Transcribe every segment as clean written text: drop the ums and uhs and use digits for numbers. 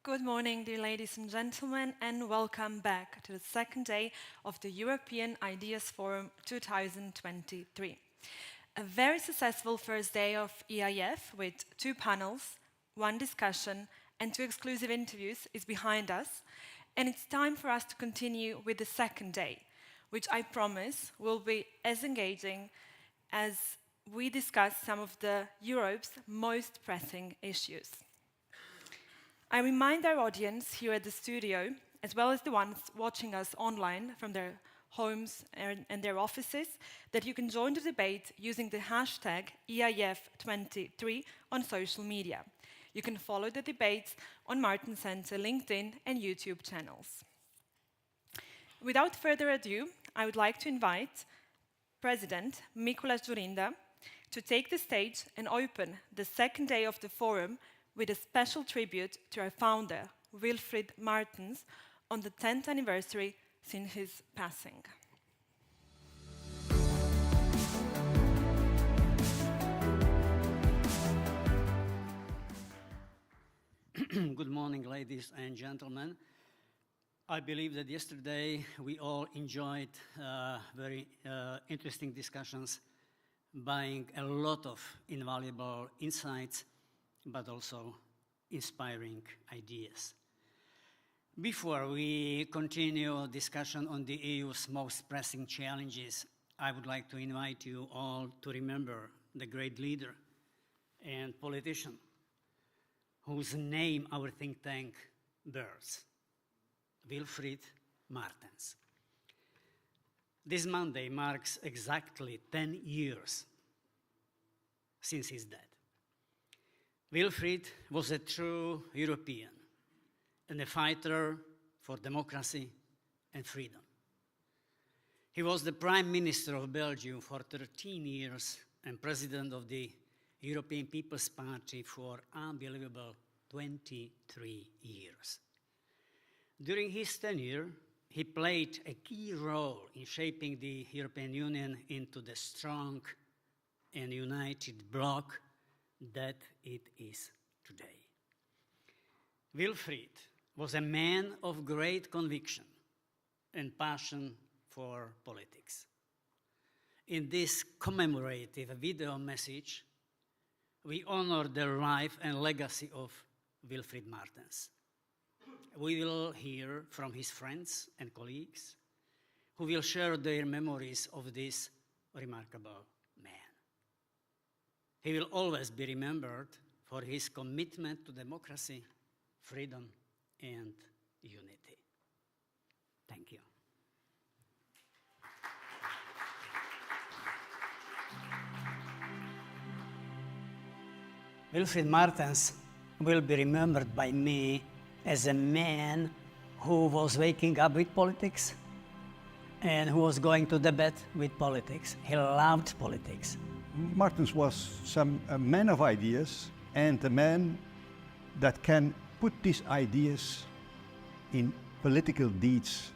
Good morning, dear ladies and gentlemen, and welcome back to the second day of the European Ideas Forum 2023. A very successful first day of EIF with 2 panels, 1 discussion, and 2 exclusive interviews is behind us, and it's time for us to continue with the second day, which I promise will be as engaging as we discuss some of Europe's most pressing issues. I remind our audience here at the studio, as well as the ones watching us online from their homes and their offices, that you can join the debate using the hashtag EIF23 on social media. You can follow the debates on Martin Center LinkedIn and YouTube channels. Without further ado, I would like to invite President Mikuláš Dzurinda to take the stage and open the second day of the forum with a special tribute to our founder, Wilfried Martens, on the 10th anniversary since his passing. Good morning, ladies and gentlemen. I believe that yesterday we all enjoyed very interesting discussions, buying a lot of invaluable insights, but also inspiring ideas. Before we continue discussion on the EU's most pressing challenges, I would like to invite you all to remember the great leader and politician whose name our think tank bears, Wilfried Martens. This Monday marks exactly 10 years since his death. Wilfried was a true European and a fighter for democracy and freedom. He was the Prime Minister of Belgium for 13 years and President of the European People's Party for unbelievable 23 years. During his tenure, he played a key role in shaping the European Union into the strong and united bloc that it is today. Wilfried was a man of great conviction and passion for politics. In this commemorative video message, we honor the life and legacy of Wilfried Martens. We will hear from his friends and colleagues who will share their memories of this remarkable man. He will always be remembered for his commitment to democracy, freedom, and unity. Thank you. Wilfried Martens will be remembered by me as a man who was waking up with politics and who was going to debate with politics. He loved politics. Martens was a man of ideas and a man that can put these ideas in political deeds,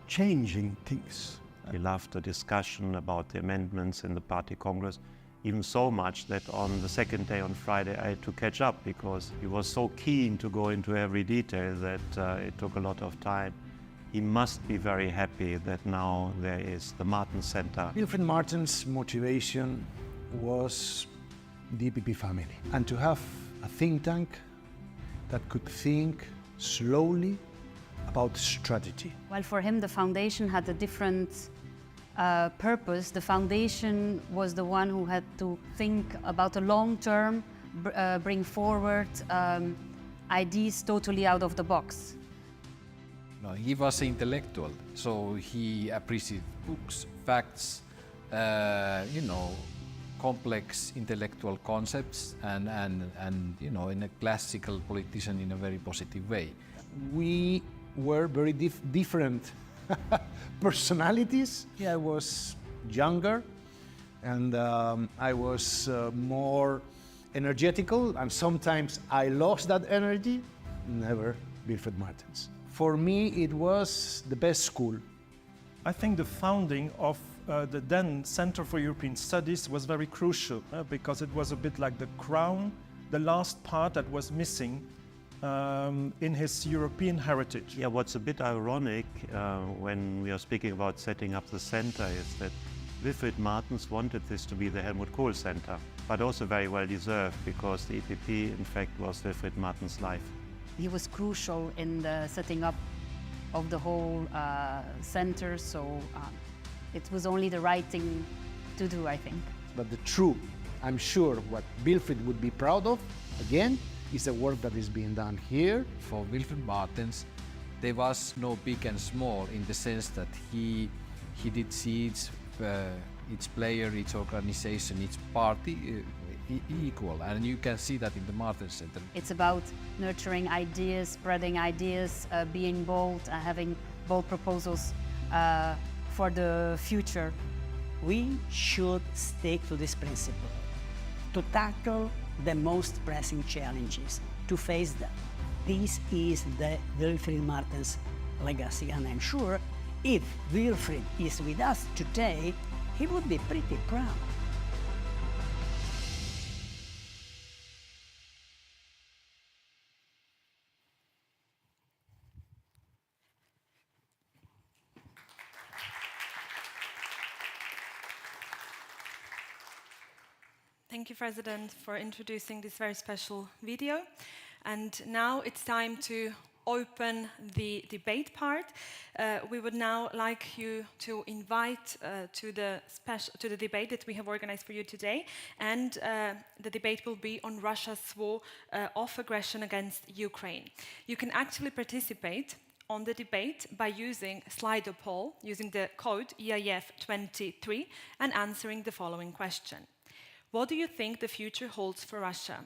changing things. He loved the discussion about the amendments in the party congress, even so much that on the second day on Friday I had to catch up because he was so keen to go into every detail that it took a lot of time. He must be very happy that now there is the Martens Center. Wilfried Martens' motivation was the EPP family, and to have a think tank that could think slowly about strategy. While for him the foundation had a different purpose, the foundation was the one who had to think about a long term, bring forward ideas totally out of the box. No, he was an intellectual, so he appreciated books, facts, complex intellectual concepts and in a classical politician in a very positive way. We were very different personalities. I was younger and I was more energetical, and sometimes I lost that energy. Never Wilfried Martens. For me, it was the best school. I think the founding of the then Center for European Studies was very crucial because it was a bit like the crown, the last part that was missing in his European heritage. Yeah, what's a bit ironic when we are speaking about setting up the center is that Wilfried Martens wanted this to be the Helmut Kohl Center, but also very well deserved because the EPP, in fact, was Wilfried Martens' life. He was crucial in the setting up of the whole center, so it was only the right thing to do, I think. But the true, I'm sure, what Wilfried would be proud of, again, is the work that is being done here. For Wilfried Martens, there was no big and small in the sense that he did see each player, each organization, each party equal, and you can see that in the Martens Center. It's about nurturing ideas, spreading ideas, being bold, having bold proposals for the future. We should stick to this principle, to tackle the most pressing challenges, to face them. This is the Wilfried Martens legacy, and I'm sure if Wilfried is with us today, he would be pretty proud. Thank you, President, for introducing this very special video. And now it's time to open the debate part. We would now like you to invite to the debate that we have organized for you today. And the debate will be on Russia's war of aggression against Ukraine. You can actually participate on the debate by using Slido poll, using the code EIF23 and answering the following question. What do you think the future holds for Russia?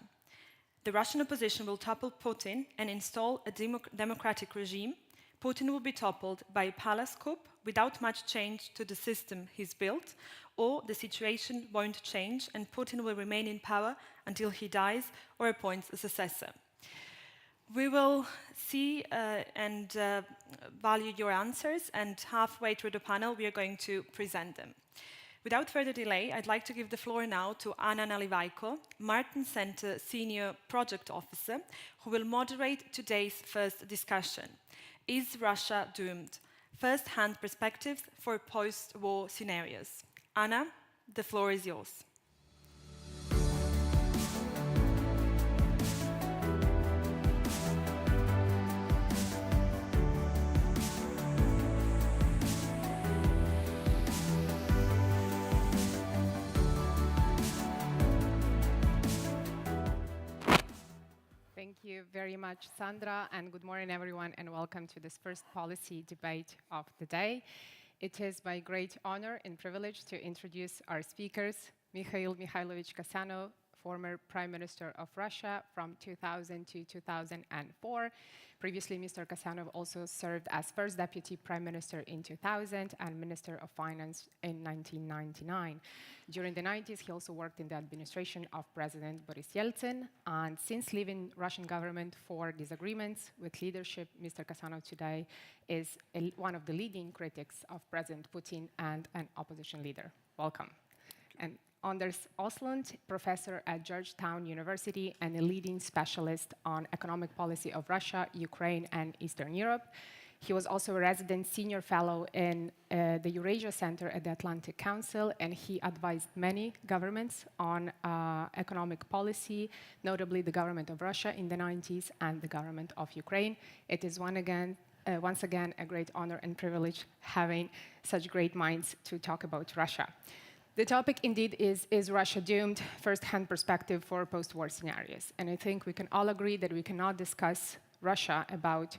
The Russian opposition will topple Putin and install a democratic regime. Putin will be toppled by a palace coup without much change to the system he's built, or the situation won't change and Putin will remain in power until he dies or appoints a successor. We will see and value your answers, and halfway through the panel we are going to present them. Without further delay, I'd like to give the floor now to Anna Nalivaiko, Martens Center Senior Project Officer, who will moderate today's first discussion. Is Russia doomed? First-hand perspectives for post-war scenarios. Anna, the floor is yours. Thank you very much, Sandra, and good morning, everyone, and welcome to this first policy debate of the day. It is my great honor and privilege to introduce our speakers, Mikhail Mikhailovich Kasyanov, former Prime Minister of Russia from 2000 to 2004. Previously, Mr. Kasyanov also served as First Deputy Prime Minister in 2000 and Minister of Finance in 1999. During the 90s, he also worked in the administration of President Boris Yeltsin. And since leaving Russian government for disagreements with leadership, Mr. Kasyanov today is one of the leading critics of President Putin and an opposition leader. Welcome. And Anders Oslund, professor at Georgetown University and a leading specialist on economic policy of Russia, Ukraine, and Eastern Europe. He was also a resident senior fellow in the Eurasia Center at the Atlantic Council, and he advised many governments on economic policy, notably the government of Russia in the 90s and the government of Ukraine. It is once again a great honor and privilege having such great minds to talk about Russia. The topic indeed is Russia doomed? First-hand perspective for post-war scenarios. And I think we can all agree that we cannot discuss Russia about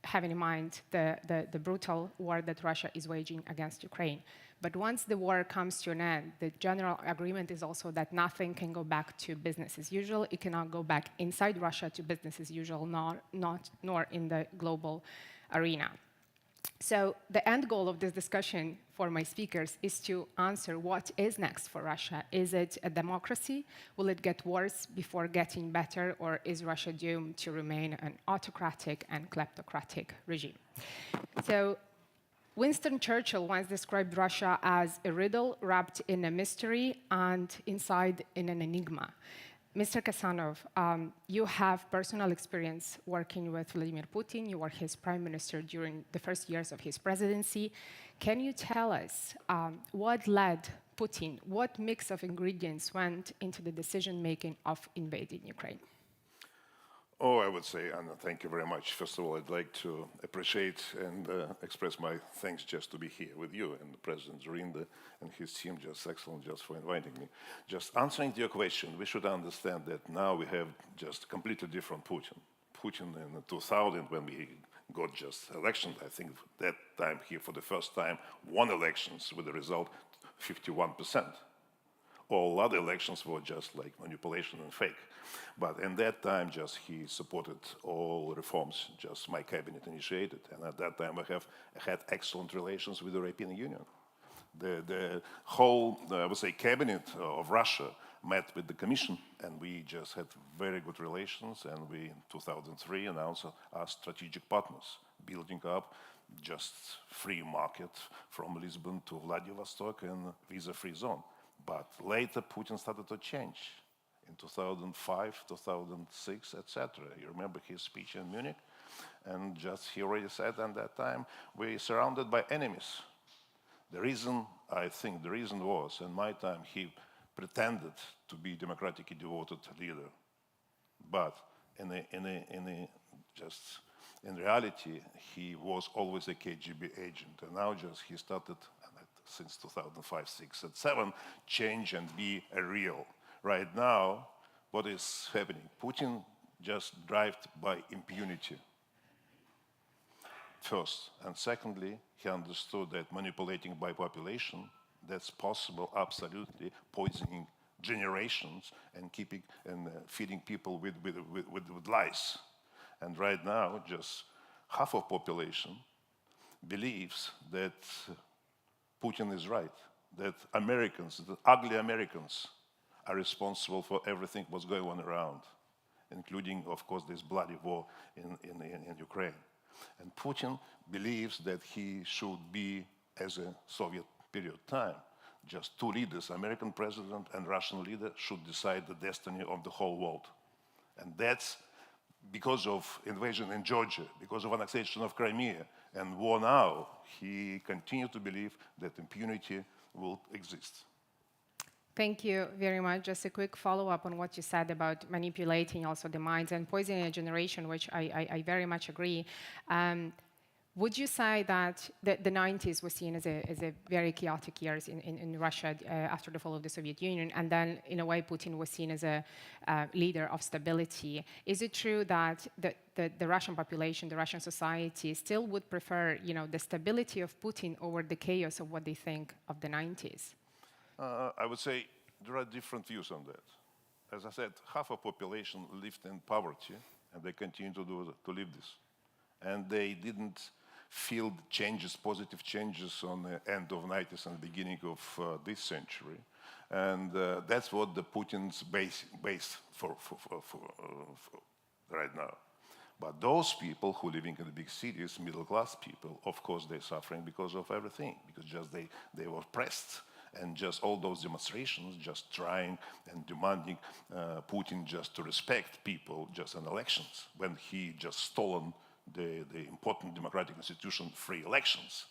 having in mind the brutal war that Russia is waging against Ukraine. But once the war comes to an end, the general agreement is also that nothing can go back to business as usual. It cannot go back inside Russia to business as usual, nor in the global arena. So the end goal of this discussion for my speakers is to answer what is next for Russia. Is it a democracy? Will it get worse before getting better? Or is Russia doomed to remain an autocratic and kleptocratic regime? So Winston Churchill once described Russia as a riddle wrapped in a mystery and inside in an enigma. Mr. Kasanov, you have personal experience working with Vladimir Putin. You were his prime minister during the first years of his presidency. Can you tell us what led Putin, what mix of ingredients went into the decision-making of invading Ukraine? Oh, I would say, Anna, thank you very much. First of all, I'd like to appreciate and express my thanks just to be here with you and President Zorinda and his team, just excellent just for inviting me. Just answering to your question, we should understand that now we have just completely different Putin. Putin in 2000, when we got just elections, I think that time he, for the first time, won elections with the result 51%. All other elections were just like manipulation and fake. But in that time, just he supported all reforms just my cabinet initiated. And at that time, I have had excellent relations with the European Union. The whole, I would say, cabinet of Russia met with the Commission, and we just had very good relations. And we, in 2003, announced our strategic partners, building up just free market from Lisbon to Vladivostok and visa-free zone. But later, Putin started to change in 2005, 2006, etc. You remember his speech in Munich? And just he already said at that time, we're surrounded by enemies. The reason, I think, the reason was, in my time, he pretended to be democratically devoted leader. But in reality, he was always a KGB agent. And now just he started, since 2005, 6, and 7, change and be a real. Right now, what is happening? Putin just driven by impunity, first. And secondly, he understood that manipulating by population, that's possible, absolutely, poisoning generations and keeping and feeding people with lies. And right now, just half of population believes that Putin is right, that Americans, the ugly Americans, are responsible for everything what's going on around, including, of course, this bloody war in Ukraine. And Putin believes that he should be, as a Soviet period time, just two leaders, American president and Russian leader, should decide the destiny of the whole world. And that's because of invasion in Georgia, because of annexation of Crimea, and war now, he continued to believe that impunity will exist. Thank you very much. Just a quick follow-up on what you said about manipulating also the minds and poisoning a generation, which I very much agree. Would you say that the 90s was seen as a very chaotic years in Russia after the fall of the Soviet Union, and then in a way Putin was seen as a leader of stability? Is it true that the Russian population, the Russian society, still would prefer, the stability of Putin over the chaos of what they think of the 90s? I would say there are different views on that. As I said, half of population lived in poverty, and they continue to live this. And they didn't feel changes, positive changes on the end of 90s and the beginning of this century. And that's what the Putin's base for right now. But those people who living in the big cities, middle-class people, of course, they're suffering because of everything, because just they were oppressed. And just all those demonstrations, just trying and demanding Putin just to respect people just in elections, when he just stolen the important democratic institution, free elections.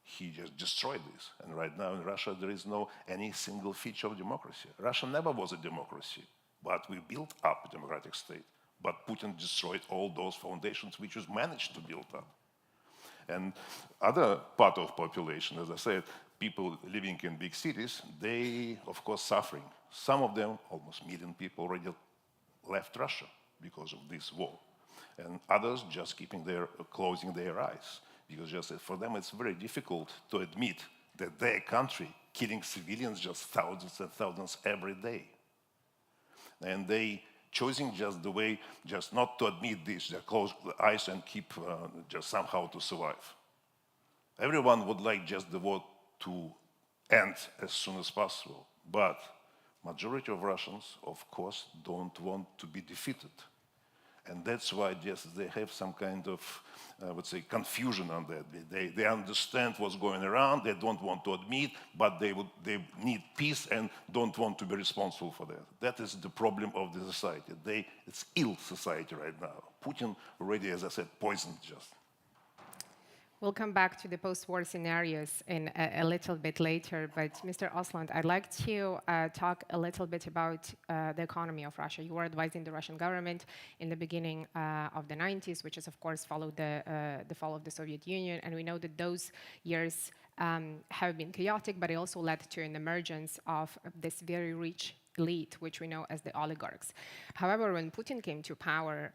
He just destroyed this. And right now in Russia, there is no any single feature of democracy. Russia never was a democracy, but we built up a democratic state. But Putin destroyed all those foundations which was managed to build up. And other part of population, as I said, people living in big cities, they, of course, suffering. Some of them, almost 1 million people already left Russia because of this war. And others just closing their eyes. Because just for them, it's very difficult to admit that their country killing civilians just thousands and thousands every day. And they choosing just the way, just not to admit this, they close the eyes and keep just somehow to survive. Everyone would like just the war to end as soon as possible. But majority of Russians, of course, don't want to be defeated. And that's why just they have some kind of, I would say, confusion on that. They understand what's going around, they don't want to admit, but they need peace and don't want to be responsible for that. That is the problem of the society. It's ill society right now. Putin already, as I said, poisoned just. We'll come back to the post-war scenarios in a little bit later, but Mr. Osland, I'd like to talk a little bit about the economy of Russia. You were advising the Russian government in the beginning of the 90s, which has, of course, followed the fall of the Soviet Union, and we know that those years have been chaotic, but it also led to an emergence of this very rich elite, which we know as the oligarchs. However, when Putin came to power,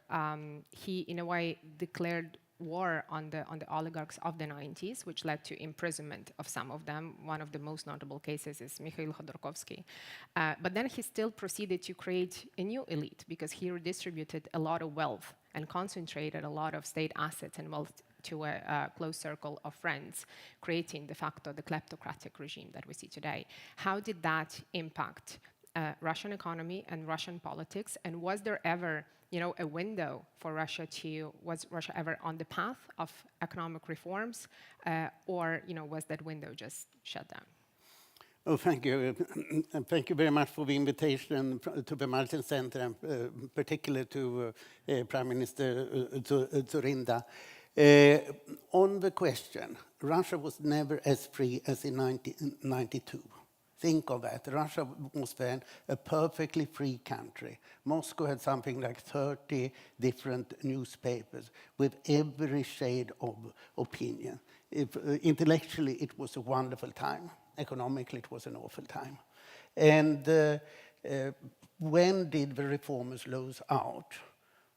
he, in a way, declared war on the oligarchs of the 90s, which led to imprisonment of some of them. One of the most notable cases is Mikhail Khodorkovsky. But then he still proceeded to create a new elite because he redistributed a lot of wealth and concentrated a lot of state assets and wealth to a close circle of friends, creating de facto the kleptocratic regime that we see today. How did that impact Russian economy and Russian politics? And was there ever a window for Russia was Russia ever on the path of economic reforms, or was that window just shut down? Oh, thank you. And thank you very much for the invitation to the Martens Center, and particularly to Prime Minister Zorinda. On the question, Russia was never as free as in 1992. Think of that. Russia was then a perfectly free country. Moscow had something like 30 different newspapers with every shade of opinion. Intellectually, it was a wonderful time. Economically, it was an awful time. And when did the reformers lose out?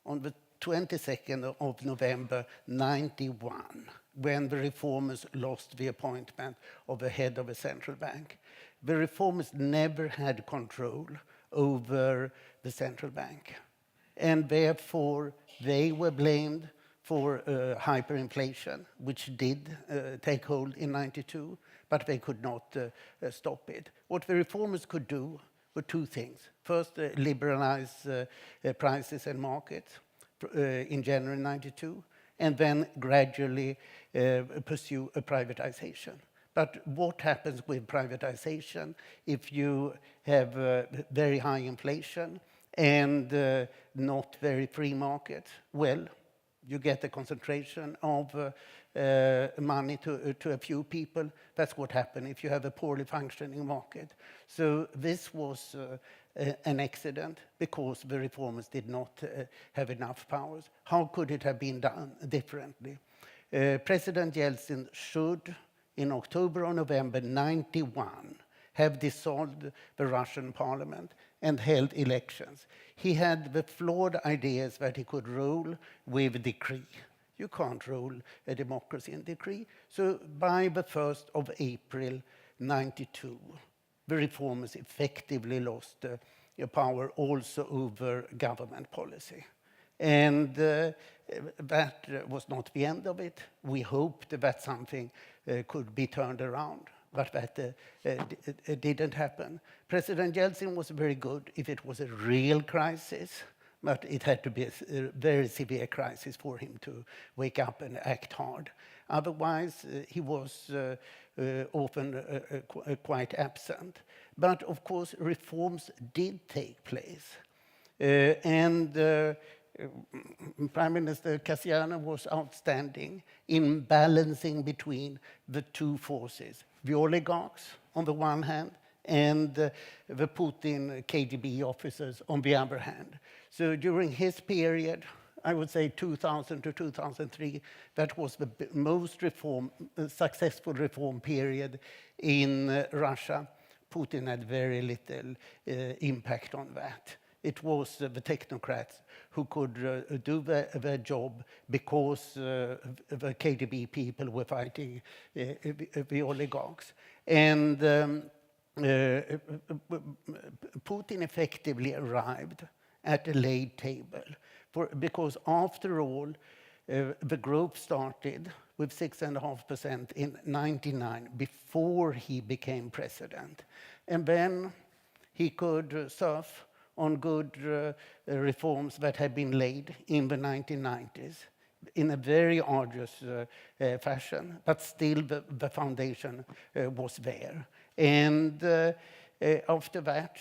On the 22nd of November 91, when the reformers lost the appointment of the head of a central bank. The reformers never had control over the central bank. And therefore, they were blamed for hyperinflation, which did take hold in 92, but they could not stop it. What the reformers could do were two things. First, liberalize prices and markets in January 92, and then gradually pursue a privatization. But what happens with privatization if you have very high inflation and not very free markets? Well, you get a concentration of money to a few people. That's what happens if you have a poorly functioning market. So this was an accident because the reformers did not have enough powers. How could it have been done differently? President Yeltsin should, in October or November 91, have dissolved the Russian parliament and held elections. He had the flawed ideas that he could rule with decree. You can't rule a democracy in decree. So by the 1st of April 92, the reformers effectively lost power also over government policy. And that was not the end of it. We hoped that something could be turned around, but that didn't happen. President Yeltsin was very good if it was a real crisis, but it had to be a very severe crisis for him to wake up and act hard. Otherwise, he was often quite absent. But of course, reforms did take place. Prime Minister Kasyanov was outstanding in balancing between the two forces, the oligarchs on the one hand and the Putin KGB officers on the other hand. So during his period, I would say 2000 to 2003, that was the most successful reform period in Russia. Putin had very little impact on that. It was the technocrats who could do their job because the KGB people were fighting the oligarchs. And Putin effectively arrived at a late table because after all, the growth started with 6.5% in 99 before he became president. And then he could surf on good reforms that had been laid in the 1990s in a very arduous fashion, but still the foundation was there. And after that,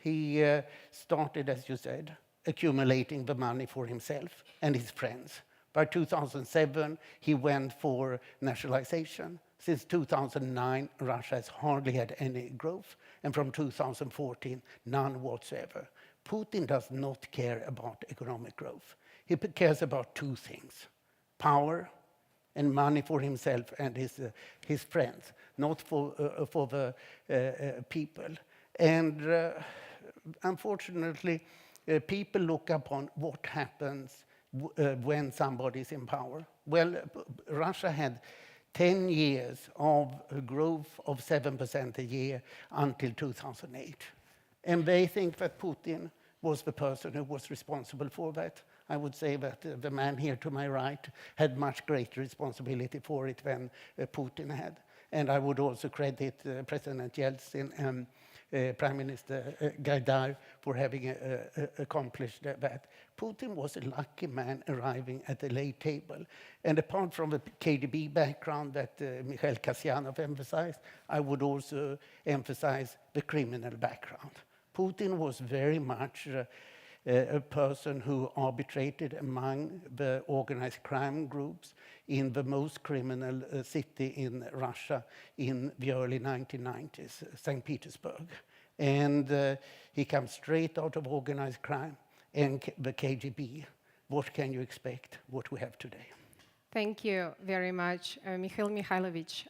he started, as you said, accumulating the money for himself and his friends. By 2007, he went for nationalization. Since 2009, Russia has hardly had any growth, and from 2014, none whatsoever. Putin does not care about economic growth. He cares about two things: power and money for himself and his friends, not for the people. And unfortunately, people look upon what happens when somebody is in power. Well, Russia had 10 years of growth of 7% a year until 2008. And they think that Putin was the person who was responsible for that. I would say that the man here to my right had much greater responsibility for it than Putin had. And I would also credit President Yeltsin and Prime Minister Gaidar for having accomplished that. Putin was a lucky man arriving at the late table. And apart from the KGB background that Mikhail Kasyanov emphasized, I would also emphasize the criminal background. Putin was very much a person who arbitrated among the organized crime groups in the most criminal city in Russia in the early 1990s, St. Petersburg. And he comes straight out of organized crime and the KGB. What can you expect, what we have today? Thank you very much, Mikhail Mikhailovich.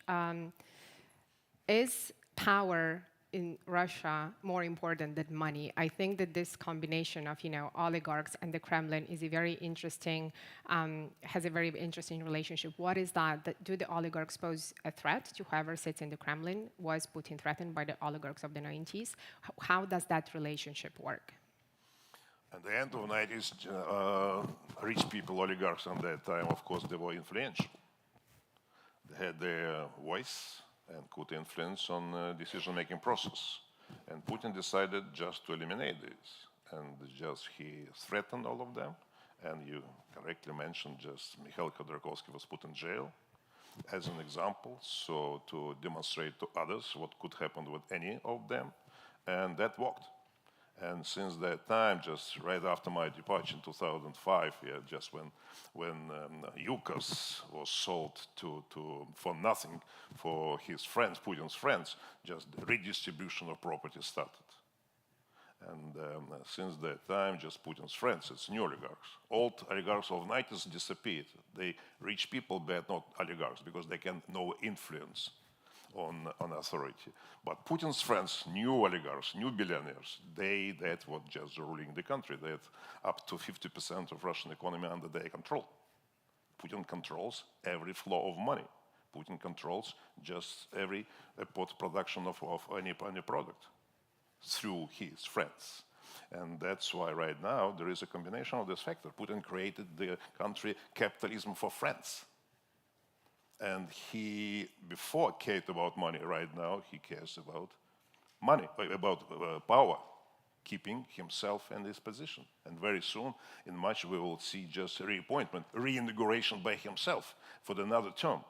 Is power in Russia more important than money? I think that this combination of, oligarchs and the Kremlin is a very interesting, has a very interesting relationship. What is that? Do the oligarchs pose a threat to whoever sits in the Kremlin? Was Putin threatened by the oligarchs of the 90s? How does that relationship work? At the end of the 90s, rich people, oligarchs at that time, of course, they were influential. They had their voice and could influence on the decision-making process. And Putin decided just to eliminate this. And just he threatened all of them. And you correctly mentioned just Mikhail Khodorkovsky was put in jail as an example, so to demonstrate to others what could happen with any of them. And that worked. And since that time, just right after my departure in 2005, just when Yukos was sold for nothing for his friends, Putin's friends, just redistribution of property started. And since that time, just Putin's friends, it's new oligarchs. Old oligarchs of the 90s disappeared. They rich people, but not oligarchs, because they can no influence on authority. But Putin's friends, new oligarchs, new billionaires, that were just ruling the country. They had up to 50% of Russian economy under their control. Putin controls every flow of money. Putin controls just every production of any product through his friends. And that's why right now there is a combination of this factor. Putin created the country capitalism for friends. And he, before cared about money, right now he cares about money, about power, keeping himself in this position. And very soon, in March, we will see just reappointment, reinauguration by himself for another term.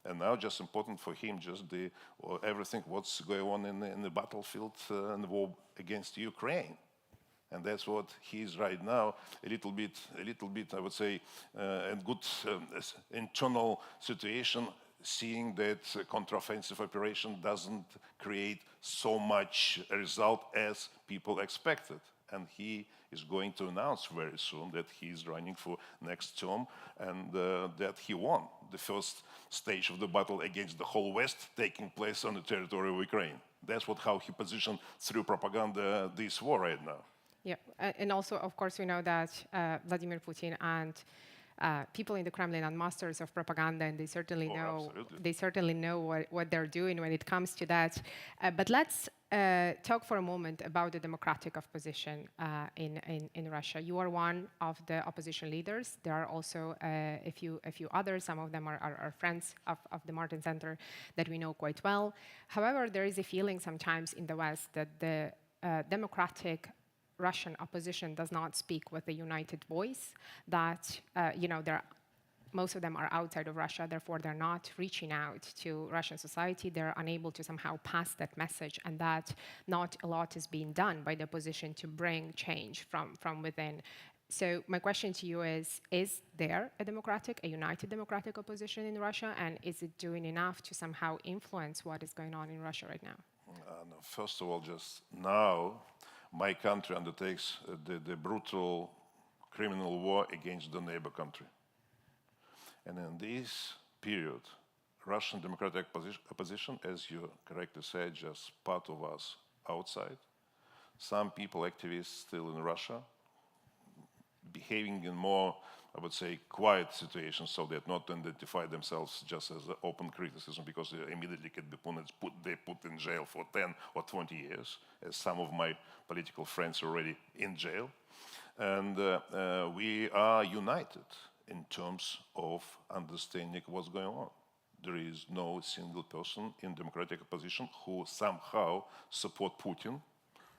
And now just important for him, just everything what's going on in the battlefield and the war against Ukraine. And that's what he is right now, a little bit, I would say, a good internal situation, seeing that counteroffensive operation doesn't create so much result as people expected. And he is going to announce very soon that he is running for next term and that he won the first stage of the battle against the whole West taking place on the territory of Ukraine. That's how he positioned through propaganda this war right now. Yeah, and also, of course, we know that Vladimir Putin and people in the Kremlin are masters of propaganda, and they certainly know what they're doing when it comes to that. But let's talk for a moment about the democratic opposition in Russia. You are one of the opposition leaders. There are also a few others. Some of them are friends of the Martin Center that we know quite well. However, there is a feeling sometimes in the West that the democratic Russian opposition does not speak with a united voice, that most of them are outside of Russia, therefore they're not reaching out to Russian society, they're unable to somehow pass that message, and that not a lot is being done by the opposition to bring change from within. So my question to you is there a united democratic opposition in Russia, and is it doing enough to somehow influence what is going on in Russia right now? No, first of all, just now, my country undertakes the brutal criminal war against the neighbor country. And in this period, Russian democratic opposition, as you correctly said, just part of us outside. Some people, activists still in Russia, behaving in more, I would say, quiet situations, so that not identify themselves just as open criticism, because they immediately can be put in jail for 10 or 20 years, as some of my political friends are already in jail. And we are united in terms of understanding what's going on. There is no single person in democratic opposition who somehow support Putin,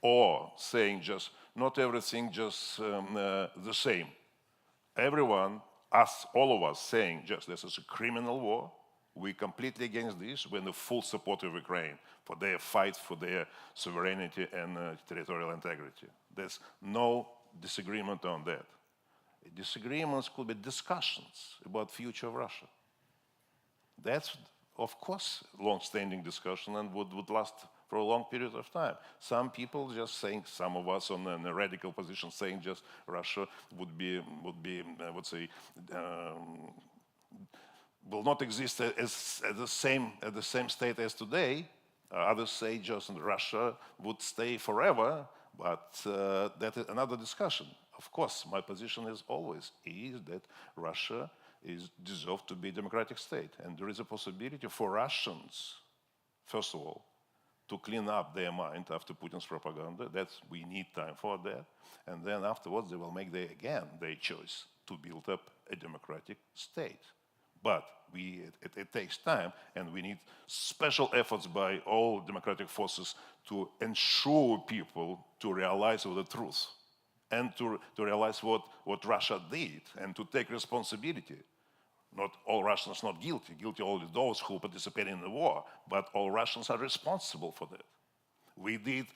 or saying just not everything just the same. Everyone, all of us, saying just this is a criminal war. We're completely against this. We're in the full support of Ukraine for their fight for their sovereignty and territorial integrity. There's no disagreement on that. Disagreements could be discussions about future of Russia. That's, of course, long-standing discussion and would last for a long period of time. Some people just saying, some of us on a radical position saying just Russia would be I would say, will not exist as at the same state as today. Others say just Russia would stay forever, but that is another discussion. Of course, my position is always that Russia deserves to be a democratic state, and there is a possibility for Russians, first of all, to clean up their mind after Putin's propaganda. We need time for that, and then afterwards they will make their choice to build up a democratic state. But it takes time, and we need special efforts by all democratic forces to ensure people to realize the truth, and to realize what Russia did, and to take responsibility. Not all Russians not guilty only those who participated in the war, but all Russians are responsible for that. We did,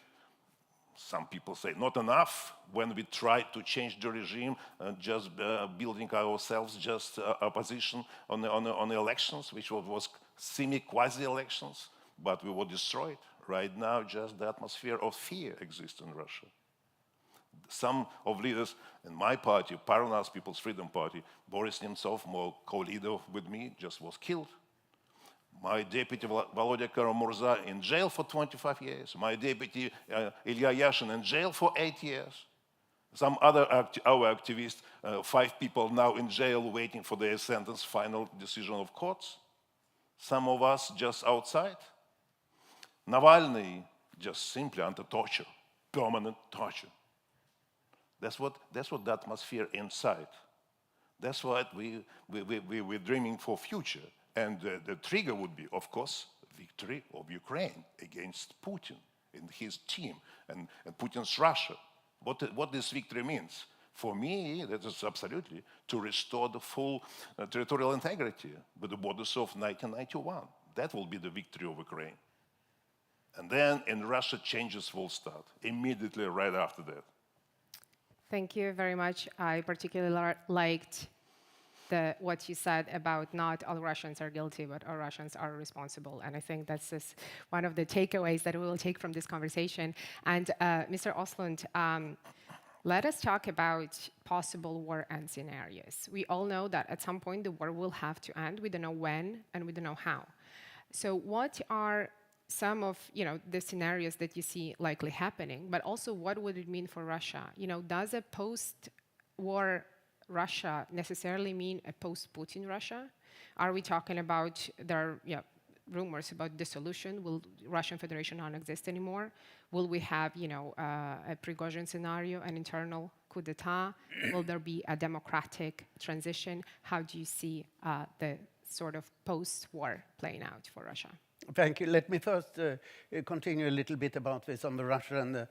some people say, not enough when we tried to change the regime, just building ourselves just opposition on the elections, which was semi-quasi-elections, but we were destroyed. Right now, just the atmosphere of fear exists in Russia. Some of leaders in my party, Parnas People's Freedom Party, Boris Nemtsov, co-leader with me, just was killed. My deputy Volodya Kara-Murza in jail for 25 years. My deputy Ilya Yashin in jail for 8 years. Some other our activists, 5 people now in jail waiting for their sentence, final decision of courts. Some of us just outside. Navalny just simply under torture, permanent torture. That's what the atmosphere inside. That's what we're dreaming for future. And the trigger would be, of course, victory of Ukraine against Putin and his team and Putin's Russia. What this victory means? For me, that is absolutely to restore the full territorial integrity with the borders of 1991. That will be the victory of Ukraine. And then in Russia, changes will start immediately right after that. Thank you very much. I particularly liked what you said about not all Russians are guilty, but all Russians are responsible. And I think that's just one of the takeaways that we will take from this conversation. And Mr. Oslund, let us talk about possible war end scenarios. We all know that at some point the war will have to end. We don't know when and we don't know how. So what are some of the scenarios that you see likely happening, but also what would it mean for Russia? Does a post-war Russia necessarily mean a post-Putin Russia? Are we talking about rumors about dissolution? Will Russian Federation not exist anymore? Will we have a Prigozhin scenario, an internal coup d'etat? Will there be a democratic transition? How do you see the sort of post-war playing out for Russia? Thank you. Let me first continue a little bit about this on the Russian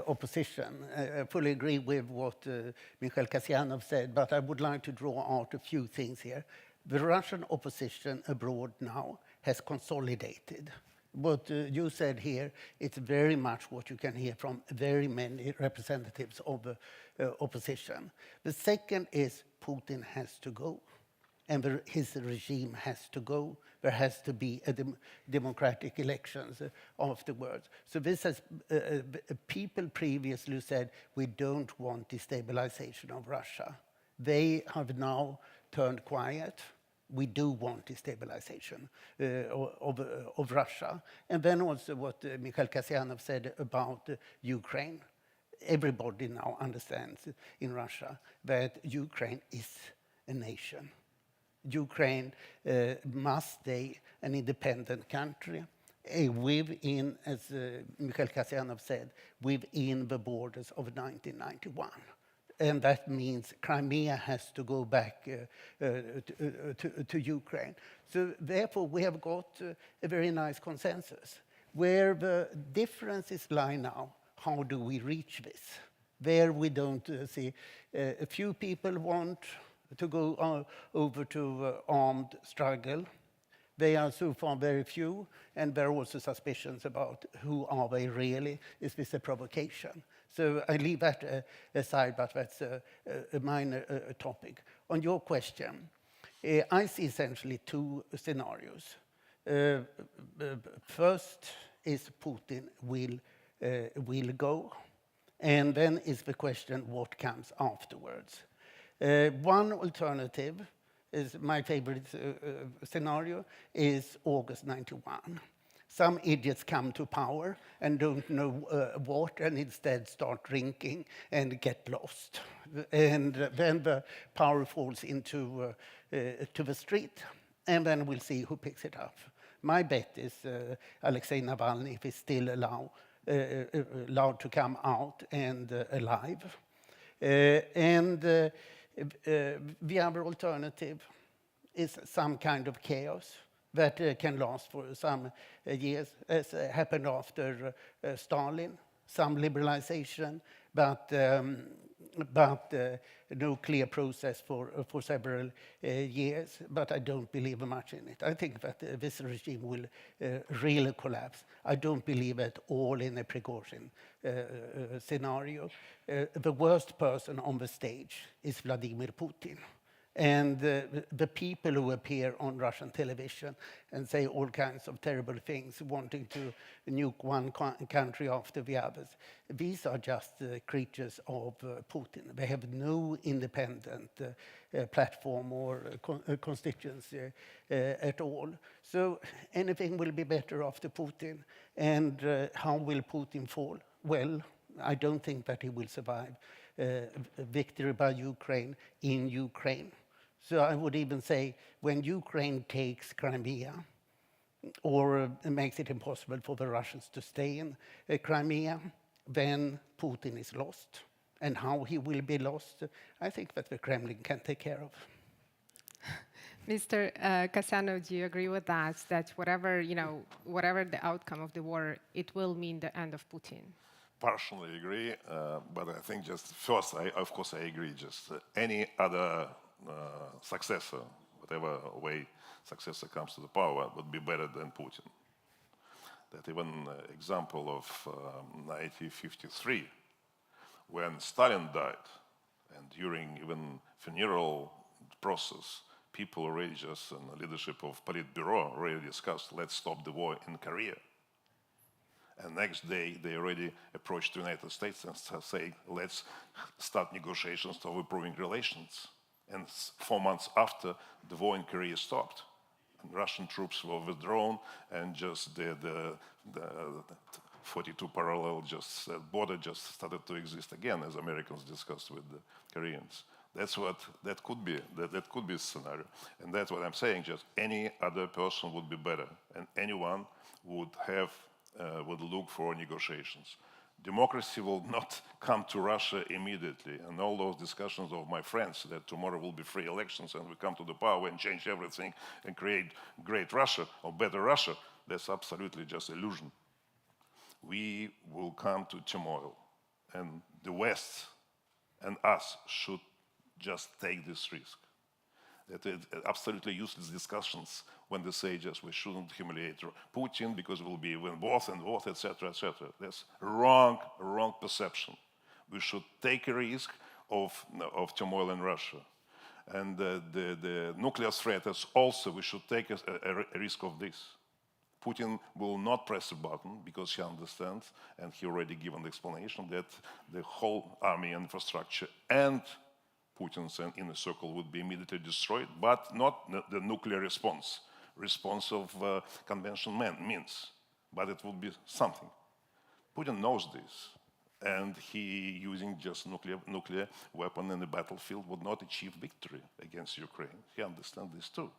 opposition. I fully agree with what Mikhail Kasyanov said, but I would like to draw out a few things here. The Russian opposition abroad now has consolidated. What you said here, it's very much what you can hear from very many representatives of the opposition. The second is Putin has to go, and his regime has to go. There has to be democratic elections afterwards. So this has, people previously said, we don't want destabilization of Russia. They have now turned quiet. We do want destabilization of Russia. And then also what Mikhail Kasyanov said about Ukraine. Everybody now understands in Russia that Ukraine is a nation. Ukraine must stay an independent country within, as Mikhail Kasyanov said, within the borders of 1991. And that means Crimea has to go back to Ukraine. So therefore, we have got a very nice consensus. Where the differences lie now, how do we reach this? There we don't see. A few people want to go over to armed struggle. They are so far very few, and there are also suspicions about who are they really? Is this a provocation? So I leave that aside, but that's a minor topic. On your question, I see essentially two scenarios. First is Putin will go, and then is the question what comes afterwards. One alternative is my favorite scenario is August 91. Some idiots come to power and don't know what, and instead start drinking and get lost. And then the power falls into to the street, and then we'll see who picks it up. My bet is Alexei Navalny, if he's still allowed to come out and alive. The other alternative is some kind of chaos that can last for some years, as happened after Stalin, some liberalization, but no clear process for several years. But I don't believe much in it. I think that this regime will really collapse. I don't believe at all in a Prigozhin scenario. The worst person on the stage is Vladimir Putin. And the people who appear on Russian television and say all kinds of terrible things, wanting to nuke one country after the others, these are just creatures of Putin. They have no independent platform or constituency at all. So anything will be better after Putin. And how will Putin fall? Well, I don't think that he will survive victory by Ukraine in Ukraine. So I would even say when Ukraine takes Crimea or makes it impossible for the Russians to stay in Crimea, then Putin is lost. And how he will be lost, I think that the Kremlin can take care of. Mr. Kasyanov, do you agree with that? That whatever the outcome of the war, it will mean the end of Putin? Partially agree, but I think just first, of course, I agree. Just any other successor, whatever way successor comes to the power, would be better than Putin. That even example of 1953, when Stalin died, and during even funeral process, people already just in the leadership of Politburo already discussed, let's stop the war in Korea. And next day, they already approached the United States and say, let's start negotiations of improving relations. And 4 months after, the war in Korea stopped. And Russian troops were withdrawn, and just the 42 parallel border just started to exist again, as Americans discussed with the Koreans. That could be a scenario. And that's what I'm saying, just any other person would be better, and anyone would look for negotiations. Democracy will not come to Russia immediately. And all those discussions of my friends that tomorrow will be free elections and we come to the power and change everything and create great Russia or better Russia, that's absolutely just illusion. We will come to turmoil. And the West and us should just take this risk. That it's absolutely useless discussions when they say just we shouldn't humiliate Putin because we'll be in both and both, etc., etc. That's wrong perception. We should take a risk of turmoil in Russia. And the nuclear threat is also, we should take a risk of this. Putin will not press a button because he understands, and he already given the explanation, that the whole army infrastructure and Putin's inner circle would be immediately destroyed, but not the nuclear response of conventional means, but it would be something. Putin knows this, and he using just nuclear weapon in the battlefield would not achieve victory against Ukraine. He understands this too.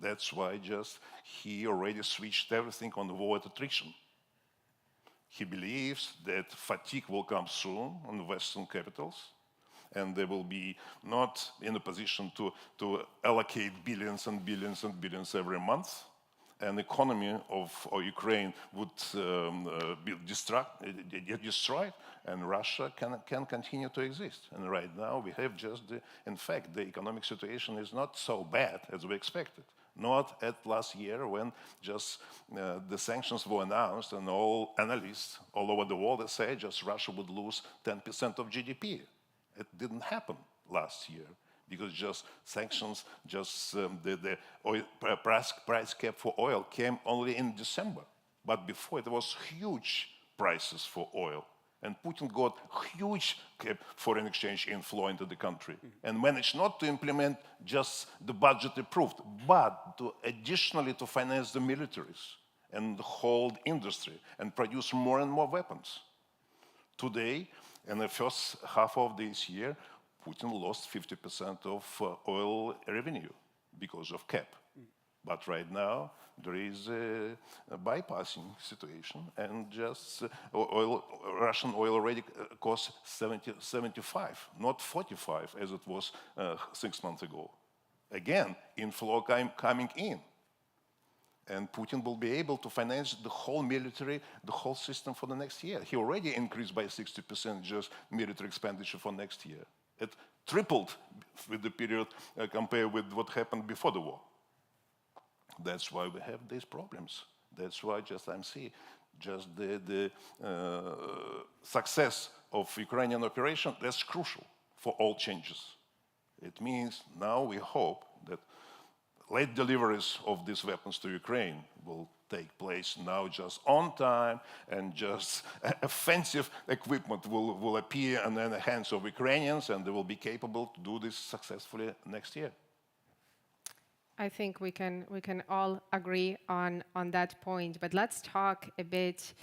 That's why just he already switched everything on the war at attrition. He believes that fatigue will come soon on Western capitals, and they will be not in a position to allocate billions and billions and billions every month. And the economy of Ukraine would be destroyed, and Russia can continue to exist. And right now we have just, in fact, the economic situation is not so bad as we expected. Not at last year when just the sanctions were announced and all analysts all over the world say just Russia would lose 10% of GDP. It didn't happen last year because just sanctions, just the oil price cap for oil came only in December. But before it was huge prices for oil. And Putin got huge foreign exchange inflow into the country and managed not to implement just the budget approved, but to additionally to finance the militaries and the whole industry and produce more and more weapons. Today, in the first half of this year, Putin lost 50% of oil revenue because of cap. But right now, there is a bypassing situation, and just Russian oil already costs 75, not 45 as it was 6 months ago. Again, inflow coming in. And Putin will be able to finance the whole military, the whole system for the next year. He already increased by 60% just military expenditure for next year. It tripled with the period compared with what happened before the war. That's why we have these problems. That's why just I'm seeing just the success of Ukrainian operation, that's crucial for all changes. It means now we hope that late deliveries of these weapons to Ukraine will take place now just on time, and just offensive equipment will appear in the hands of Ukrainians, and they will be capable to do this successfully next year. I think we can all agree on that point, but let's talk a bit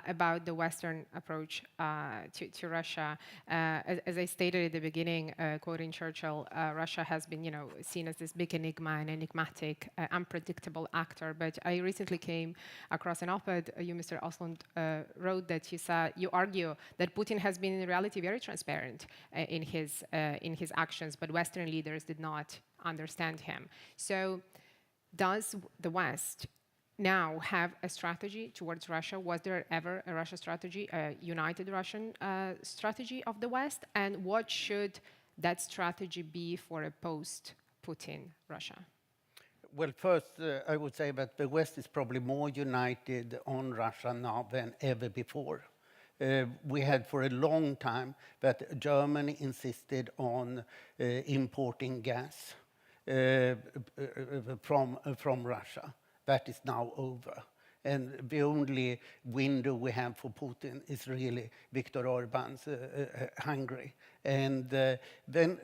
about the Western approach to Russia. As I stated at the beginning, quoting Churchill, Russia has been, seen as this big enigma, an enigmatic, unpredictable actor. But I recently came across an op-ed you, Mr. Osland, wrote that you argue that Putin has been in reality very transparent in his actions, but Western leaders did not understand him. So, does the West now have a strategy towards Russia? Was there ever a Russia strategy, a united Russian strategy of the West? And what should that strategy be for a post-Putin Russia? Well, first, I would say that the West is probably more united on Russia now than ever before. We had for a long time that Germany insisted on importing gas from Russia. That is now over. And the only window we have for Putin is really Viktor Orban's Hungary. And then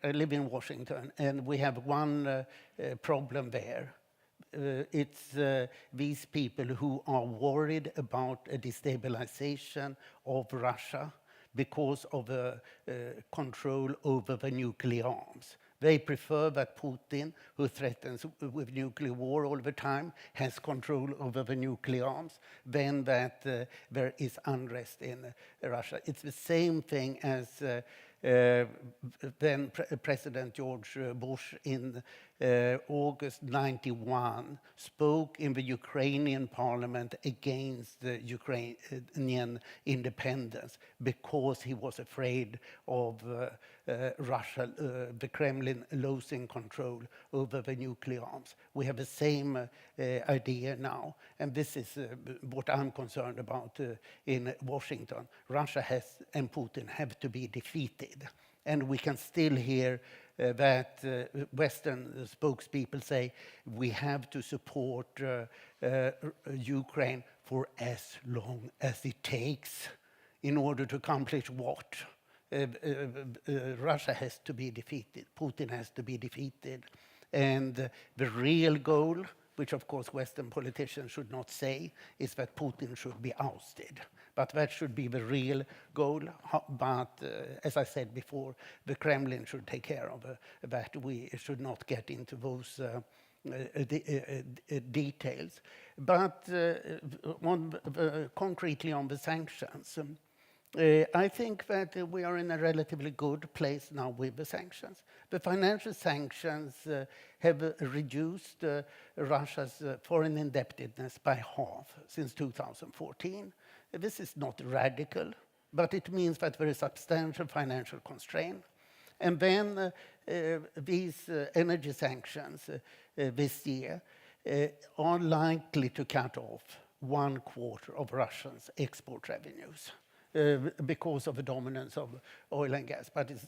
I live in Washington, and we have one problem there. It's these people who are worried about a destabilization of Russia because of control over the nuclear arms. They prefer that Putin, who threatens with nuclear war all the time, has control over the nuclear arms, than that there is unrest in Russia. It's the same thing as then President George Bush in August 91 spoke in the Ukrainian parliament against the Ukrainian independence because he was afraid of Russia, the Kremlin losing control over the nuclear arms. We have the same idea now, and this is what I'm concerned about in Washington. Russia has and Putin have to be defeated, and we can still hear that Western spokespeople say we have to support Ukraine for as long as it takes in order to accomplish what? Russia has to be defeated, Putin has to be defeated, and the real goal, which of course Western politicians should not say, is that Putin should be ousted. But that should be the real goal. But as I said before, the Kremlin should take care of that. We should not get into those details. But concretely on the sanctions, I think that we are in a relatively good place now with the sanctions. The financial sanctions have reduced Russia's foreign indebtedness by half since 2014. This is not radical, but it means that there is substantial financial constraint. And then these energy sanctions this year are likely to cut off 1/4 of Russia's export revenues. Because of the dominance of oil and gas. But it's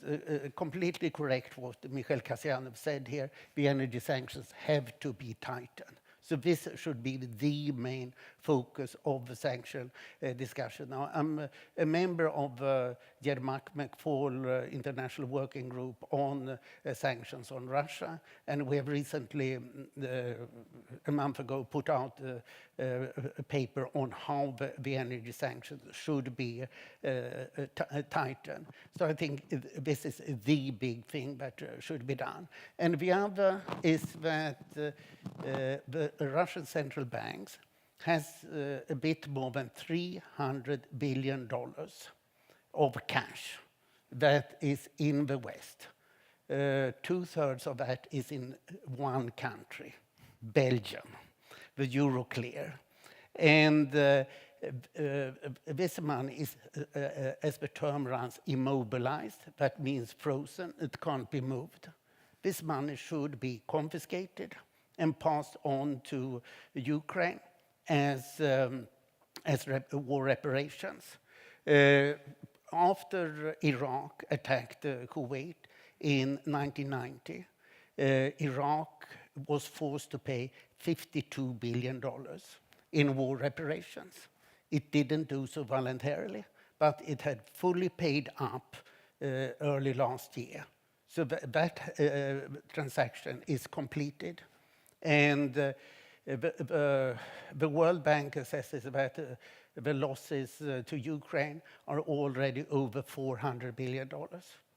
completely correct what Mikhail Kasyanov said here. The energy sanctions have to be tightened. So this should be the main focus of the sanction discussion. Now, I'm a member of the Yermak-McFall International Working Group on sanctions on Russia, and we have recently, a month ago, put out a paper on how the energy sanctions should be tightened. So I think this is the big thing that should be done. And the other is that the Russian central banks has a bit more than $300 billion of cash that is in the West. 2/3 of that is in one country, Belgium, the Euroclear. And this money is, as the term runs, immobilized. That means frozen, it can't be moved. This money should be confiscated and passed on to Ukraine as war reparations. After Iraq attacked Kuwait in 1990, Iraq was forced to pay $52 billion in war reparations. It didn't do so voluntarily, but it had fully paid up early last year. So that transaction is completed. And the World Bank assesses that the losses to Ukraine are already over $400 billion.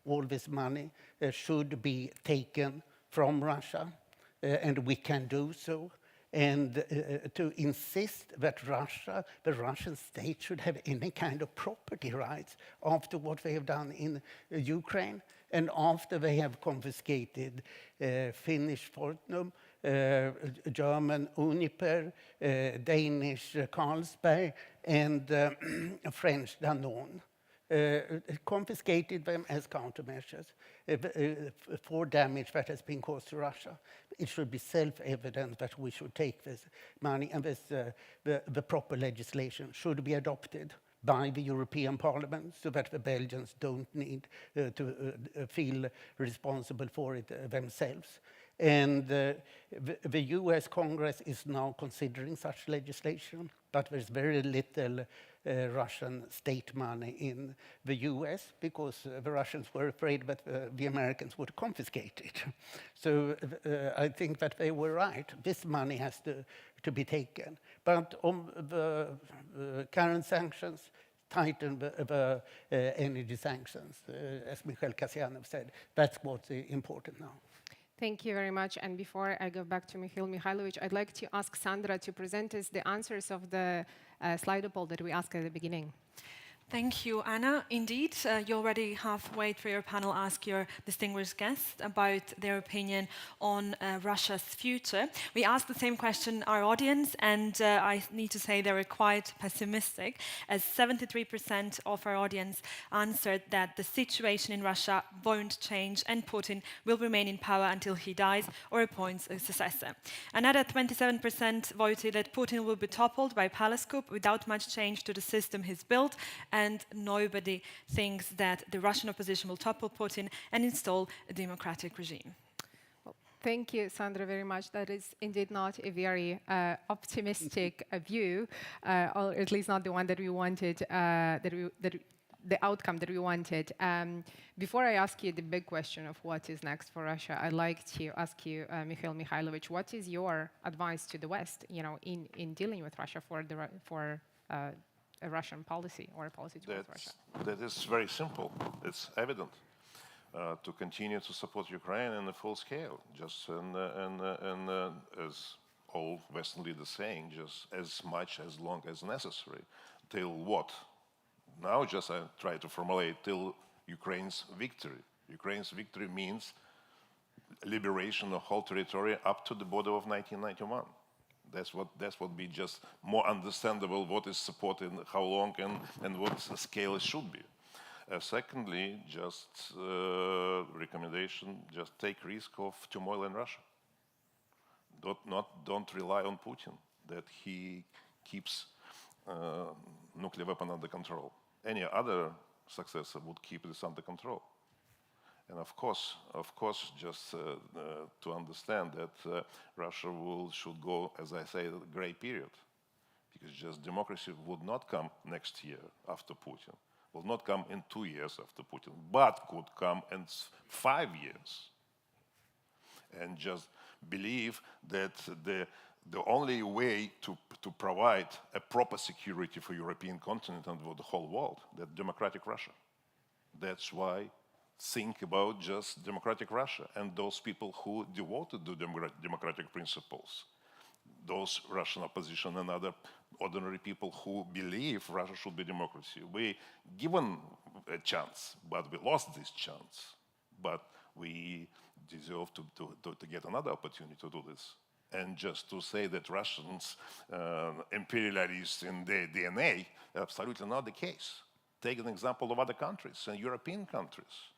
All this money should be taken from Russia, and we can do so. And to insist that the Russian state should have any kind of property rights after what they have done in Ukraine, and after they have confiscated Finnish Fortum, German Uniper, Danish Carlsberg, and French Danone. Confiscated them as countermeasures for damage that has been caused to Russia. It should be self-evident that we should take this money, and the proper legislation should be adopted by the European Parliament so that the Belgians don't need to feel responsible for it themselves. And the US Congress is now considering such legislation, but there's very little Russian state money in the US because the Russians were afraid that the Americans would confiscate it. So I think that they were right. This money has to be taken. But on the current sanctions, tighten the energy sanctions, as Mikhail Kasyanov said, that's what's important now. Thank you very much. And before I go back to Mikhail Mikhailovich, I'd like to ask Sandra to present us the answers of the Slido poll that we asked at the beginning. Thank you, Anna. Indeed, you already halfway through your panel asked your distinguished guests about their opinion on Russia's future. We asked the same question our audience, and I need to say they were quite pessimistic, as 73% of our audience answered that the situation in Russia won't change and Putin will remain in power until he dies or appoints a successor. Another 27% voted that Putin will be toppled by palace coup without much change to the system he's built, and nobody thinks that the Russian opposition will topple Putin and install a democratic regime. Well, thank you, Sandra, very much. That is indeed not a very optimistic view, or at least not the one that we wanted, the outcome that we wanted. Before I ask you the big question of what is next for Russia, I'd like to ask you, Mikhail Mikhailovich, what is your advice to the West, in dealing with Russia for a Russian policy or a policy towards Russia? That is very simple. It's evident. To continue to support Ukraine in a full scale, just and as all Western leaders saying, just as much as long as necessary. Till what? Now just I try to formulate till Ukraine's victory. Ukraine's victory means liberation of whole territory up to the border of 1991. That's what be just more understandable what is supported, how long and what scale it should be. Secondly, just recommendation, just take risk of turmoil in Russia. Don't rely on Putin, that he keeps nuclear weapon under control. Any other successor would keep this under control. And of course, just to understand that Russia should go, as I say, a gray period, because just democracy would not come next year after Putin, will not come in 2 years after Putin, but could come in 5 years. And just believe that the only way to provide a proper security for European continent and for the whole world, that democratic Russia. That's why think about just democratic Russia and those people who devoted to democratic principles. Those Russian opposition and other ordinary people who believe Russia should be democracy. We given a chance, but we lost this chance. But we deserve to get another opportunity to do this. And just to say that Russians imperialists in their DNA, absolutely not the case. Take an example of other countries and European countries.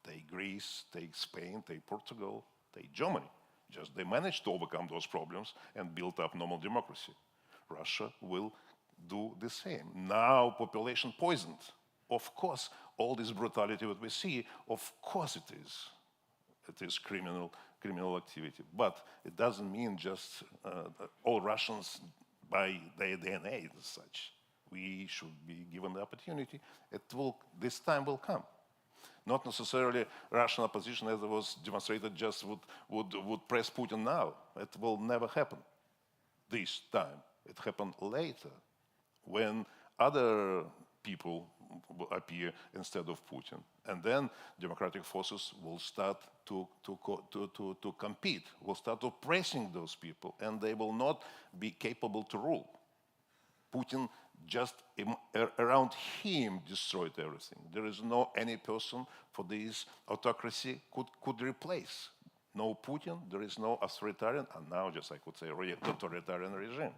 Take Greece, take Spain, take Portugal, take Germany. Just they managed to overcome those problems and build up normal democracy. Russia will do the same. Now population poisoned. Of course, all this brutality that we see, of course it is. It is criminal activity. But it doesn't mean just all Russians by their DNA as such. We should be given the opportunity. This time will come. Not necessarily Russian opposition, as it was demonstrated, just would press Putin now. It will never happen this time. It happened later, when other people will appear instead of Putin. And then democratic forces will start to compete, will start oppressing those people, and they will not be capable to rule. Putin just around him destroyed everything. There is no any person for this autocracy could replace. No Putin, there is no authoritarian, and now just I could say totalitarian regime.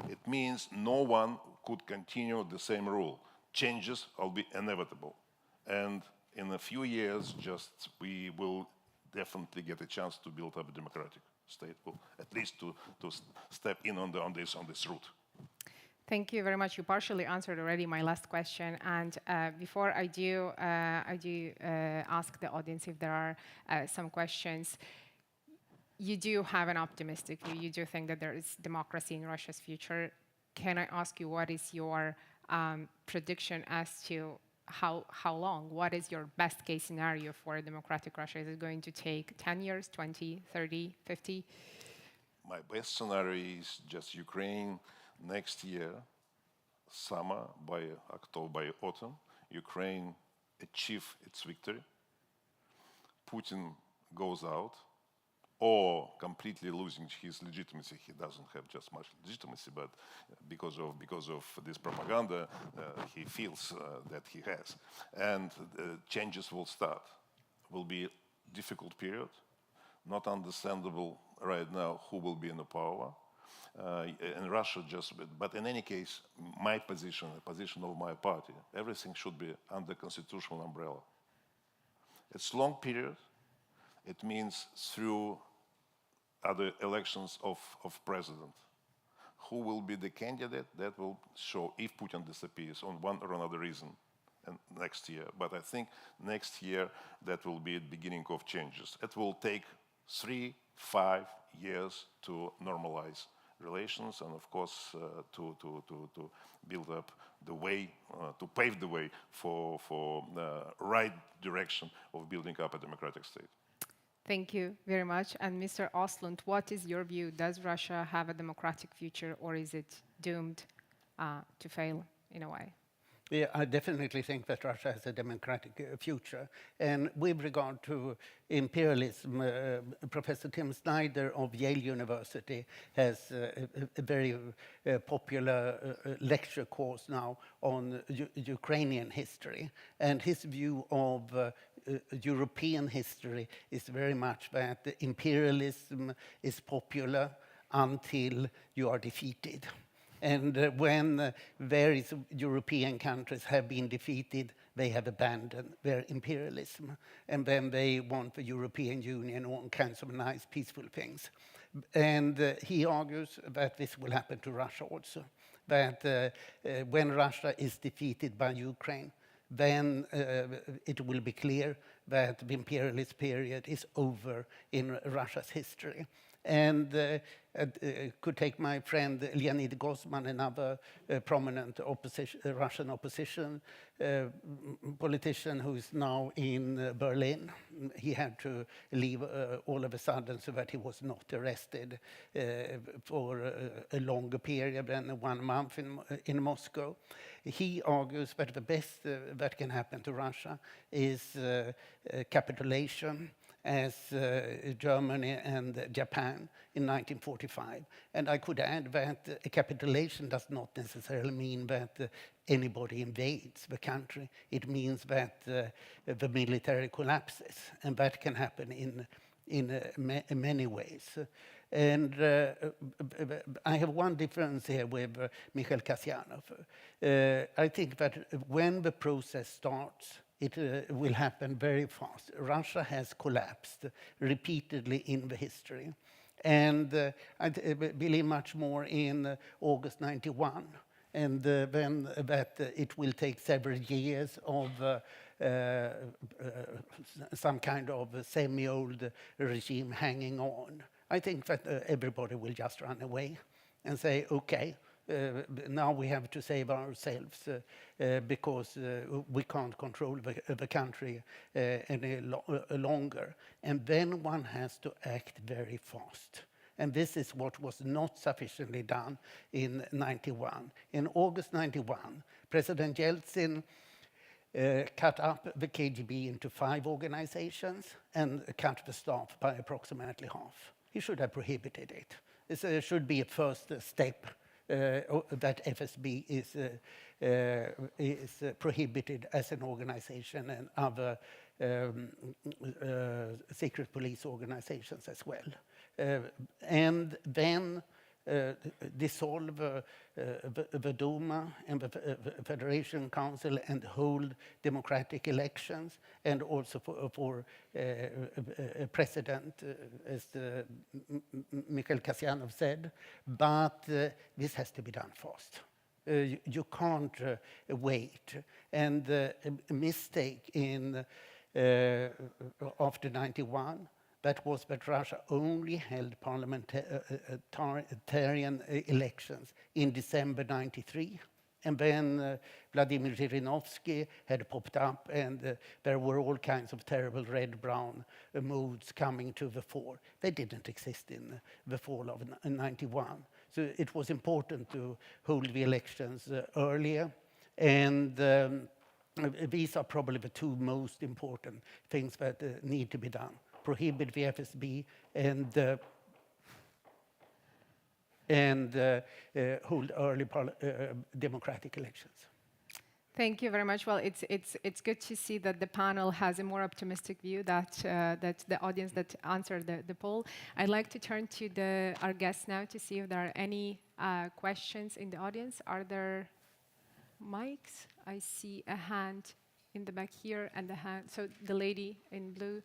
It means no one could continue the same rule. Changes will be inevitable. And in a few years, just we will definitely get a chance to build up a democratic state, at least to step in on this route. Thank you very much. You partially answered already my last question. And before I do ask the audience if there are some questions. You do have an optimistic view. You do think that there is democracy in Russia's future. Can I ask you what is your prediction as to how long? What is your best case scenario for a democratic Russia? Is it going to take 10 years, 20, 30, 50? My best scenario is just Ukraine next year, summer, by October, by autumn, Ukraine achieve its victory. Putin goes out, or completely losing his legitimacy. He doesn't have just much legitimacy, but because of this propaganda, he feels that he has. And changes will start. Will be a difficult period, not understandable right now who will be in the power. In Russia, but in any case, my position, the position of my party, everything should be under constitutional umbrella. It's a long period. It means through other elections of president. Who will be the candidate? That will show if Putin disappears on one or another reason next year. But I think next year that will be the beginning of changes. It will take 3-5 years to normalize relations and, of course, to build up the way, to pave the way for the right direction of building up a democratic state. Thank you very much. And Mr. Ostlund, what is your view? Does Russia have a democratic future, or is it doomed to fail in a way? Yeah, I definitely think that Russia has a democratic future. And with regard to imperialism, Professor Tim Snyder of Yale University has a very popular lecture course now on Ukrainian history. And his view of European history is very much that imperialism is popular until you are defeated. And when various European countries have been defeated, they have abandoned their imperialism. And then they want the European Union, all kinds of nice, peaceful things. And he argues that this will happen to Russia also. That when Russia is defeated by Ukraine, then it will be clear that the imperialist period is over in Russia's history. And could take my friend Leonid Gozman, another prominent Russian opposition politician who is now in Berlin. He had to leave all of a sudden so that he was not arrested for a longer period than 1 month in Moscow. He argues that the best that can happen to Russia is capitulation, as Germany and Japan in 1945. And I could add that a capitulation does not necessarily mean that anybody invades the country. It means that the military collapses, and that can happen in many ways. And I have one difference here with Mikhail Kasyanov. I think that when the process starts, it will happen very fast. Russia has collapsed repeatedly in the history. And I believe much more in August 91. And then that it will take several years of some kind of semi-old regime hanging on. I think that everybody will just run away and say, okay, now we have to save ourselves because we can't control the country any longer. And then one has to act very fast. And this is what was not sufficiently done in 91. In August 91, President Yeltsin cut up the KGB into 5 organizations and cut the staff by approximately half. He should have prohibited it. This should be a first step that FSB is prohibited as an organization, and other secret police organizations as well. And then dissolve the Duma and the Federation Council and hold democratic elections, and also for a president, as Mikhail Kasyanov said. But this has to be done fast. You can't wait. And a mistake in after 91, that was that Russia only held parliamentarian elections in December 93. And then Vladimir Zhirinovsky had popped up, and there were all kinds of terrible red-brown moods coming to the fore. They didn't exist in the fall of 91. So it was important to hold the elections earlier. And these are probably the 2 most important things that need to be done. prohibit the FSB and hold early democratic elections. Thank you very much. Well, it's good to see that the panel has a more optimistic view that the audience that answered the poll. I'd like to turn to our guests now to see if there are any questions in the audience. Are there mics? I see a hand in the back here and so the lady in blue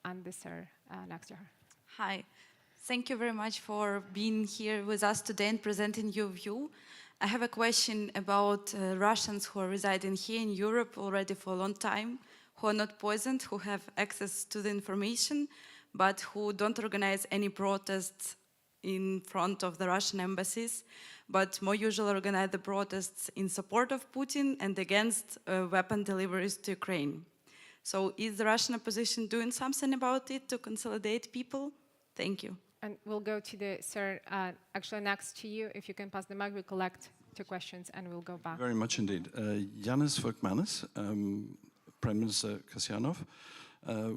and the sir next to her. Hi. Thank you very much for being here with us today and presenting your view. I have a question about Russians who are residing here in Europe already for a long time, who are not poisoned, who have access to the information, but who don't organize any protests in front of the Russian embassies, but more usually organize the protests in support of Putin and against weapon deliveries to Ukraine. So is the Russian opposition doing something about it to consolidate people? Thank you. And we'll go to the sir, actually next to you. If you can pass the mic, we'll collect 2 questions and we'll go back. Very much indeed. Yanis Vukmanis, Prime Minister Kasyanov.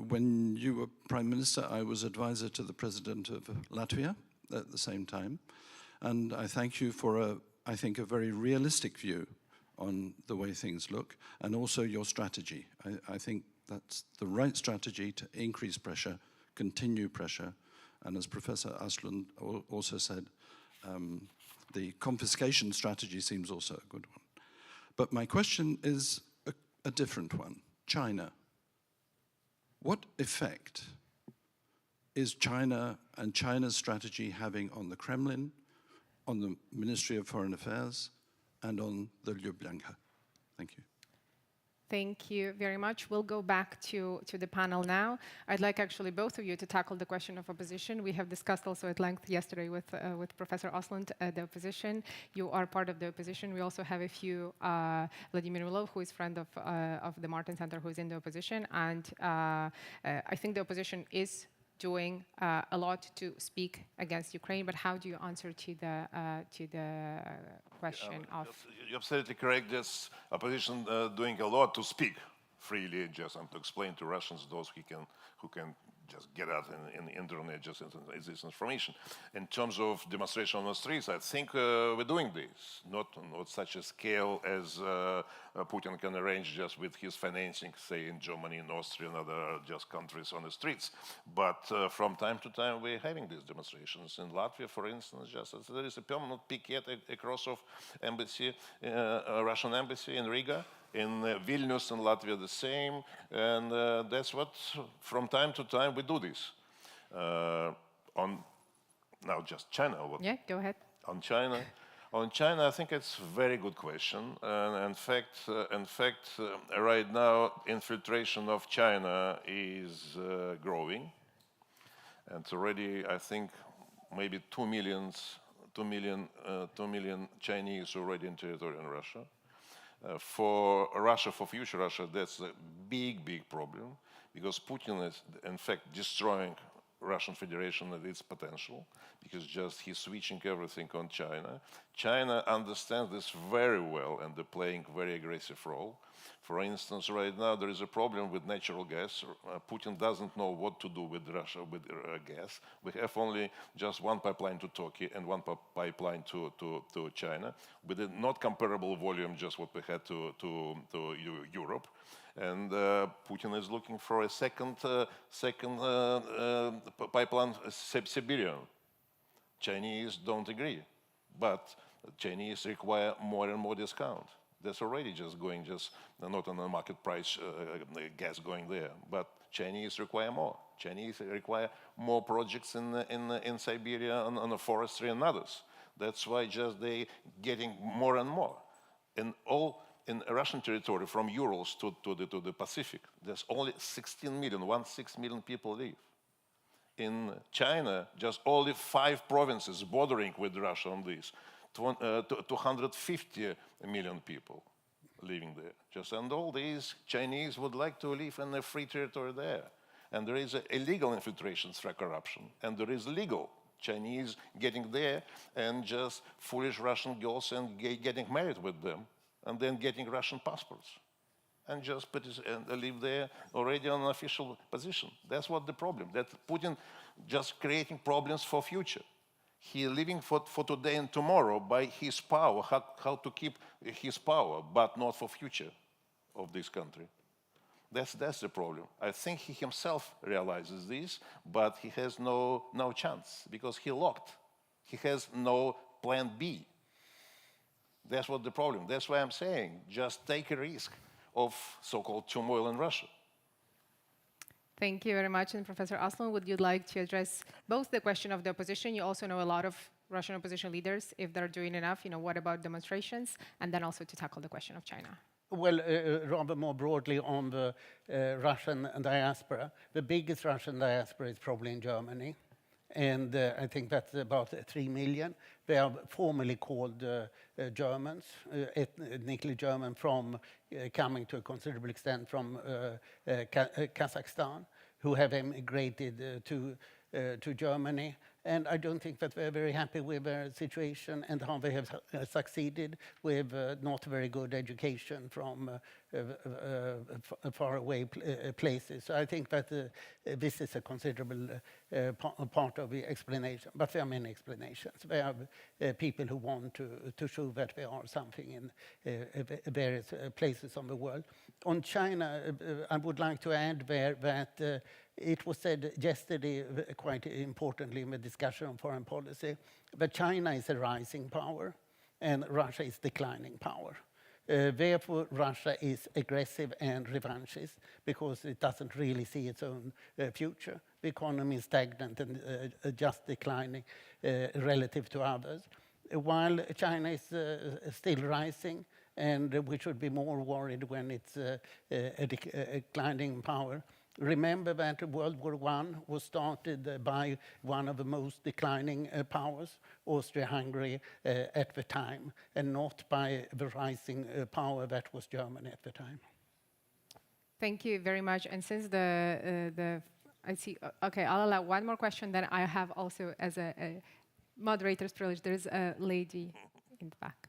When you were Prime Minister, I was advisor to the President of Latvia at the same time. And I thank you for, I think, a very realistic view on the way things look, and also your strategy. I think that's the right strategy to increase pressure, continue pressure, and as Professor Aslund also said, the confiscation strategy seems also a good one. But my question is a different one. China. What effect is China and China's strategy having on the Kremlin, on the Ministry of Foreign Affairs, and on the Ljubljanka? Thank you. Thank you very much. We'll go back to the panel now. I'd like actually both of you to tackle the question of opposition. We have discussed also at length yesterday with Professor Aslund the opposition. You are part of the opposition. We also have a few, Vladimir Ulov, who is friend of the Martin Center, who is in the opposition. And I think the opposition is doing a lot to speak against Ukraine, but how do you answer to the question of... You're absolutely correct. This opposition doing a lot to speak freely, just and to explain to Russians, those who can just get out in the internet, just this information. In terms of demonstration on the streets, I think we're doing this, not on such a scale as Putin can arrange just with his financing, say in Germany, in Austria, and other just countries on the streets. But from time to time, we're having these demonstrations. In Latvia, for instance, just as there is a permanent picket across of embassy, Russian embassy in Riga. In Vilnius in Latvia the same, and that's what from time to time we do this. On now just China. Yeah, go ahead. On China, I think it's a very good question. And in fact, right now infiltration of China is growing, and already I think maybe 2 million Chinese already in territory in Russia. For Russia, for future Russia, that's a big problem, because Putin is, in fact, destroying Russian Federation at its potential, because just he's switching everything on China. China understands this very well, and they're playing a very aggressive role. For instance, right now there is a problem with natural gas. Putin doesn't know what to do with Russia, with gas. We have only just one pipeline to Turkey and one pipeline to China, with a not comparable volume, just what we had to Europe. And Putin is looking for a second pipeline, Siberian. Chinese don't agree, but Chinese require more and more discount. That's already just going, not on the market price gas going there, but Chinese require more. Chinese require more projects in Siberia, on the forestry and others. That's why just they getting more and more. In Russian territory, from Urals to the Pacific, there's only 16 million people live. In China, just only 5 provinces bordering with Russia on this. 250 million people living there. And all these Chinese would like to live in a free territory there. And there is illegal infiltration through corruption. And there is legal Chinese getting there and just foolish Russian girls and getting married with them and then getting Russian passports. and just live there already on an official position. That's what the problem, that Putin just creating problems for future. He living for today and tomorrow by his power, how to keep his power, but not for future of this country. That's the problem. I think he himself realizes this, but he has no chance because he locked. He has no plan B. That's what the problem. That's why I'm saying just take a risk of so-called turmoil in Russia. Thank you very much. And Professor Aslan, would you like to address both the question of the opposition? You also know a lot of Russian opposition leaders, if they're doing enough, what about demonstrations? And then also to tackle the question of China. Well, rather more broadly on the Russian diaspora. The biggest Russian diaspora is probably in Germany. And I think that's about 3 million. They are formally called Germans, ethnically German, from coming to a considerable extent from Kazakhstan, who have emigrated to Germany. And I don't think that they're very happy with their situation and how they have succeeded with not very good education from faraway places. So I think that this is a considerable part of the explanation. But there are many explanations. There are people who want to show that there are something in various places of the world. On China, I would like to add there that it was said yesterday, quite importantly in the discussion on foreign policy, that China is a rising power and Russia is declining power. Therefore, Russia is aggressive and revanchist because it doesn't really see its own future. The economy is stagnant and just declining relative to others. While China is still rising, and we should be more worried when it's a declining power. Remember that World War I was started by one of the most declining powers, Austria-Hungary at the time, and not by the rising power that was Germany at the time. Thank you very much. And since I see, okay, I'll allow one more question. Then I have also, as a moderator's privilege, there's a lady in the back.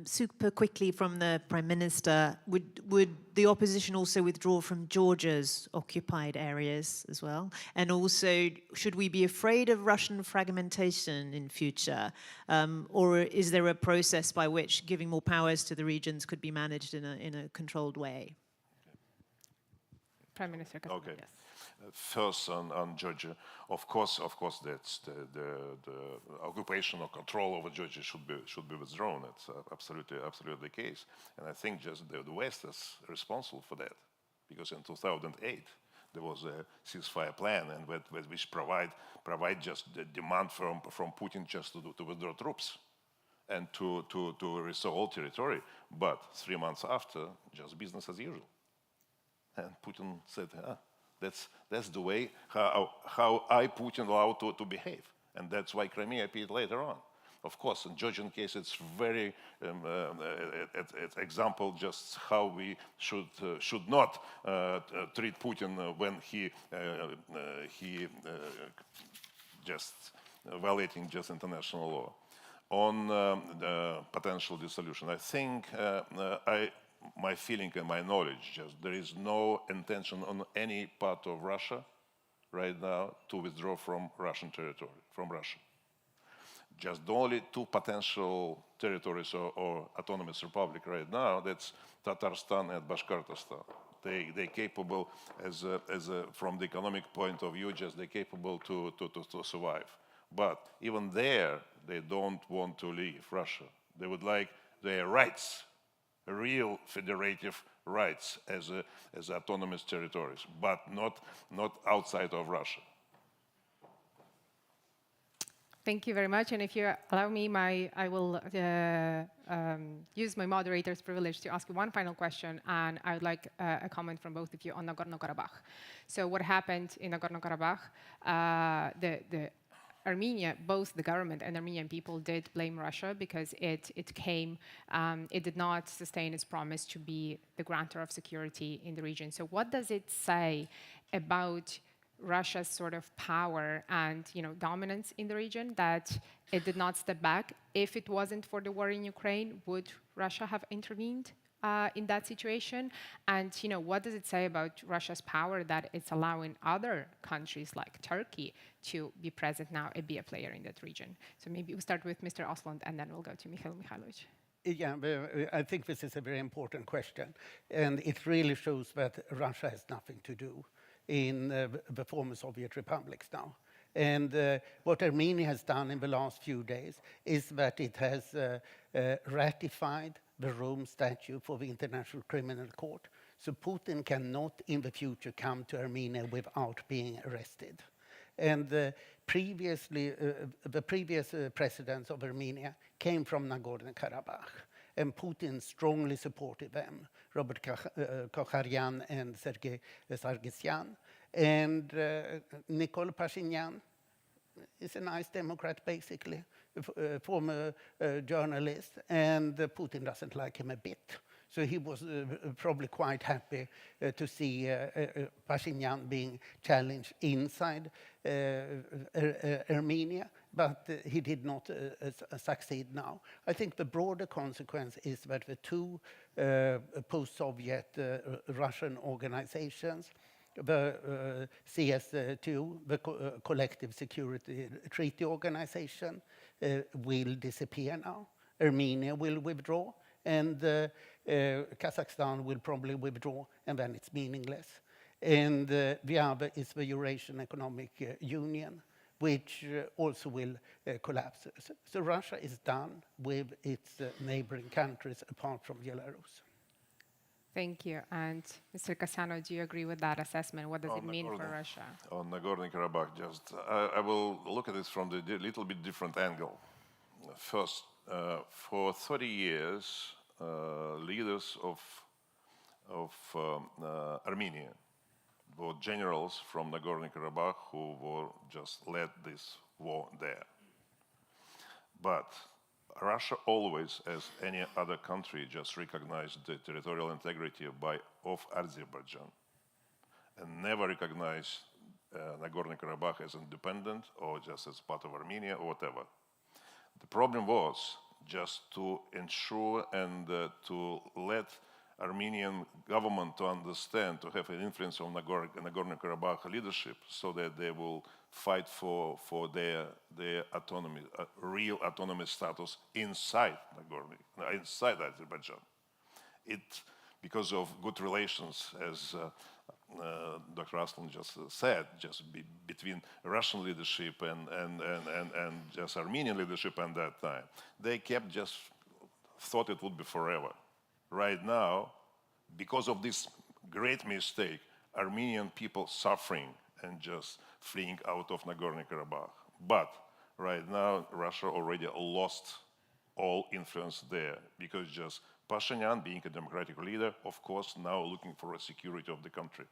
Super quickly from the Prime Minister, would the opposition also withdraw from Georgia's occupied areas as well? And also, should we be afraid of Russian fragmentation in future? Or is there a process by which giving more powers to the regions could be managed in a controlled way? Prime Minister. Okay. Yes. First on Georgia, of course, that's the occupation or control over Georgia should be withdrawn. It's absolutely the case, and I think just the West is responsible for that, because in 2008 there was a ceasefire plan, and which provide just the demand from Putin just to withdraw troops and to restore all territory. But 3 months after, just business as usual, and Putin said, That's the way how I, Putin, allow to behave. And that's why Crimea appeared later on. Of course, in Georgian case, it's very example just how we should not treat Putin when he just violating just international law. On the potential dissolution, I think my feeling and my knowledge, just there is no intention on any part of Russia right now to withdraw from Russian territory, from Russia. Just the only 2 potential territories or autonomous republic right now, that's Tatarstan and Bashkortostan. They're capable, from the economic point of view, just they're capable to survive. But even there, they don't want to leave Russia. They would like their rights, real federative rights as autonomous territories, but not outside of Russia. Thank you very much. And if you allow me, I will use my moderator's privilege to ask you one final question, and I would like a comment from both of you on Nagorno-Karabakh. So what happened in Nagorno-Karabakh, Armenia, both the government and Armenian people did blame Russia because it did not sustain its promise to be the grantor of security in the region. So what does it say about Russia's sort of power and dominance in the region that it did not step back? If it wasn't for the war in Ukraine, would Russia have intervened in that situation? And what does it say about Russia's power that it's allowing other countries like Turkey to be present now and be a player in that region? So maybe we'll start with Mr. Osland, and then we'll go to Mikhail Mikhailovich. Yeah, I think this is a very important question, and it really shows that Russia has nothing to do in the former Soviet republics now. And what Armenia has done in the last few days is that it has ratified the Rome Statute for the International Criminal Court. So Putin cannot in the future come to Armenia without being arrested. And the previous presidents of Armenia came from Nagorno-Karabakh, and Putin strongly supported them, Robert Kokharyan and Sergei Sargsyan. And Nikol Pashinyan is a nice Democrat, basically, a former journalist, and Putin doesn't like him a bit. So he was probably quite happy to see Pashinyan being challenged inside Armenia, but he did not succeed now. I think the broader consequence is that the two post-Soviet Russian organizations, the CS2, the Collective Security Treaty Organization, will disappear now. Armenia will withdraw, and Kazakhstan will probably withdraw, and then it's meaningless. And the other is the Eurasian Economic Union, which also will collapse. So Russia is done with its neighboring countries apart from Belarus. Thank you. And Mr. Kasyanov, do you agree with that assessment? What does it mean for Russia? On Nagorno-Karabakh, just I will look at this from the little bit different angle. First, for 30 years, leaders of Armenia were generals from Nagorno-Karabakh who were just led this war there. But Russia always, as any other country, just recognized the territorial integrity of Azerbaijan and never recognized Nagorno-Karabakh as independent or just as part of Armenia or whatever. The problem was just to ensure and to let Armenian government to understand, to have an influence on Nagorno-Karabakh leadership so that they will fight for their autonomy, real autonomous status inside Azerbaijan. Because of good relations, as Dr. Aslan just said, between Russian leadership and just Armenian leadership at that time, they thought it would be forever. Right now, because of this great mistake, Armenian people suffering and just fleeing out of Nagorno-Karabakh. But right now, Russia already lost all influence there because just Pashinyan, being a democratic leader, of course, now looking for a security of the country.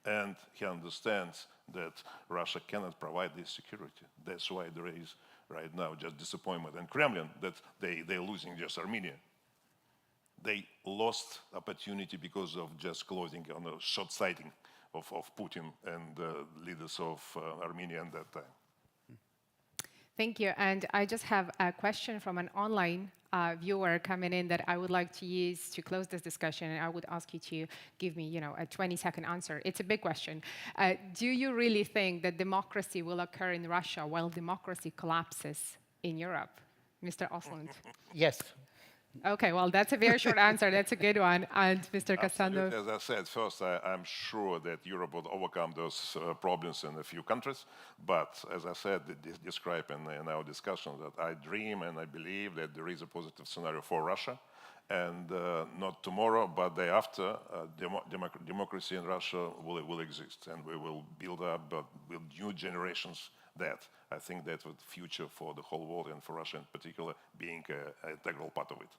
And he understands that Russia cannot provide this security. That's why there is right now just disappointment. And Kremlin, that they're losing just Armenia. They lost opportunity because of just closing on a short sighting of Putin and the leaders of Armenia at that time. Thank you. And I just have a question from an online viewer coming in that I would like to use to close this discussion. And I would ask you to give me, a 20-second answer. It's a big question. Do you really think that democracy will occur in Russia while democracy collapses in Europe? Mr. Osland? Yes. Okay, well, that's a very short answer. That's a good one. And Mr. Kasyanov? As I said, first, I'm sure that Europe would overcome those problems in a few countries. But as I said, described in our discussion, that I dream and I believe that there is a positive scenario for Russia. And not tomorrow, but the day after, democracy in Russia will exist. And we will build up with new generations that. I think that's the future for the whole world and for Russia in particular, being an integral part of it.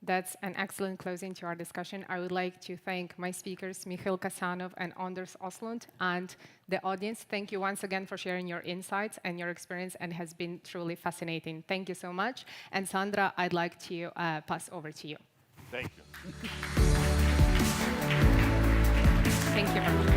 That's an excellent closing to our discussion. I would like to thank my speakers, Mikhail Kasyanov and Anders Osland, and the audience. Thank you once again for sharing your insights and your experience, and has been truly fascinating. Thank you so much. And Sandra, I'd like to pass over to you. Thank you. Thank you very much.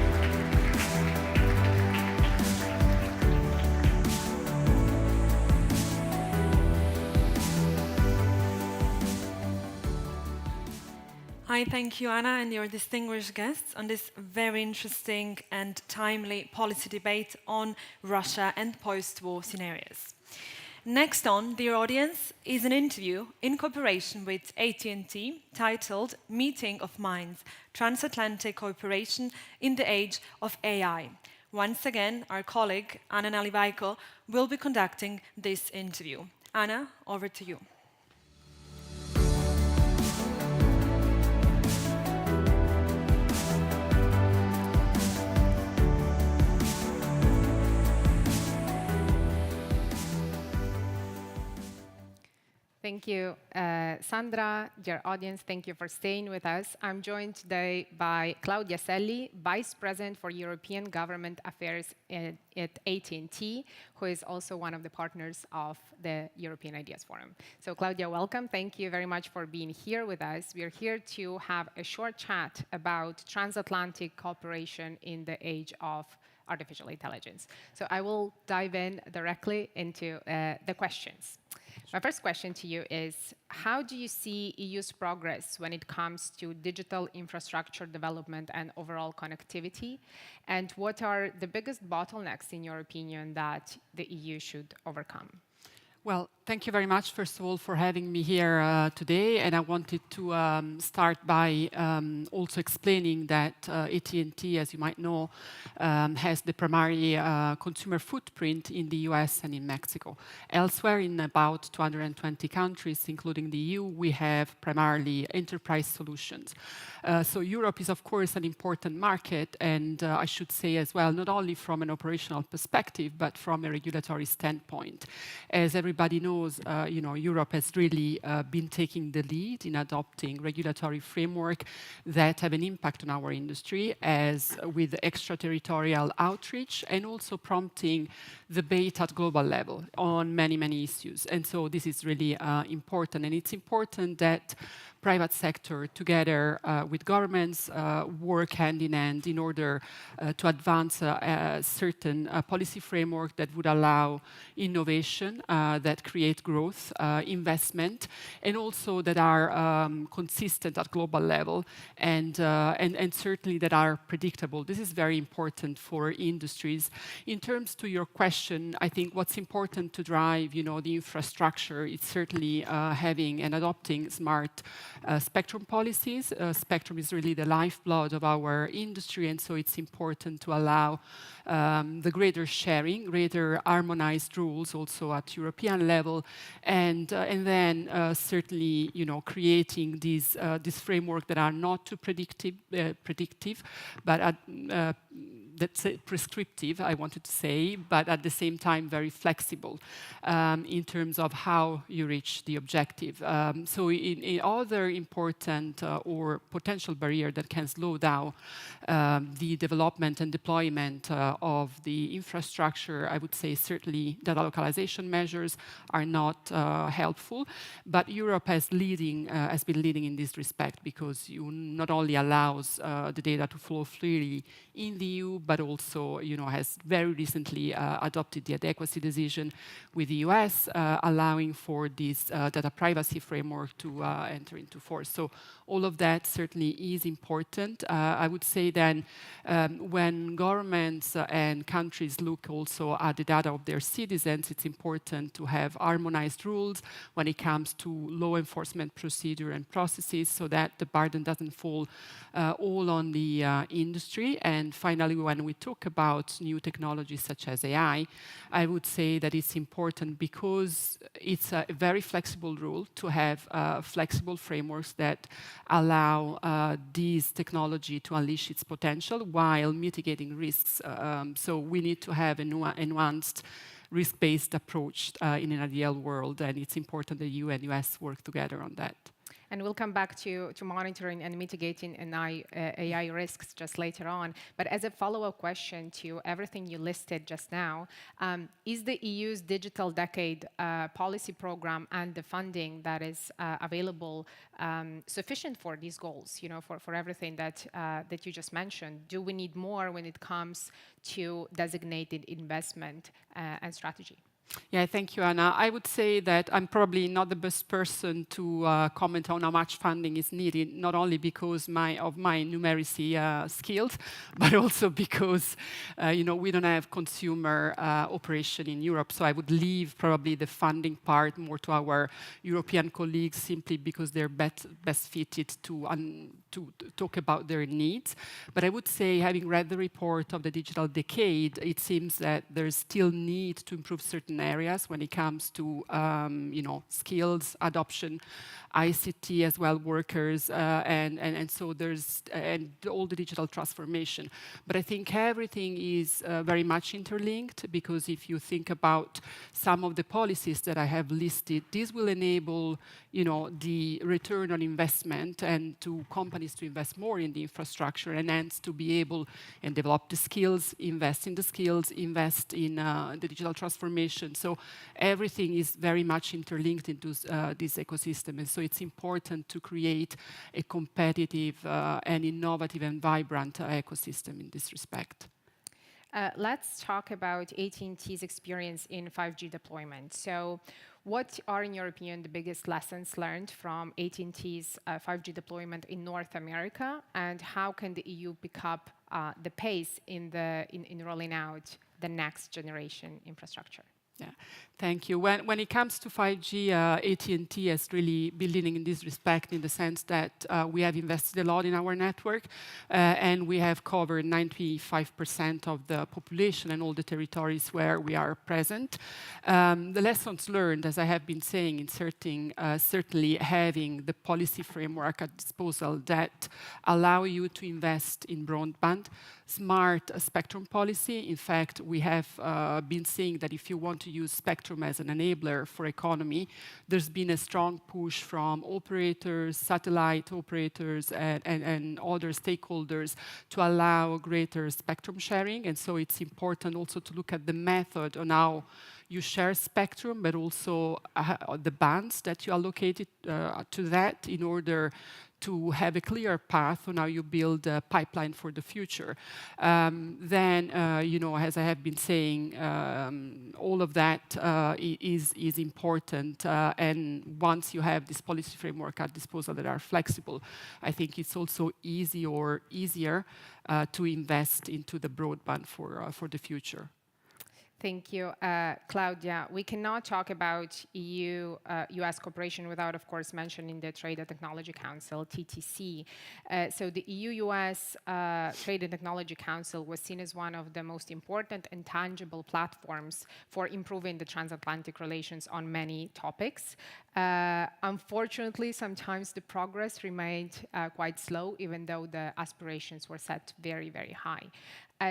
I thank you, Anna, and your distinguished guests on this very interesting and timely policy debate on Russia and post-war scenarios. Next on, dear audience, is an interview in cooperation with AT&T titled Meeting of Minds, Transatlantic Cooperation in the Age of AI. Once again, our colleague, Anna Nalivaiko, will be conducting this interview. Anna, over to you. Thank you, Sandra. Dear audience, thank you for staying with us. I'm joined today by Claudia Selli, Vice President for European Government Affairs at AT&T, who is also one of the partners of the European Ideas Forum. So Claudia, welcome. Thank you very much for being here with us. We are here to have a short chat about transatlantic cooperation in the age of artificial intelligence. So I will dive in directly into the questions. My first question to you is, how do you see EU's progress when it comes to digital infrastructure development and overall connectivity? And what are the biggest bottlenecks, in your opinion, that the EU should overcome? Well, thank you very much, first of all, for having me here today. And I wanted to start by also explaining that AT&T, as you might know, has the primary consumer footprint in the US and in Mexico. Elsewhere, in about 220 countries, including the EU, we have primarily enterprise solutions. So Europe is, of course, an important market, and I should say as well, not only from an operational perspective, but from a regulatory standpoint. As everybody knows, Europe has really been taking the lead in adopting regulatory framework that have an impact on our industry, as with extraterritorial outreach and also prompting debate at global level on many, many issues. And so this is really important. And it's important that private sector, together with governments, work hand in hand in order to advance a certain policy framework that would allow innovation, that create growth, investment, and also that are consistent at global level and certainly that are predictable. This is very important for industries. In terms to your question, I think what's important to drive, the infrastructure, it's certainly having and adopting smart spectrum policies. Spectrum is really the lifeblood of our industry, and so it's important to allow the greater sharing, greater harmonized rules also at European level, and then certainly creating these this framework that are not too predictive, but that's prescriptive, I wanted to say, but at the same time very flexible in terms of how you reach the objective. So in other important or potential barrier that can slow down the development and deployment of the infrastructure, I would say certainly data localization measures are not helpful, but Europe has been leading in this respect, because you not only allows the data to flow freely in the EU, but also has very recently adopted the adequacy decision with the US, allowing for this data privacy framework to enter into force. So all of that certainly is important. I would say then when governments and countries look also at the data of their citizens, it's important to have harmonized rules when it comes to law enforcement procedure and processes, so that the burden doesn't fall all on the industry. And finally, when we talk about new technologies such as AI, I would say that it's important because it's a very flexible rule to have flexible frameworks that allow these technology to unleash its potential while mitigating risks. So we need to have a nuanced risk-based approach in an ideal world, and it's important that EU and US work together on that. And we'll come back to monitoring and mitigating AI risks just later on. But as a follow-up question to everything you listed just now, is the EU's Digital Decade policy program and the funding that is available sufficient for these goals, for everything that you just mentioned? Do we need more when it comes to designated investment and strategy? Yeah, thank you, Anna. I would say that I'm probably not the best person to comment on how much funding is needed, not only because of my numeracy skills, but also because we don't have consumer operation in Europe. So I would leave probably the funding part more to our European colleagues, simply because they're best fitted to talk about their needs. But I would say, having read the report of the digital decade, it seems that there's still need to improve certain areas when it comes to skills adoption, ICT as well, workers, and so there's and all the digital transformation. But I think everything is very much interlinked, because if you think about some of the policies that I have listed, this will enable the return on investment and to companies to invest more in the infrastructure, and hence to be able and develop the skills, invest in the skills, invest in the digital transformation. So everything is very much interlinked into this ecosystem. And so it's important to create a competitive and innovative and vibrant ecosystem in this respect. Let's talk about AT&T's experience in 5G deployment. So what are, in your opinion, the biggest lessons learned from AT&T's 5G deployment in North America, and how can the EU pick up the pace in rolling out the next generation infrastructure? Yeah, thank you. When it comes to 5G, AT&T has really been leading in this respect, in the sense that we have invested a lot in our network, and we have covered 95% of the population and all the territories where we are present. The lessons learned, as I have been saying, certainly having the policy framework at disposal that allow you to invest in broadband, smart spectrum policy. In fact, we have been seeing that if you want to use spectrum as an enabler for economy, there's been a strong push from operators, satellite operators, and other stakeholders to allow greater spectrum sharing. And so it's important also to look at the method on how you share spectrum, but also the bands that you allocated to that, in order to have a clear path on how you build a pipeline for the future. Then, as I have been saying, all of that is important. And once you have this policy framework at disposal that are flexible, I think it's also easier to invest into the broadband for the future. Thank you. Claudia, we cannot talk about EU-US cooperation without, of course, mentioning the Trade and Technology Council, TTC. So the EU-US Trade and Technology Council was seen as one of the most important and tangible platforms for improving the transatlantic relations on many topics. Unfortunately, sometimes the progress remained quite slow, even though the aspirations were set very, very high.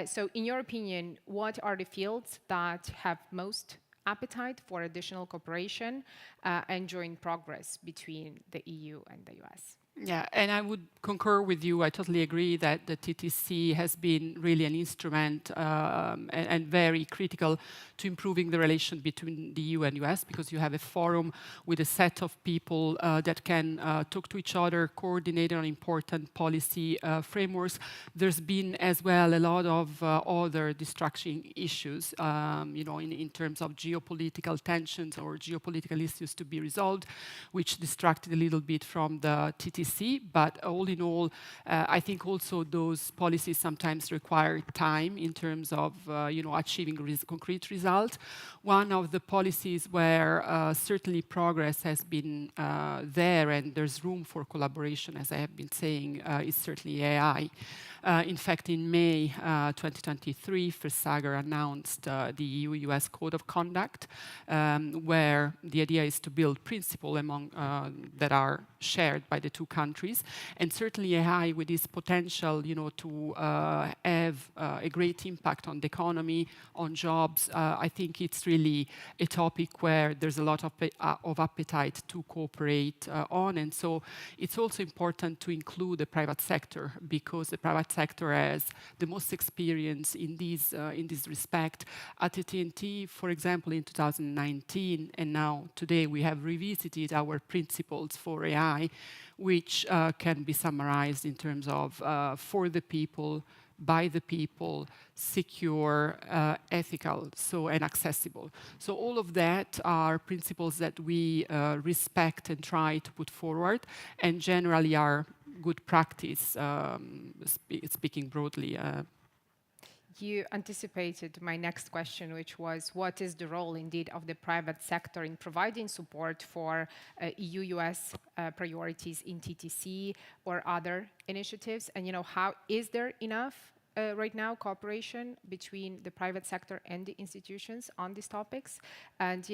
So in your opinion, what are the fields that have most appetite for additional cooperation and joint progress between the EU and the US? Yeah, and I would concur with you. I totally agree that the TTC has been really an instrument and very critical to improving the relation between the EU and US, because you have a forum with a set of people that can talk to each other, coordinate on important policy frameworks. There's been as well a lot of other distraction issues, in terms of geopolitical tensions or geopolitical issues to be resolved, which distracted a little bit from the TTC. But all in all, I think also those policies sometimes require time in terms of achieving concrete results. One of the policies where certainly progress has been there and there's room for collaboration, as I have been saying, is certainly AI. In fact, in May 2023, Fiscal announced the EU-US Code of Conduct, where the idea is to build principles among that are shared by the two countries. And certainly AI, with its potential, to have a great impact on the economy, on jobs, I think it's really a topic where there's a lot of appetite to cooperate on. And so it's also important to include the private sector, because the private sector has the most experience in this respect. At AT&T, for example, in 2019, and now today, we have revisited our principles for AI, which can be summarized in terms of for the people, by the people, secure, ethical, and accessible. So all of that are principles that we respect and try to put forward, and generally are good practice, speaking broadly. You anticipated my next question, which was, what is the role indeed of the private sector in providing support for EU-US priorities in TTC or other initiatives? And how is there enough right now cooperation between the private sector and the institutions on these topics? And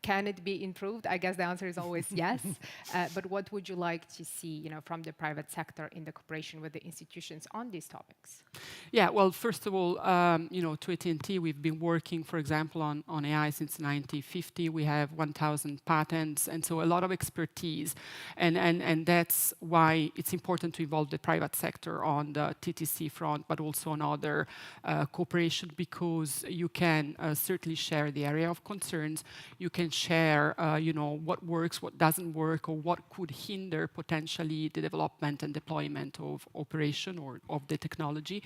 can it be improved? I guess the answer is always yes. But what would you like to see, from the private sector in the cooperation with the institutions on these topics? Yeah, well, first of all, to AT&T, we've been working, for example, on AI since 1950. We have 1,000 patents, and so a lot of expertise. And that's why it's important to involve the private sector on the TTC front, but also on other cooperation, because you can certainly share the area of concerns. You can share, what works, what doesn't work, or what could hinder potentially the development and deployment of operation or of the technology.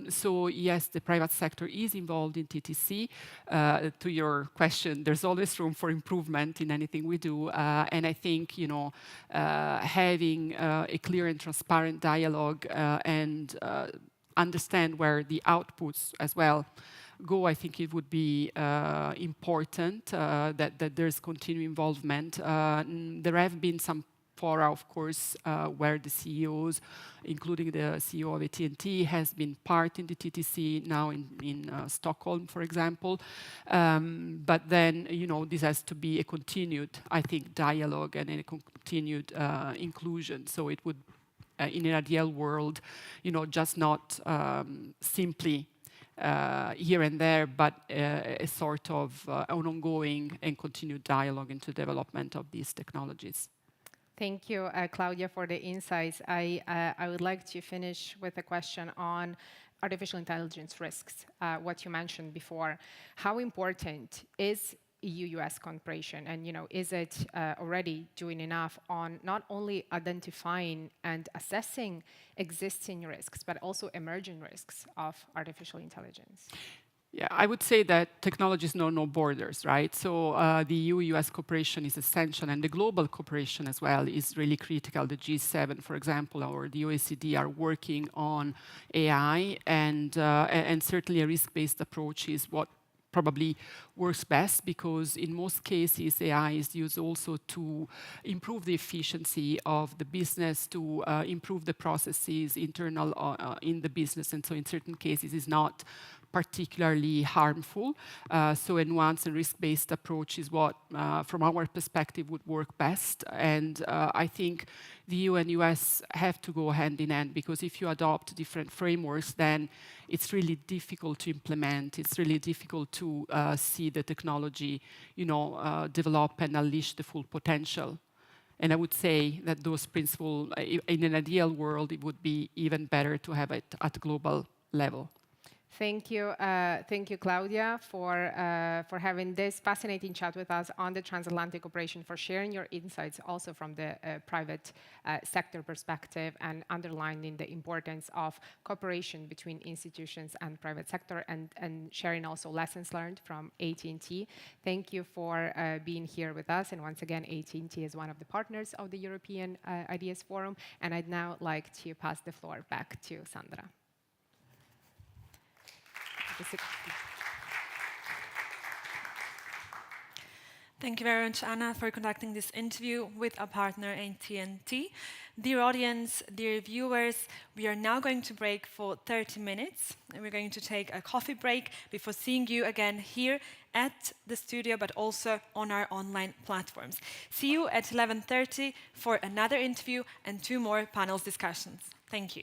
So yes, the private sector is involved in TTC. To your question, there's always room for improvement in anything we do. And I think, having a clear and transparent dialogue and understand where the outputs as well go, I think it would be important that there's continued involvement. There have been some fora, of course, where the CEOs, including the CEO of AT&T, has been part in the TTC, now in Stockholm, for example. But then, this has to be a continued, I think, dialogue and a continued inclusion. So it would, in an ideal world, just not simply here and there, but a sort of an ongoing and continued dialogue into development of these technologies. Thank you, Claudia, for the insights. I would like to finish with a question on artificial intelligence risks, what you mentioned before. How important is EU-US cooperation, and is it already doing enough on not only identifying and assessing existing risks, but also emerging risks of artificial intelligence? Yeah, I would say that technologies know no borders, right? So the EU-US cooperation is essential, and the global cooperation as well is really critical. The G7, for example, or the OECD are working on AI, and certainly a risk-based approach is what probably works best, because in most cases AI is used also to improve the efficiency of the business, to improve the processes internal in the business, and so in certain cases is not particularly harmful. So a nuanced and risk-based approach is what, from our perspective, would work best. And I think the EU and US have to go hand in hand, because if you adopt different frameworks, then it's really difficult to implement. It's really difficult to see the technology, develop and unleash the full potential. And I would say that those principles, in an ideal world, it would be even better to have it at global level. Thank you, Claudia, for having this fascinating chat with us on the transatlantic cooperation, for sharing your insights also from the private sector perspective, and underlining the importance of cooperation between institutions and private sector, and sharing also lessons learned from AT&T. Thank you for being here with us. And once again, AT&T is one of the partners of the European Ideas Forum. And I'd now like to pass the floor back to Sandra. Thank you very much, Anna, for conducting this interview with our partner AT&T. Dear audience, dear viewers, we are now going to break for 30 minutes. And we're going to take a coffee break before seeing you again here at the studio, but also on our online platforms. See you at 11:30 for another interview and 2 more panel discussions. Thank you.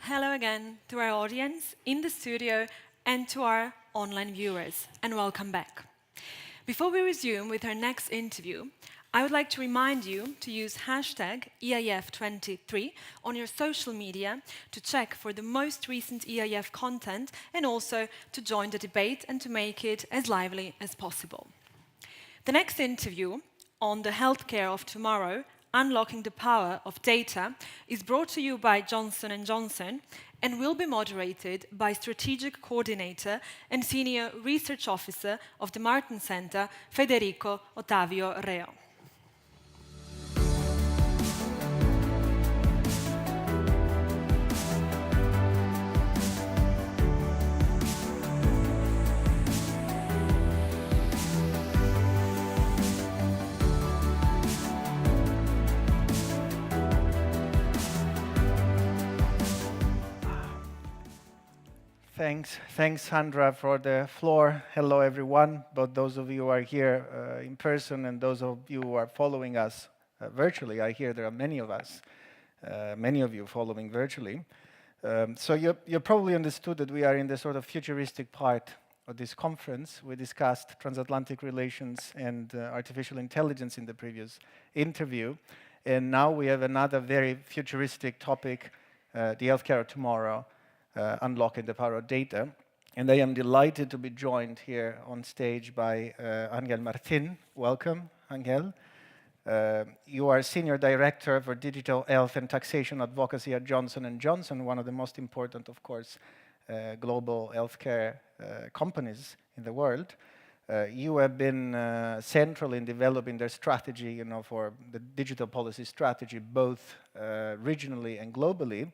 hello again to our audience in the studio and to our online viewers, and welcome back. Before we resume with our next interview, I would like to remind you to use hashtag EIF23 on your social media to check for the most recent EIF content and also to join the debate and to make it as lively as possible. The next interview on the healthcare of tomorrow, Unlocking the Power of Data, is brought to you by Johnson & Johnson and will be moderated by Strategic Coordinator and Senior Research Officer of the Martin Center, Federico Ottavio Reo. Thanks, Sandra, for the floor. Hello, everyone, both those of you who are here in person and those of you who are following us virtually. I hear there are many of us, many of you following virtually. So you probably understood that we are in the sort of futuristic part of this conference. We discussed transatlantic relations and artificial intelligence in the previous interview. And now we have another very futuristic topic, the healthcare of tomorrow, unlocking the power of data. And I am delighted to be joined here on stage by Wilfried Martens. Welcome, Wilfried. You are Senior Director for Digital Health and Taxation Advocacy at Johnson & Johnson, one of the most important, of course, global healthcare companies in the world. You have been central in developing their strategy, for the digital policy strategy, both regionally and globally.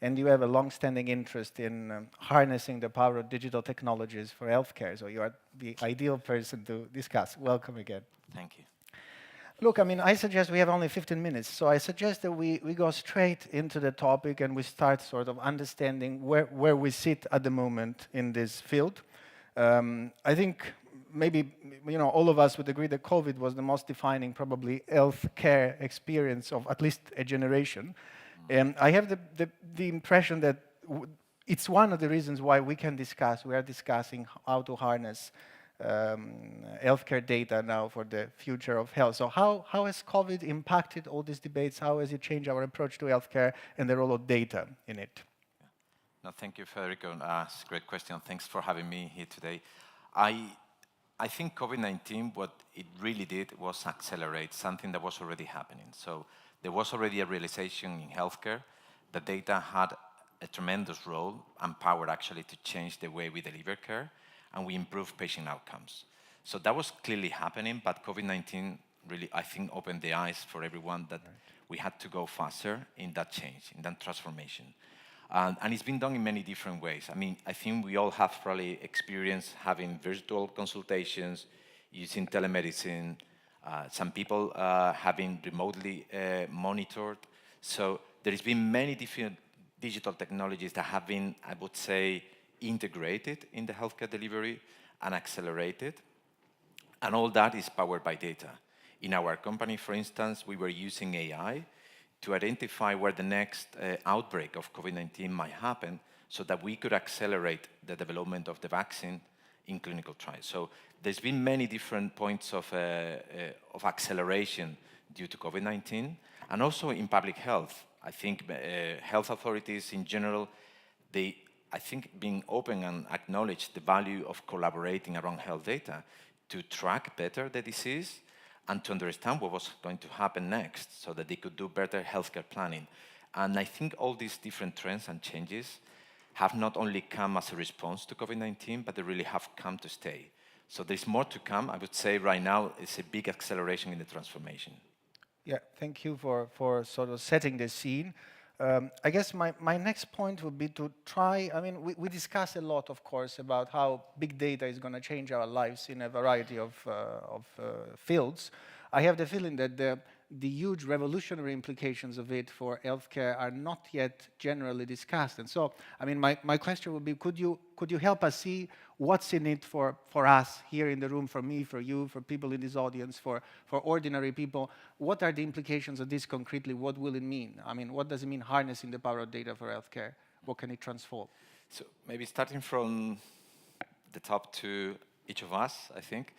And you have a long-standing interest in harnessing the power of digital technologies for healthcare. So you are the ideal person to discuss. Welcome again. Thank you. Look, I suggest we have only 15 minutes. So I suggest that we go straight into the topic and we start sort of understanding where we sit at the moment in this field. I think maybe all of us would agree that COVID was the most defining, probably, healthcare experience of at least a generation. And I have the impression that it's one of the reasons why we are discussing how to harness healthcare data now for the future of health. So how has COVID impacted all these debates? How has it changed our approach to healthcare and the role of data in it? No, thank you, Federico. It's a great question. Thanks for having me here today. I think COVID-19, what it really did was accelerate something that was already happening. So there was already a realization in healthcare that data had a tremendous role and power actually to change the way we deliver care and we improve patient outcomes. So that was clearly happening, but COVID-19 really, I think, opened the eyes for everyone that we had to go faster in that change, in that transformation. And it's been done in many different ways. I think we all have probably experienced having virtual consultations, using telemedicine, some people have been remotely monitored. So there has been many different digital technologies that have been, I would say, integrated in the healthcare delivery and accelerated. And all that is powered by data. In our company, for instance, we were using AI to identify where the next outbreak of COVID-19 might happen so that we could accelerate the development of the vaccine in clinical trials. So there's been many different points of acceleration due to COVID-19, and also in public health. I think health authorities in general, I think being open and acknowledge the value of collaborating around health data to track better the disease and to understand what was going to happen next so that they could do better healthcare planning. And I think all these different trends and changes have not only come as a response to COVID-19, but they really have come to stay. So there's more to come. I would say right now it's a big acceleration in the transformation. Yeah, thank you for sort of setting the scene. I guess my next point would be to try, we discuss a lot, of course, about how big data is going to change our lives in a variety of fields. I have the feeling that the huge revolutionary implications of it for healthcare are not yet generally discussed. And so, my question would be, could you help us see what's in it for us here in the room, for me, for you, for people in this audience, for ordinary people? What are the implications of this concretely? What will it mean? What does it mean harnessing the power of data for healthcare? What can it transform? So maybe starting from the top to each of us, I think.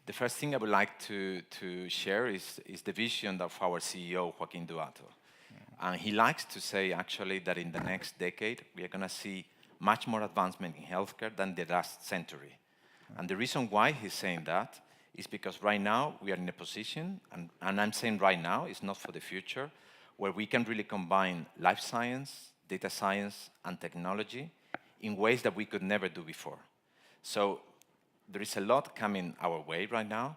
The first thing I would like to share is the vision of our CEO, Joaquin Duato. And he likes to say, actually, that in the next decade, we are going to see much more advancement in healthcare than the last century. And the reason why he's saying that is because right now we are in a position, and I'm saying right now, it's not for the future, where we can really combine life science, data science, and technology in ways that we could never do before. So there is a lot coming our way right now.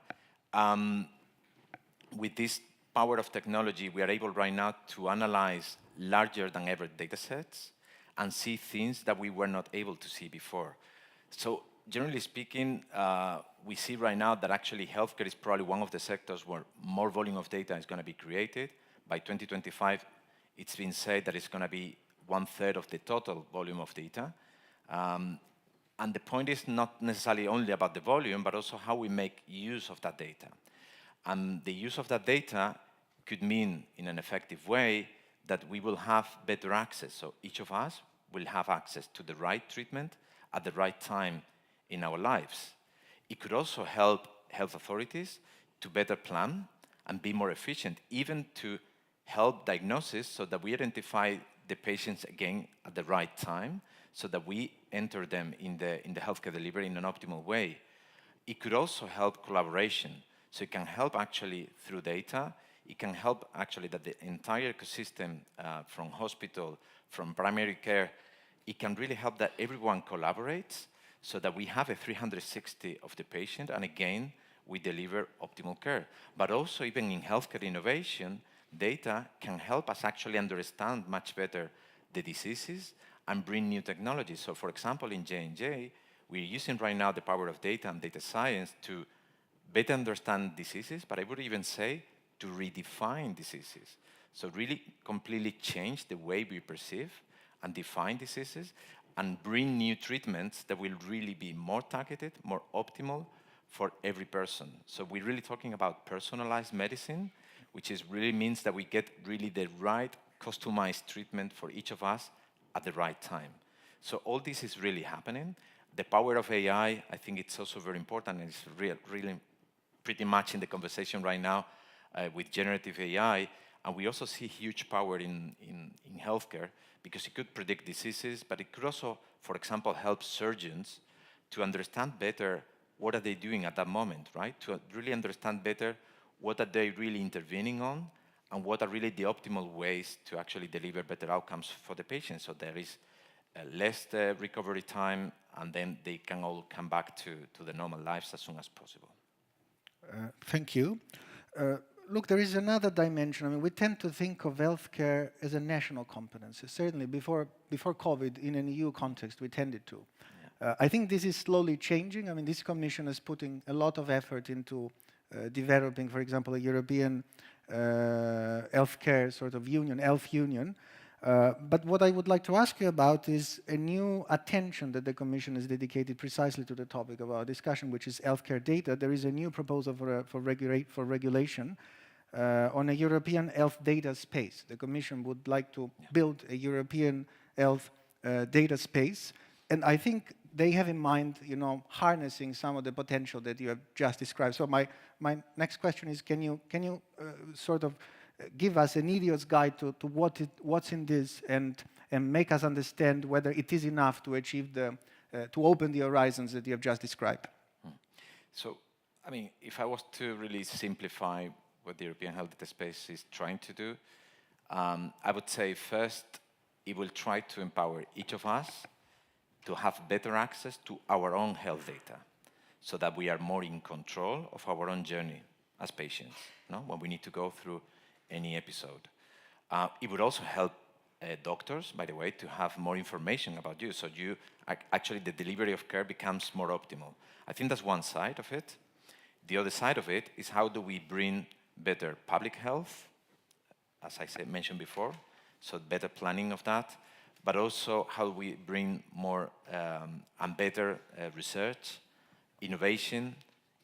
With this power of technology, we are able right now to analyze larger than ever data sets and see things that we were not able to see before. So generally speaking, we see right now that actually healthcare is probably one of the sectors where more volume of data is going to be created. By 2025, it's been said that it's going to be 1/3 of the total volume of data. And the point is not necessarily only about the volume, but also how we make use of that data. And the use of that data could mean, in an effective way, that we will have better access. So each of us will have access to the right treatment at the right time in our lives. It could also help health authorities to better plan and be more efficient, even to help diagnosis so that we identify the patients again at the right time, so that we enter them in the healthcare delivery in an optimal way. It could also help collaboration. So it can help actually through data. It can help actually that the entire ecosystem from hospital, from primary care, it can really help that everyone collaborates so that we have a 360 of the patient, and again, we deliver optimal care. But also even in healthcare innovation, data can help us actually understand much better the diseases and bring new technologies. So for example, in J&J, we're using right now the power of data and data science to better understand diseases, but I would even say to redefine diseases. So really completely change the way we perceive and define diseases and bring new treatments that will really be more targeted, more optimal for every person. So we're really talking about personalized medicine, which really means that we get really the right customized treatment for each of us at the right time. So all this is really happening. The power of AI, I think it's also very important, and it's really pretty much in the conversation right now with generative AI. And we also see huge power in healthcare because it could predict diseases, but it could also, for example, help surgeons to understand better what are they doing at that moment, right? To really understand better what are they really intervening on and what are really the optimal ways to actually deliver better outcomes for the patient. So there is less recovery time, and then they can all come back to the normal lives as soon as possible. Thank you. Look, there is another dimension. I mean, we tend to think of healthcare as a national competency. Certainly, before COVID, in an EU context, we tended to. I think this is slowly changing. I mean, this commission is putting a lot of effort into developing, for example, a European healthcare sort of union, health union. But what I would like to ask you about is a new attention that the Commission has dedicated precisely to the topic of our discussion, which is healthcare data. There is a new proposal for regulation on a European health data space. The Commission would like to build a European health data space, and I think they have in mind, harnessing some of the potential that you have just described. So my next question is, can you sort of give us an idiot's guide to what's in this and make us understand whether it is enough to achieve to open the horizons that you have just described? So, I mean, if I was to really simplify what the European Health Data Space is trying to do, I would say first, it will try to empower each of us to have better access to our own health data so that we are more in control of our own journey as patients, when we need to go through any episode. It would also help doctors, by the way, to have more information about you. So actually the delivery of care becomes more optimal. I think that's one side of it. The other side of it is how do we bring better public health, as I mentioned before, so better planning of that, but also how we bring more and better research, innovation,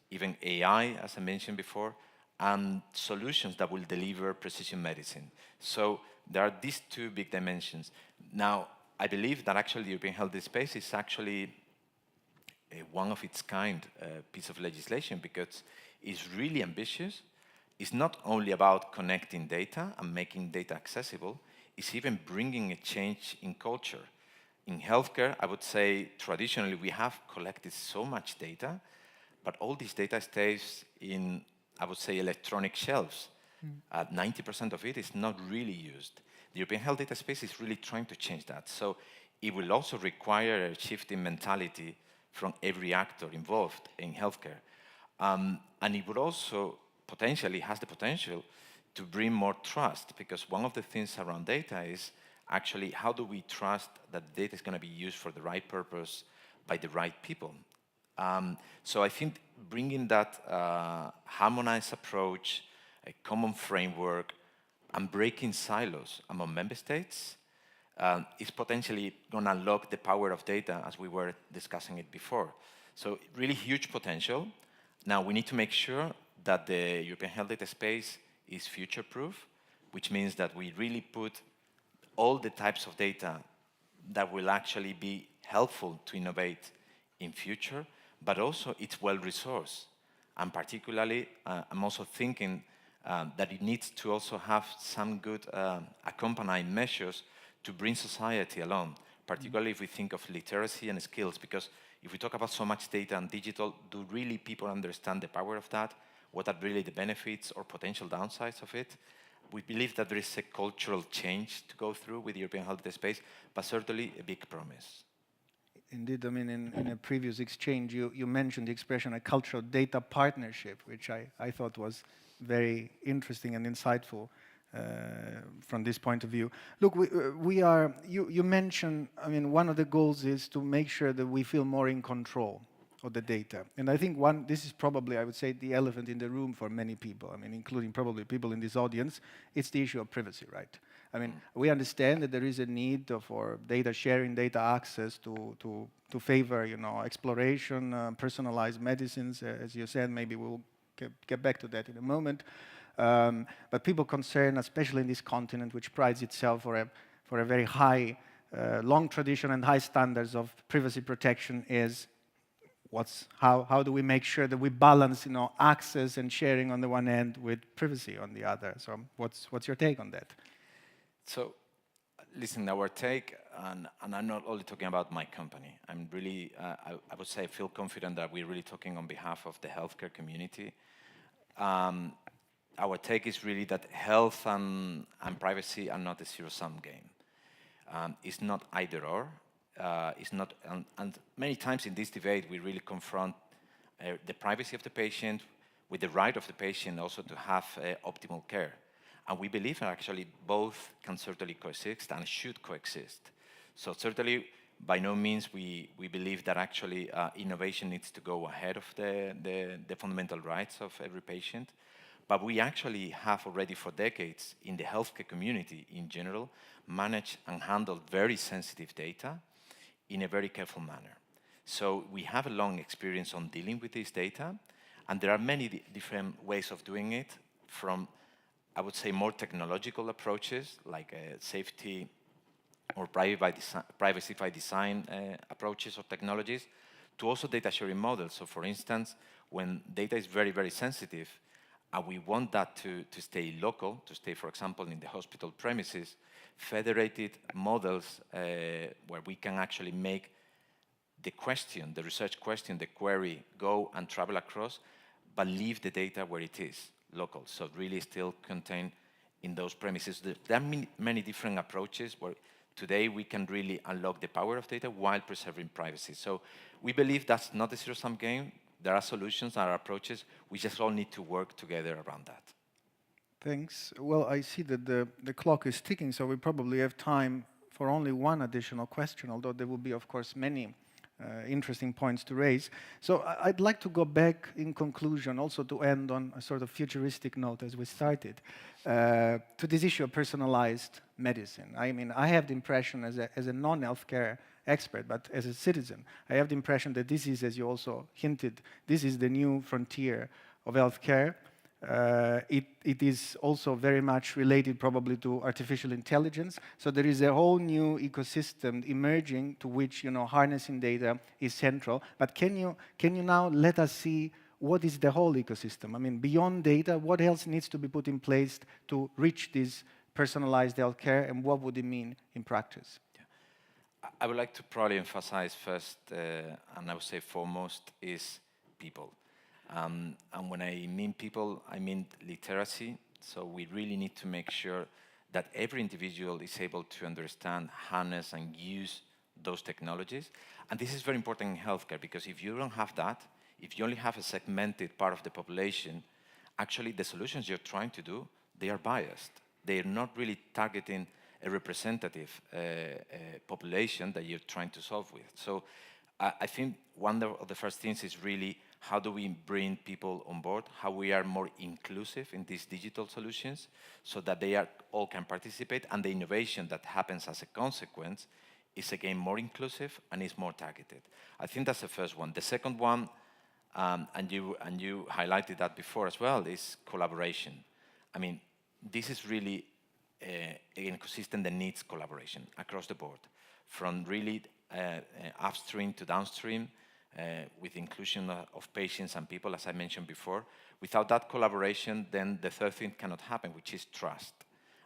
even AI, as I mentioned before, and solutions that will deliver precision medicine. So there are these two big dimensions. Now, I believe that actually the European Health Space is actually one of its kind piece of legislation because it's really ambitious. It's not only about connecting data and making data accessible, it's even bringing a change in culture. In healthcare, I would say traditionally we have collected so much data, but all this data stays in, I would say, electronic shelves. 90% of it is not really used. The European Health Data Space is really trying to change that. So it will also require a shift in mentality from every actor involved in healthcare. And it would also has the potential to bring more trust, because one of the things around data is actually how do we trust that data is going to be used for the right purpose by the right people. So I think bringing that harmonized approach, a common framework, and breaking silos among member states is potentially going to unlock the power of data as we were discussing it before. So really huge potential. Now we need to make sure that the European Health Data Space is future-proof, which means that we really put all the types of data that will actually be helpful to innovate in future, but also it's well-resourced. And particularly, I'm also thinking that it needs to also have some good accompanying measures to bring society along, particularly if we think of literacy and skills, because if we talk about so much data and digital, do really people understand the power of that? What are really the benefits or potential downsides of it? We believe that there is a cultural change to go through with the European Health Data Space, but certainly a big promise. Indeed, I mean, in a previous exchange, you mentioned the expression a cultural data partnership, which I thought was very interesting and insightful from this point of view. Look, you mentioned, I mean, one of the goals is to make sure that we feel more in control of the data. And I think this is probably, I would say, the elephant in the room for many people, I mean, including probably people in this audience, it's the issue of privacy, right? I mean, we understand that there is a need for data sharing, data access to favor, you know, exploration, personalized medicines, as you said. Maybe we'll get back to that in a moment. But people concerned, especially in this continent, which prides itself for a very high, long tradition and high standards of privacy protection, is how do we make sure that we balance, you know, access and sharing on the one end with privacy on the other? So what's your take on that? So, listen, our take, and I'm not only talking about my company, I'm really, I would say I feel confident that we're really talking on behalf of the healthcare community. Our take is really that health and privacy are not a zero-sum game. It's not either or. It's not, and many times in this debate, we really confront the privacy of the patient with the right of the patient also to have optimal care. And we believe that actually both can certainly coexist and should coexist. So certainly, by no means we believe that actually innovation needs to go ahead of the fundamental rights of every patient. But we actually have already for decades in the healthcare community in general managed and handled very sensitive data in a very careful manner. So we have a long experience on dealing with this data, and there are many different ways of doing it, from, I would say, more technological approaches like safety or privacy by design approaches or technologies, to also data sharing models. So for instance, when data is very, very sensitive, and we want that to stay local, to stay, for example, in the hospital premises, federated models where we can actually make the question, the research question, the query, go and travel across, but leave the data where it is, local. So really still contained in those premises. There are many different approaches where today we can really unlock the power of data while preserving privacy. So we believe that's not a zero-sum game. There are solutions, there are approaches. We just all need to work together around that. Thanks. Well, I see that the clock is ticking, so we probably have time for only one additional question, although there will be, of course, many interesting points to raise. So I'd like to go back in conclusion, also to end on a sort of futuristic note as we started, to this issue of personalized medicine. I mean, I have the impression as a non-healthcare expert, but as a citizen, I have the impression that this is, as you also hinted, this is the new frontier of healthcare. It is also very much related probably to artificial intelligence. So there is a whole new ecosystem emerging to which, you know, harnessing data is central. But can you now let us see what is the whole ecosystem? I mean, beyond data, what else needs to be put in place to reach this personalized healthcare, and what would it mean in practice? I would like to probably emphasize first, and I would say foremost, is people. And when I mean people, I mean literacy. So we really need to make sure that every individual is able to understand, harness, and use those technologies. And this is very important in healthcare, because if you don't have that, if you only have a segmented part of the population, actually the solutions you're trying to do, they are biased. They are not really targeting a representative population that you're trying to solve with. So I think one of the first things is really how do we bring people on board, how we are more inclusive in these digital solutions so that they all can participate, and the innovation that happens as a consequence is again more inclusive and is more targeted. I think that's the first one. The second one, and you highlighted that before as well, is collaboration. I mean, this is really an ecosystem that needs collaboration across the board, from really upstream to downstream, with inclusion of patients and people, as I mentioned before. Without that collaboration, then the third thing cannot happen, which is trust.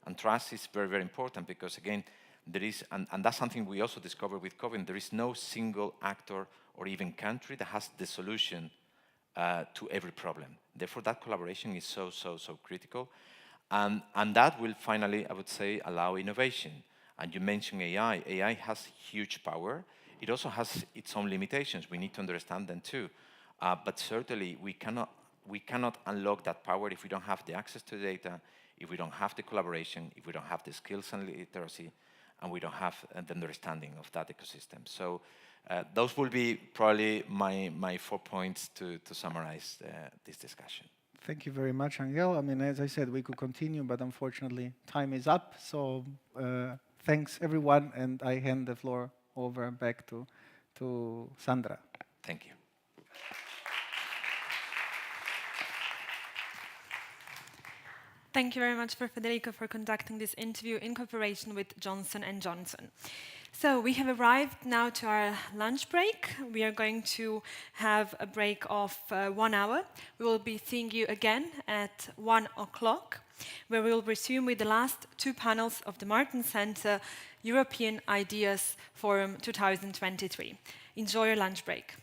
And trust is very, very important because, again, there is, and that's something we also discovered with COVID, there is no single actor or even country that has the solution to every problem. Therefore, that collaboration is so critical. And that will finally, I would say, allow innovation. And you mentioned AI. AI has huge power. It also has its own limitations. We need to understand them too. But certainly, we cannot unlock that power if we don't have the access to data, if we don't have the collaboration, if we don't have the skills and literacy, and we don't have the understanding of that ecosystem. So those will be probably my 4 points to summarize this discussion. Thank you very much, Angel. I mean, as I said, we could continue, but unfortunately, time is up. So thanks, everyone, and I hand the floor over back to Sandra. Thank you. Thank you very much, Federico, for conducting this interview in cooperation with Johnson & Johnson. So we have arrived now to our lunch break. We are going to have a break of 1 hour. We will be seeing you again at 1 o'clock, where we will resume with the last 2 panels of the Martens Center European Ideas Forum 2023. Enjoy your lunch break.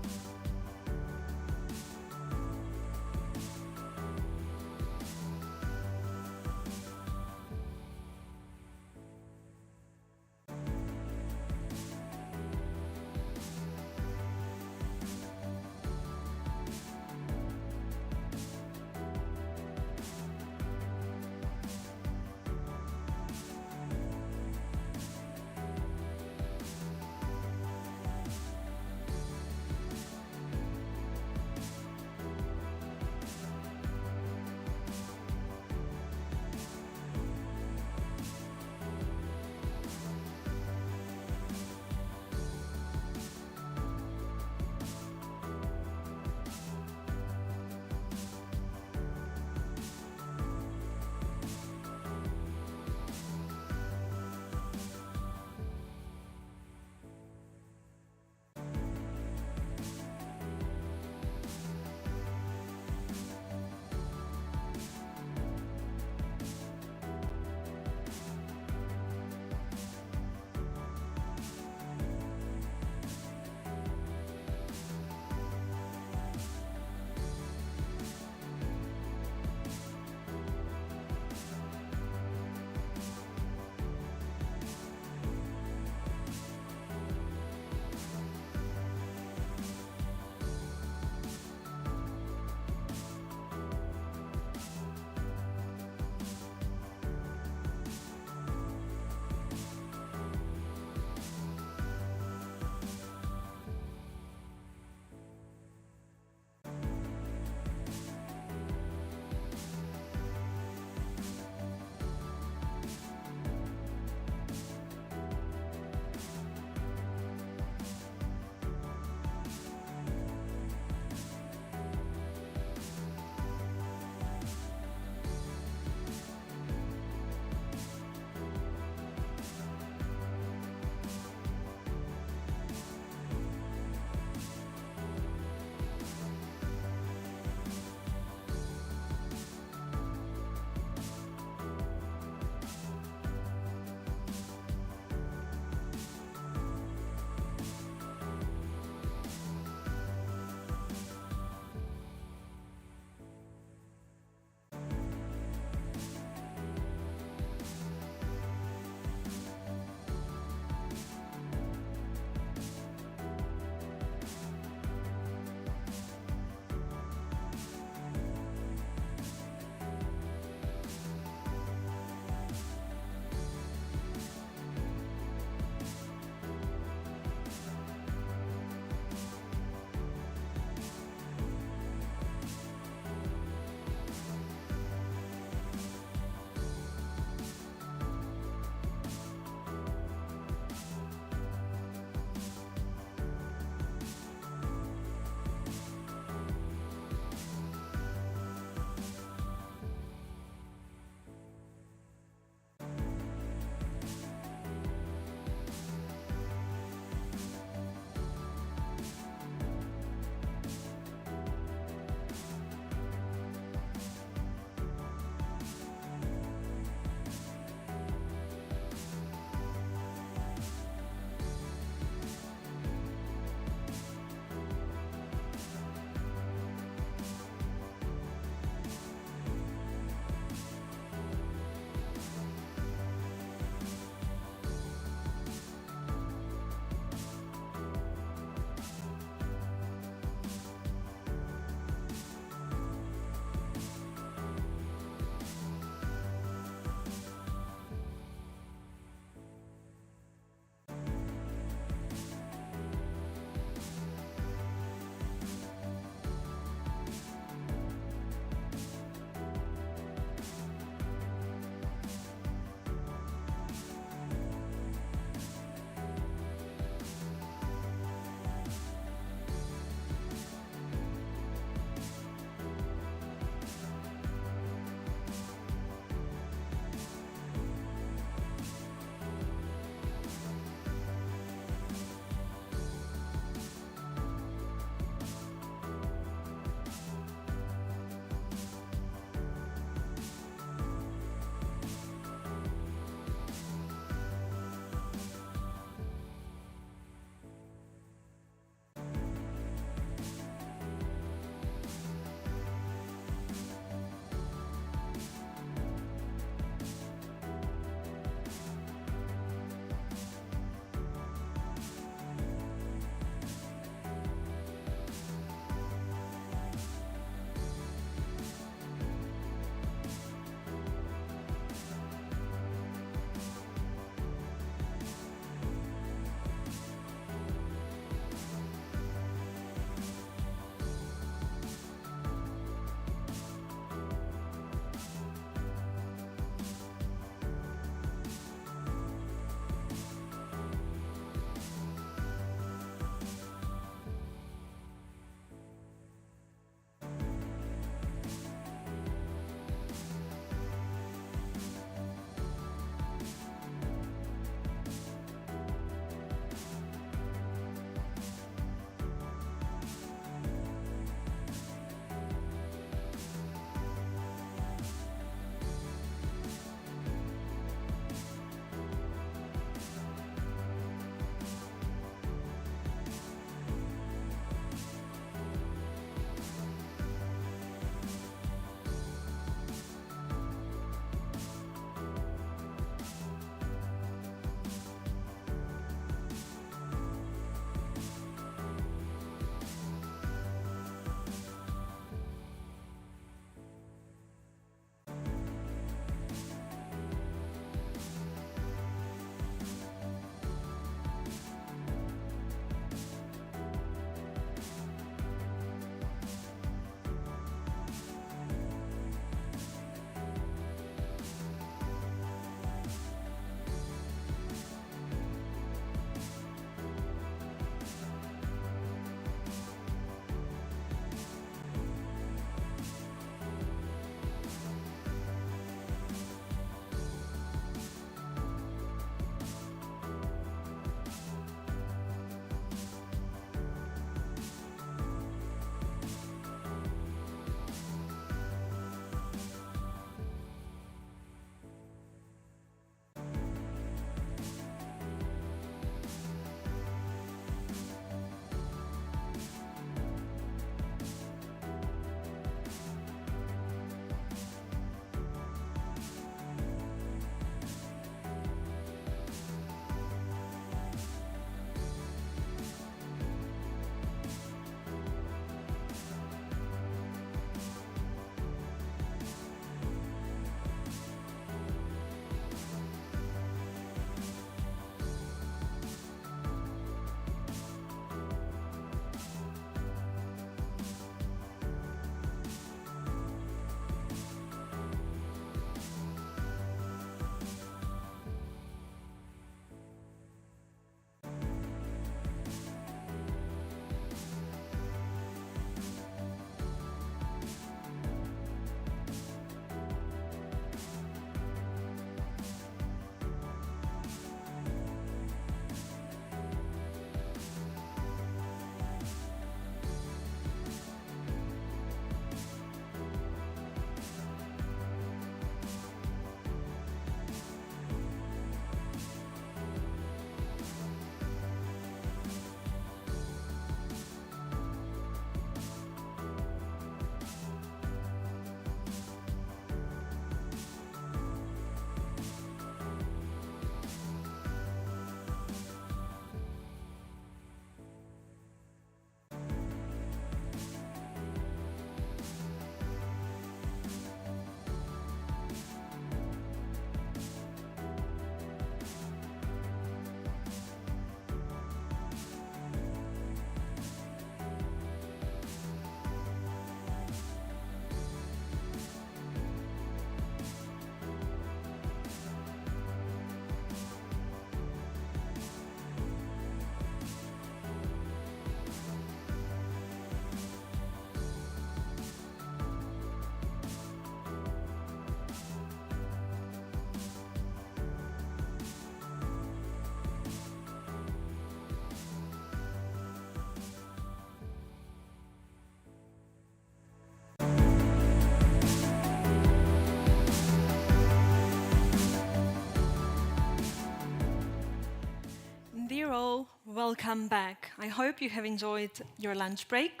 welcome back. I hope you have enjoyed your lunch break,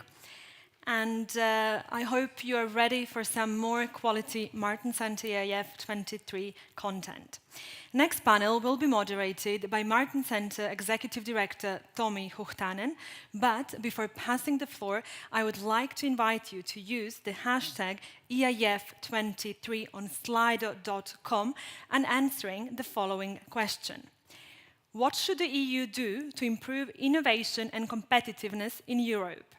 and I hope you are ready for some more quality Martens and EIF 23 content. Next panel will be moderated by Martens Center Executive Director Tomi Huhtanen, but before passing the floor, I would like to invite you to use the hashtag EIF23 on slido.com and answering the following question. What should the EU do to improve innovation and competitiveness in Europe?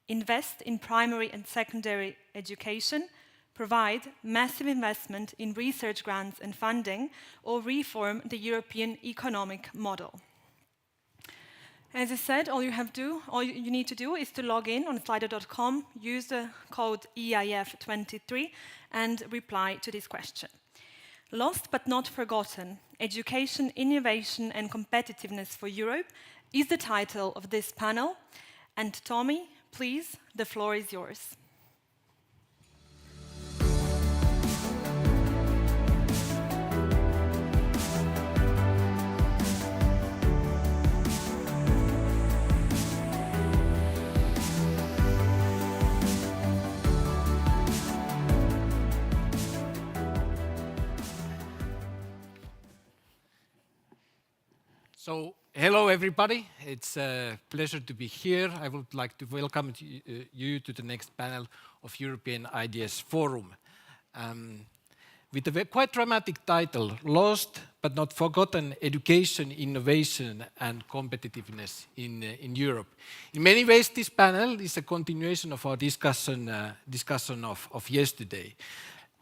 Invest in primary and secondary education, provide massive investment in research grants and funding, or reform the European economic model? As I said, all you need to do is to log in on slido.com, use the code EIF23 and reply to this question. Lost but not forgotten, Education, Innovation and Competitiveness for Europe is the title of this panel. And Tommy, please, the floor is yours. So, hello everybody. It's a pleasure to be here. I would like to welcome you to the next panel of European Ideas Forum. With a quite dramatic title, Lost but Not Forgotten, Education, Innovation and Competitiveness in Europe. In many ways, this panel is a continuation of our discussion of yesterday.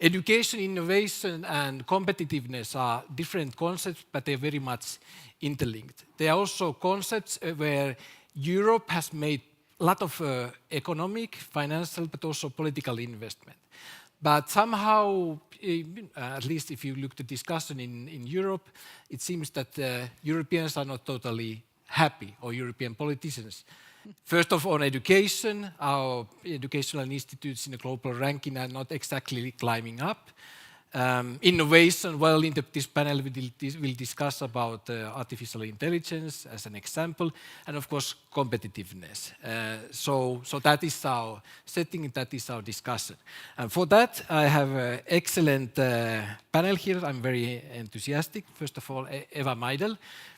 Education, innovation and competitiveness are different concepts, but they're very much interlinked. They are also concepts where Europe has made a lot of economic, financial, but also political investment. But somehow, at least if you look at the discussion in Europe, it seems that Europeans are not totally happy, or European politicians. First of all, education. Our educational institutes in the global ranking are not exactly climbing up. Innovation, well, in this panel we'll discuss about artificial intelligence as an example, and of course competitiveness. So that is our setting, that is our discussion. And for that I have an excellent panel here. I'm very enthusiastic. First of all, Eva Meidel,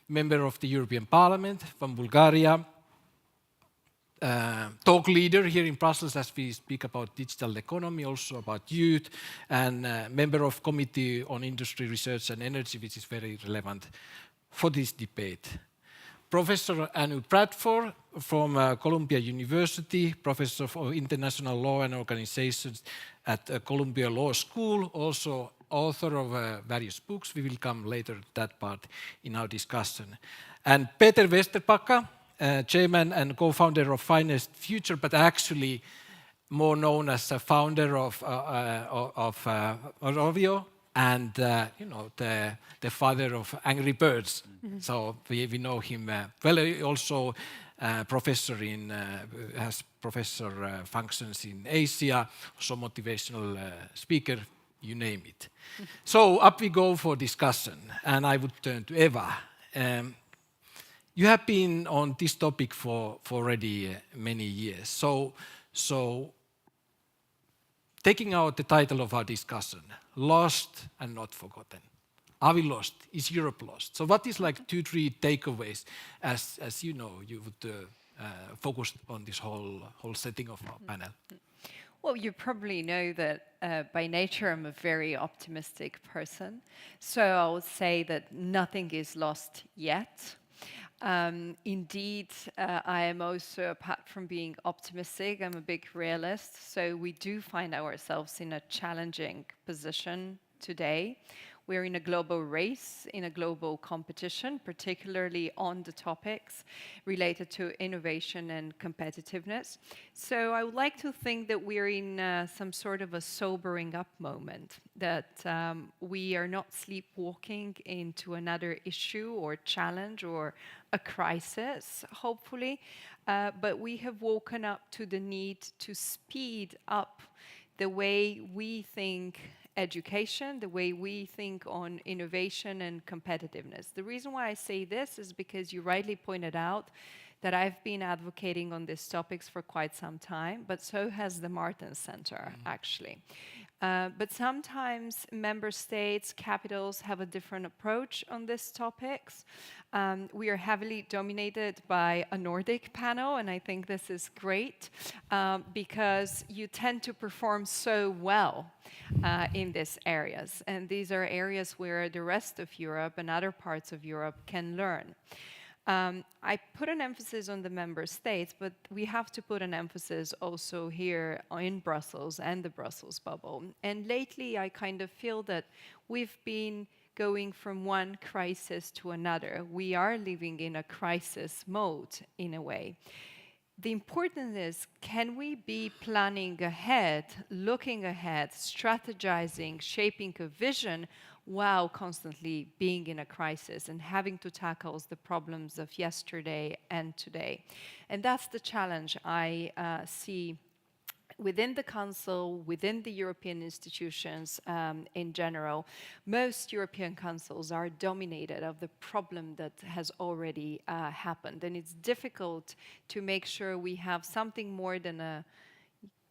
member of the European Parliament from Bulgaria, talk leader here in Brussels as we speak about digital economy, also about youth, and member of Committee on Industry, Research and Energy, which is very relevant for this debate. Professor Anu Bradford from Columbia University, Professor of International Law and Organizations at Columbia Law School, also author of various books. We will come later to that part in our discussion. And Peter Westerbacka, chairman and co-founder of Finest Future, but actually more known as a founder of Rovio, and the father of Angry Birds. Mm-hmm. So we know him well. Also professor has professor functions in Asia, also motivational speaker, you name it. Mm-hmm. So up we go for discussion, and I would turn to Eva. You have been on this topic for already many years. So taking out the title of our discussion, Lost and Not Forgotten. Are we lost? Is Europe lost? So what is like 2-3 takeaways as you know, you would focus on this whole setting of our panel? Well, you probably know that by nature I'm a very optimistic person. So I would say that nothing is lost yet. Indeed, I am also, apart from being optimistic, I'm a big realist. So we do find ourselves in a challenging position today. We're in a global race, in a global competition, particularly on the topics related to innovation and competitiveness. So I would like to think that we're in some sort of a sobering up moment, that we are not sleepwalking into another issue or challenge or a crisis, hopefully, but we have woken up to the need to speed up the way we think education, the way we think on innovation and competitiveness. The reason why I say this is because you rightly pointed out that I've been advocating on these topics for quite some time, but so has the Martens Center, actually. But sometimes member states, capitals have a different approach on these topics. We are heavily dominated by a Nordic panel, and I think this is great because you tend to perform so well in these areas. And these are areas where the rest of Europe and other parts of Europe can learn. I put an emphasis on the member states, but we have to put an emphasis also here in Brussels and the Brussels bubble. And lately, I kind of feel that we've been going from one crisis to another. We are living in a crisis mode, in a way. The important is, can we be planning ahead, looking ahead, strategizing, shaping a vision while constantly being in a crisis and having to tackle the problems of yesterday and today? And that's the challenge I see within the Council, within the European institutions in general. Most European councils are dominated of the problem that has already happened. And it's difficult to make sure we have something more than a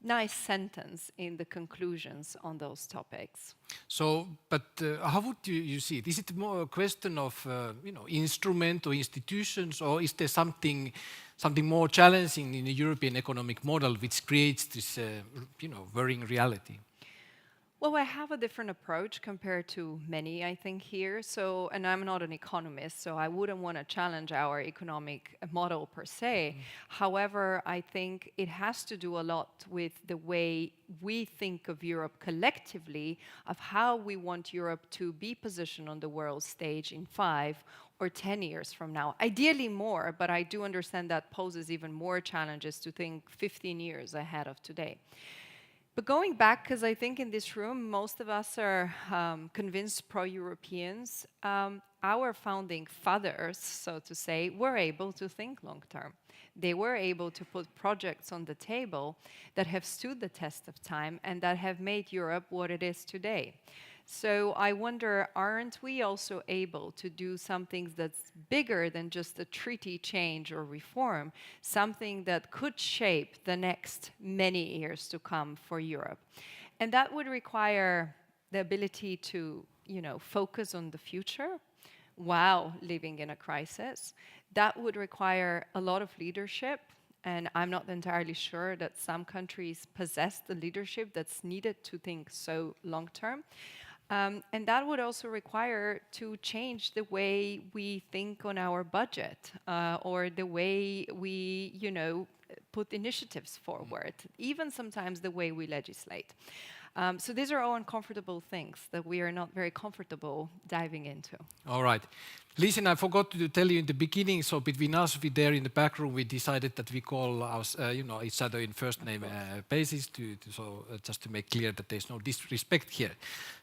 nice sentence in the conclusions on those topics. So, but how would you see it? Is it more a question of instrument or institutions, or is there something more challenging in the European economic model which creates this worrying reality? Well, I have a different approach compared to many, I think, here. So, and I'm not an economist, so I wouldn't want to challenge our economic model per se. However, I think it has to do a lot with the way we think of Europe collectively, of how we want Europe to be positioned on the world stage in 5 or 10 years from now. Ideally more, but I do understand that poses even more challenges to think 15 years ahead of today. But going back, because I think in this room, most of us are convinced pro-Europeans, our founding fathers, so to say, were able to think long-term. They were able to put projects on the table that have stood the test of time and that have made Europe what it is today. So I wonder, aren't we also able to do something that's bigger than just a treaty change or reform, something that could shape the next many years to come for Europe? And that would require the ability to, focus on the future while living in a crisis. That would require a lot of leadership. And I'm not entirely sure that some countries possess the leadership that's needed to think so long-term. And that would also require to change the way we think on our budget or the way we, put initiatives forward, even sometimes the way we legislate. So these are all uncomfortable things that we are not very comfortable diving into. All right. Listen, I forgot to tell you in the beginning, so between us, there in the back room, we decided that we call us, each other in first name basis, just to make clear that there's no disrespect here.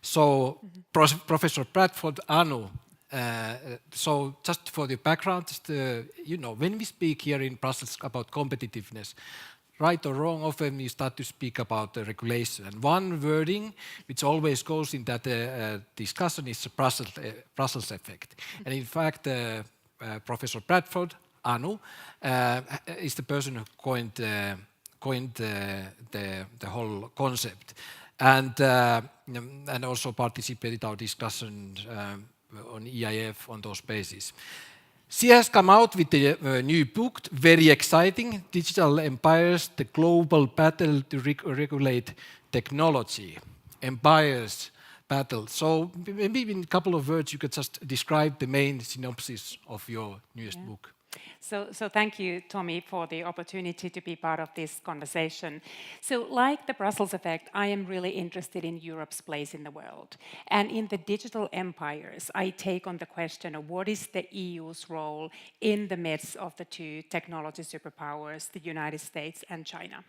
So, Professor Bradford, Anu, so just for the background, when we speak here in Brussels about competitiveness, right or wrong, often we start to speak about the regulation. And one wording which always goes in that discussion is the Brussels effect. And in fact, Professor Bradford, Anu, is the person who coined the whole concept. And also participated in our discussion on EIF on those bases. She has come out with a new book, very exciting, Digital Empires, the Global Battle to Regulate Technology. Empires Battle. So maybe in a couple of words you could just describe the main synopsis of your newest book. So thank you, Tommy, for the opportunity to be part of this conversation. So like the Brussels effect, I am really interested in Europe's place in the world. And in the digital empires, I take on the question of what is the EU's role in the midst of the two technology superpowers, the United States and China.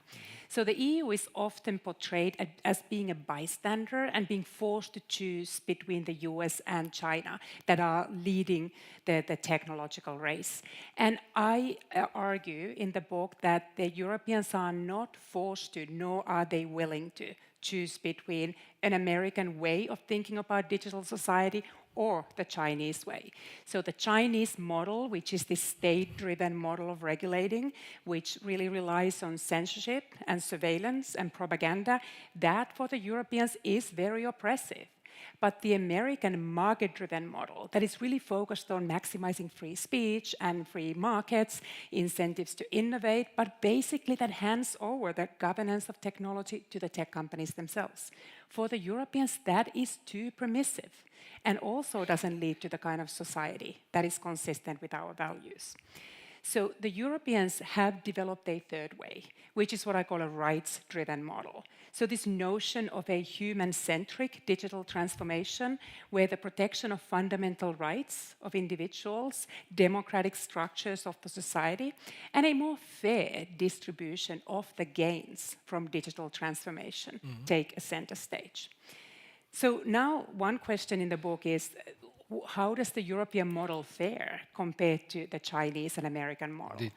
So the EU is often portrayed as being a bystander and being forced to choose between the US and China that are leading the technological race. And I argue in the book that the Europeans are not forced to, nor are they willing to choose between an American way of thinking about digital society or the Chinese way. So the Chinese model, which is this state-driven model of regulating, which really relies on censorship and surveillance and propaganda, that for the Europeans is very oppressive. But the American market-driven model that is really focused on maximizing free speech and free markets, incentives to innovate, but basically that hands over the governance of technology to the tech companies themselves. For the Europeans, that is too permissive and also doesn't lead to the kind of society that is consistent with our values. So the Europeans have developed a third way, which is what I call a rights-driven model. So this notion of a human-centric digital transformation where the protection of fundamental rights of individuals, democratic structures of the society, and a more fair distribution of the gains from digital transformation take a center stage. So now one question in the book is, how does the European model fare compared to the Chinese and American model?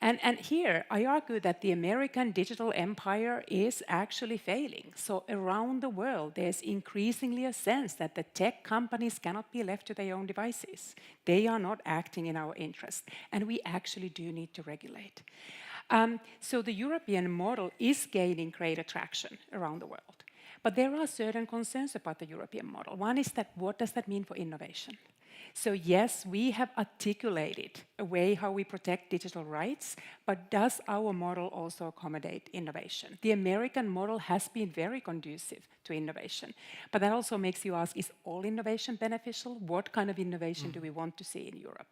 And here I argue that the American digital empire is actually failing. So around the world, there's increasingly a sense that the tech companies cannot be left to their own devices. They are not acting in our interest, and we actually do need to regulate. So the European model is gaining great traction around the world. But there are certain concerns about the European model. One is that what does that mean for innovation? So yes, we have articulated a way how we protect digital rights, but does our model also accommodate innovation? The American model has been very conducive to innovation, but that also makes you ask, is all innovation beneficial? What kind of innovation do we want to see in Europe?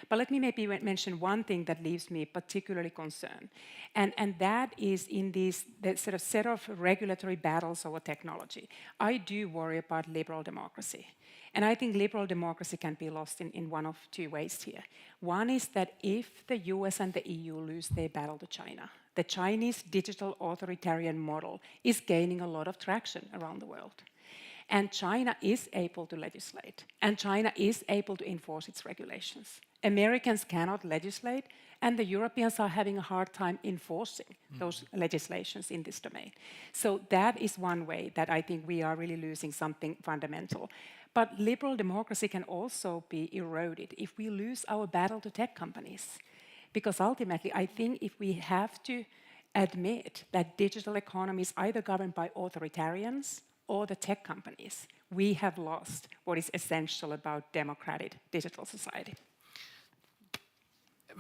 But let me maybe mention one thing that leaves me particularly concerned, and that is in the sort of set of regulatory battles over technology. I do worry about liberal democracy. And I think liberal democracy can be lost in one of two ways here. One is that if the US and the EU lose their battle to China, the Chinese digital authoritarian model is gaining a lot of traction around the world. And China is able to legislate, and China is able to enforce its regulations. Americans cannot legislate, and the Europeans are having a hard time enforcing those legislations in this domain. So that is one way that I think we are really losing something fundamental. But liberal democracy can also be eroded if we lose our battle to tech companies. Because ultimately, I think if we have to admit that digital economy is either governed by authoritarians or the tech companies, we have lost what is essential about democratic digital society.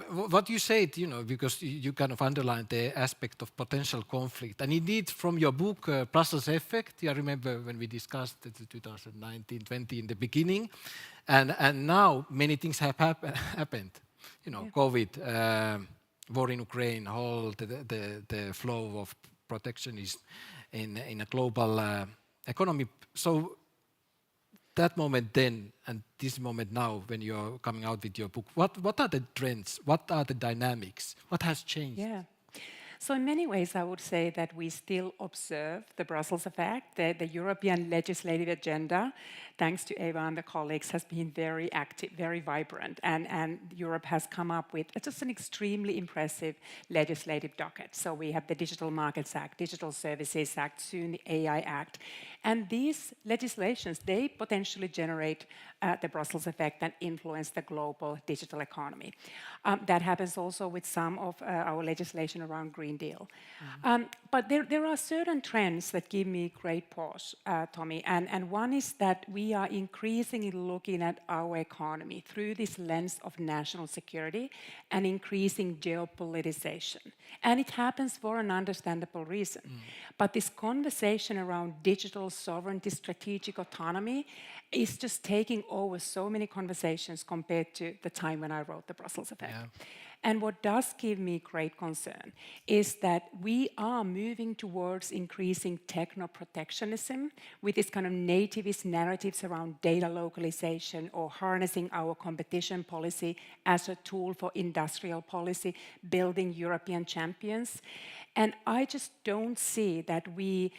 What you said, because you kind of underlined the aspect of potential conflict. And indeed, from your book, Brussels Effect, I remember when we discussed it in 2019-20 in the beginning, and now many things have happened. COVID, war in Ukraine, the flow of protectionism in a global economy. So that moment then and this moment now when you're coming out with your book, what are the trends? What are the dynamics? What has changed? Yeah. So in many ways, I would say that we still observe the Brussels effect. The European legislative agenda, thanks to Eva and the colleagues, has been very active, very vibrant. And Europe has come up with just an extremely impressive legislative docket. So we have the Digital Markets Act, Digital Services Act, soon the AI Act. And these legislations, they potentially generate the Brussels effect and influence the global digital economy. That happens also with some of our legislation around Green Deal. But there are certain trends that give me great pause, Tommy. And one is that we are increasingly looking at our economy through this lens of national security and increasing geopoliticization. And it happens for an understandable reason. But this conversation around digital sovereignty, strategic autonomy, is just taking over so many conversations compared to the time when I wrote the Brussels Effect. Yeah. And what does give me great concern is that we are moving towards increasing techno-protectionism with this kind of nativist narratives around data localization or harnessing our competition policy as a tool for industrial policy, building European champions. And I just don't see that we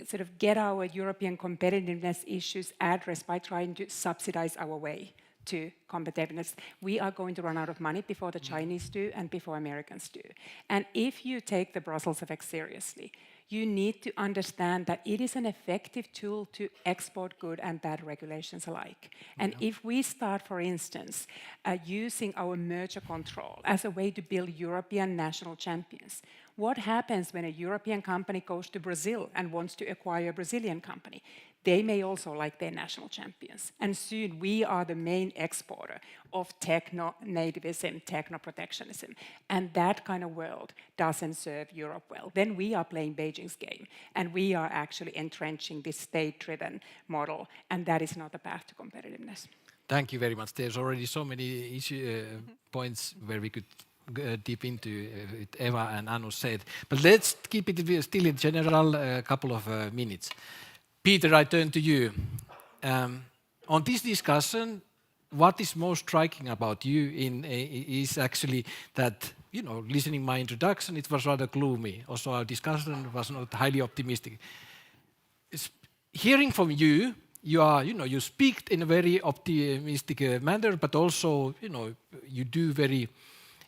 sort of get our European competitiveness issues addressed by trying to subsidize our way to competitiveness. We are going to run out of money before the Chinese do and before Americans do. And if you take the Brussels effect seriously, you need to understand that it is an effective tool to export good and bad regulations alike. And if we start, for instance, using our merger control as a way to build European national champions, what happens when a European company goes to Brazil and wants to acquire a Brazilian company? They may also like their national champions. And soon we are the main exporter of techno-nativism, techno-protectionism. And that kind of world doesn't serve Europe well. Then we are playing Beijing's game. And we are actually entrenching this state-driven model. And that is not the path to competitiveness. Thank you very much. There's already so many points where we could deep into it Eva and Anu said. But let's keep it still in general, a couple of minutes. Peter, I turn to you. On this discussion, what is most striking about you is actually that, you know, listening my introduction, it was rather gloomy. Also, our discussion was not highly optimistic. Hearing from you, you speak in a very optimistic manner, but also, you do very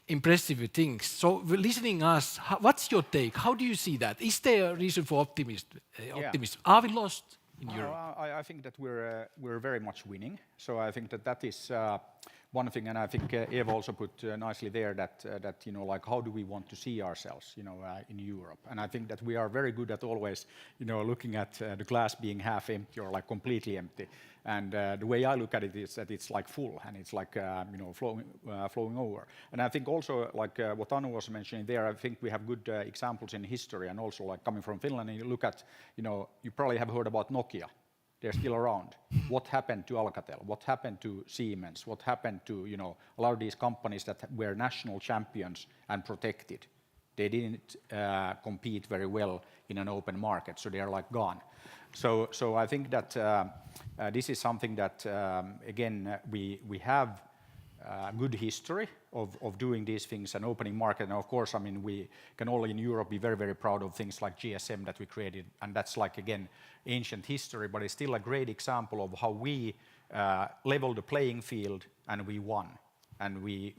impressive things. So, listening us, what's your take? How do you see that? Is there a reason for optimism? Are we lost in Europe? I think that we're very much winning. So I think that is one thing, and I think Eva also put nicely there that like how do we want to see ourselves, in Europe? And I think that we are very good at always, looking at the glass being half empty or like completely empty. And the way I look at it is that it's like full and it's like flowing over. And I think also like what Anu was mentioning there, I think we have good examples in history, and also like coming from Finland. And you look at, you probably have heard about Nokia. They're still around. What happened to Alcatel? What happened to Siemens? What happened to a lot of these companies that were national champions and protected? They didn't compete very well in an open market, so they are like gone. So I think that this is something that again we have good history of doing these things and opening market. And of course, I mean, we can all in Europe be very, very proud of things like GSM that we created. And that's like, again, ancient history, but it's still a great example of how we leveled the playing field and we won. And we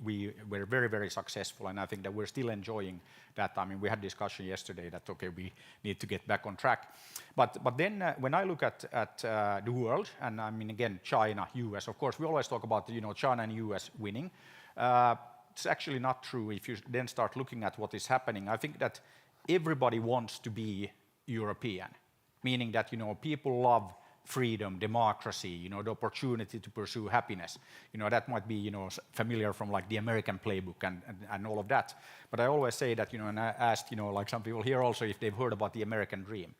were very, very successful. And I think that we're still enjoying that. I mean, we had discussion yesterday that, okay, we need to get back on track. But then when I look at the world, and I mean, again, China, US, of course, we always talk about, China and US winning. It's actually not true if you then start looking at what is happening. I think that everybody wants to be European, meaning that, people love freedom, democracy, the opportunity to pursue happiness. That might be, familiar from like the American playbook and all of that. But I always say that, and I asked, like some people here also if they've heard about the American dream.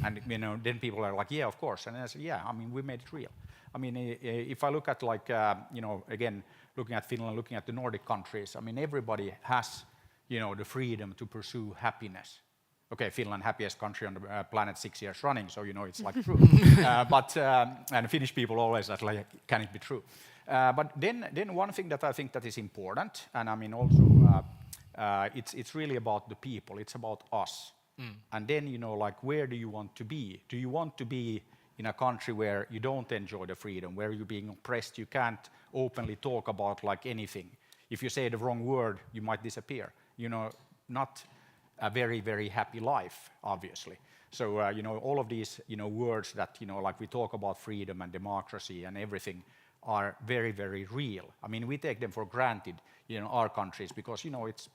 And, then people are like, yeah, of course. And I said, yeah, I mean, we made it real. I mean, if I look at like, again, looking at Finland, looking at the Nordic countries, I mean, everybody has, the freedom to pursue happiness. Okay, Finland, happiest country on the planet 6 years running, so it's like true. And Finnish people always ask, like, can it be true? But then one thing that I think that is important, and I mean also, it's really about the people. It's about us. And then like, where do you want to be? Do you want to be in a country where you don't enjoy the freedom, where you're being oppressed, you can't openly talk about like anything? If you say the wrong word, you might disappear. Not a very, very happy life, obviously. So, all of these, words that, like we talk about freedom and democracy and everything are very, very real. I mean, we take them for granted, our countries because, it's,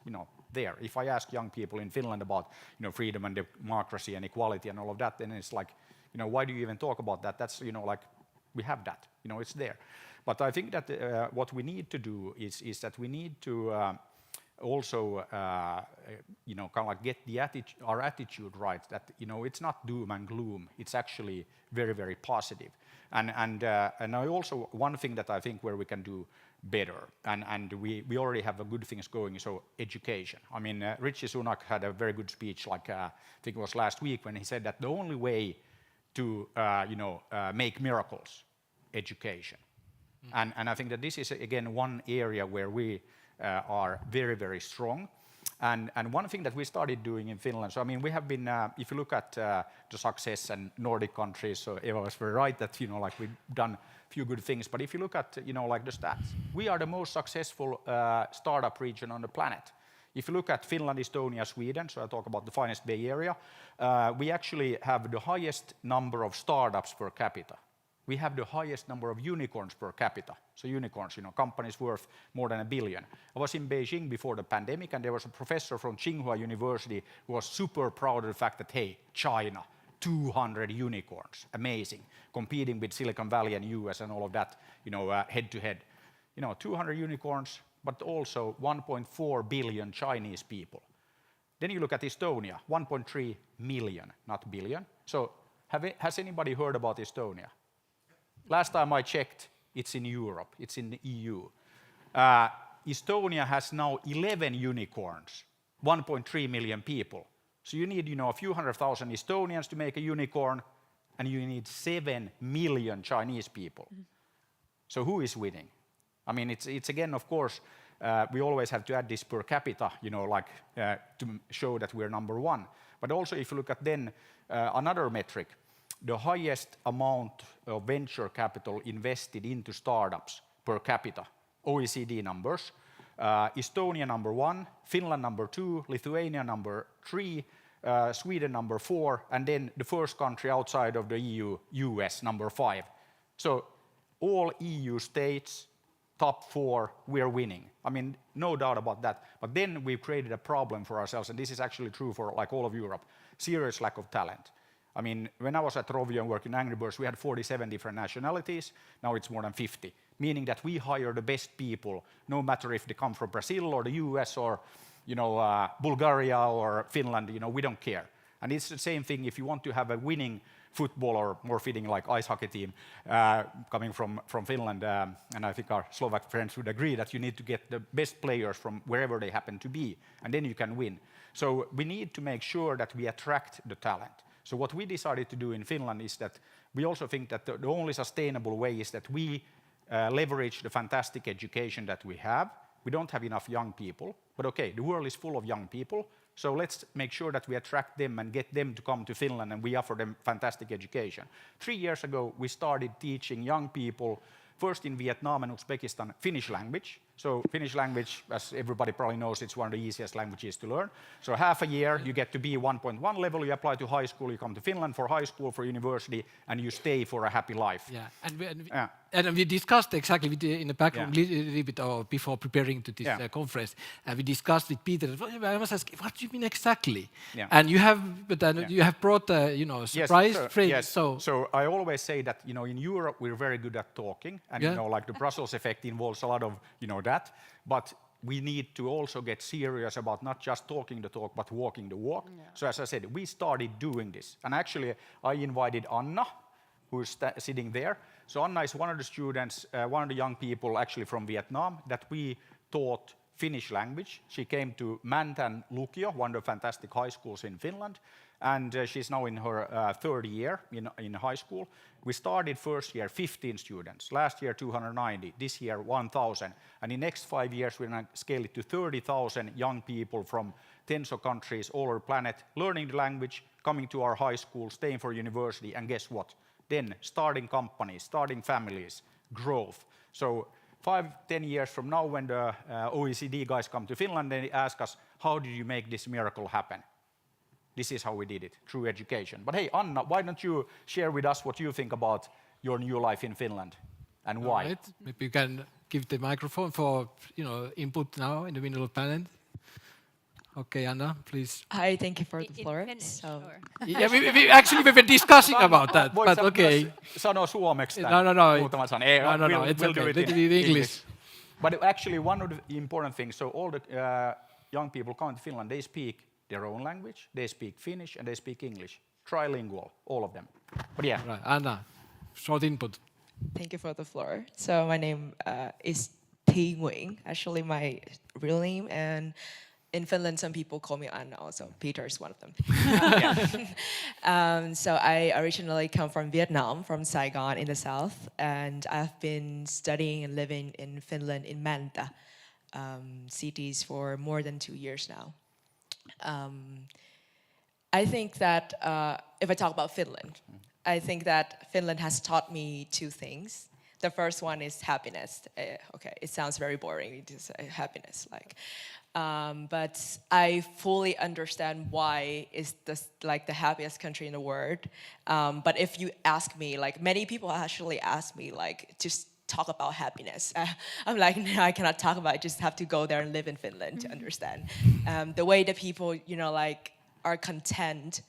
there. If I ask young people in Finland about, freedom and democracy and equality and all of that, then it's like, why do you even talk about that? That's, like, we have that, it's there. But I think that what we need to do is that we need to also, kind of like get our attitude right, that, it's not doom and gloom. It's actually very, very positive. And I also, one thing that I think where we can do better, and we already have good things going, so education. I mean, Rishi Sunak had a very good speech, like I think it was last week, when he said that the only way to, make miracles, education. And I think that this is, again, one area where we are very, very strong. And one thing that we started doing in Finland, so I mean, we have been, if you look at the success in Nordic countries, so Eva was very right that, like we've done a few good things, but if you look at, like the stats, we are the most successful startup region on the planet. If you look at Finland, Estonia, Sweden, so I talk about the finest Bay Area, we actually have the highest number of startups per capita. We have the highest number of unicorns per capita. So unicorns, companies worth more than $1 billion. I was in Beijing before the pandemic, and there was a professor from Tsinghua University who was super proud of the fact that, hey, China, 200 unicorns, amazing, competing with Silicon Valley and US and all of that, head to head. 200 unicorns, but also 1.4 billion Chinese people. Then you look at Estonia, 1.3 million, not billion. So has anybody heard about Estonia? Last time I checked, it's in Europe, it's in the EU. Estonia has now 11 unicorns, 1.3 million people. So you need, a few 100,000 Estonians to make a unicorn, and you need 7 million Chinese people. So who is winning? I mean, it's again, of course, we always have to add this per capita, to show that we're number one. But also, if you look at then another metric, the highest amount of venture capital invested into startups per capita, OECD numbers, Estonia number 1, Finland number 2, Lithuania number 3, Sweden number 4, and then the first country outside of the EU, US number 5. So all EU states, top 4, we're winning. I mean, no doubt about that. But then we've created a problem for ourselves, and this is actually true for all of Europe, serious lack of talent. I mean, when I was at Rovio and working in Angry Birds, we had 47 different nationalities. Now it's more than 50, meaning that we hire the best people, no matter if they come from Brazil or the US or Bulgaria or Finland, we don't care. And it's the same thing if you want to have a winning football, or more fitting like ice hockey team coming from Finland, and I think our Slovak friends would agree that you need to get the best players from wherever they happen to be, and then you can win. So we need to make sure that we attract the talent. So what we decided to do in Finland is that we also think that the only sustainable way is that we leverage the fantastic education that we have. We don't have enough young people, but okay, the world is full of young people, so let's make sure that we attract them and get them to come to Finland, and we offer them fantastic education. 3 years ago, we started teaching young people, first in Vietnam and Uzbekistan, Finnish language. So Finnish language, as everybody probably knows, it's one of the easiest languages to learn. So half a year, you get to be 1.1 level, you apply to high school, you come to Finland for high school, for university, and you stay for a happy life. Yeah, and we discussed exactly in the background a little bit before preparing to this conference, and we discussed with Peter. I was asking, what do you mean exactly? Yeah. And you have, you have brought, surprise phrase. Yes. So I always say that in Europe we're very good at talking, and like the Brussels effect involves a lot of that, but we need to also get serious about not just talking the talk, but walking the walk. Yeah. So as I said, we started doing this, and actually I invited Anna, who's sitting there. So Anna is one of the students, one of the young people actually from Vietnam that we taught Finnish language. She came to Mantan Lukio, one of the fantastic high schools in Finland, and she's now in her third year in high school. We started first year 15 students, last year 290, this year 1,000, and in next 5 years we're going to scale it to 30,000 young people from tens of countries all over the planet, learning the language, coming to our high school, staying for university, and guess what? Then starting companies, starting families, growth. So 5-10 years from now, when the OECD guys come to Finland, they ask us, how did you make this miracle happen? This is how we did it, through education. But hey, Anna, why don't you share with us what you think about your new life in Finland and why? Right. Maybe you can give the microphone for input now in the middle of panel. Okay, Anna, please. Hi, thank you for the floor. Yeah, we were discussing about that, but okay. Sano suomeksi. No. We'll do it in English. But actually, one of the important things, so all the young people coming to Finland, they speak their own language, they speak Finnish, and they speak English. Trilingual, all of them. But yeah. Right. Anna, short input. Thank you for the floor. So my name is Thi Nguyen, actually my real name, and in Finland, some people call me Anna also. Peter is one of them. So I originally come from Vietnam, from Saigon in the south, and I've been studying and living in Finland in Manta cities for more than 2 years now. I think that if I talk about Finland, I think that Finland has taught me 2 things. The first one is happiness. Okay, it sounds very boring to say happiness, but I fully understand why it's the happiest country in the world. But if you ask me, many people actually ask me, just talk about happiness. I'm like, no, I cannot talk about it. I just have to go there and live in Finland to understand. The way that people, are content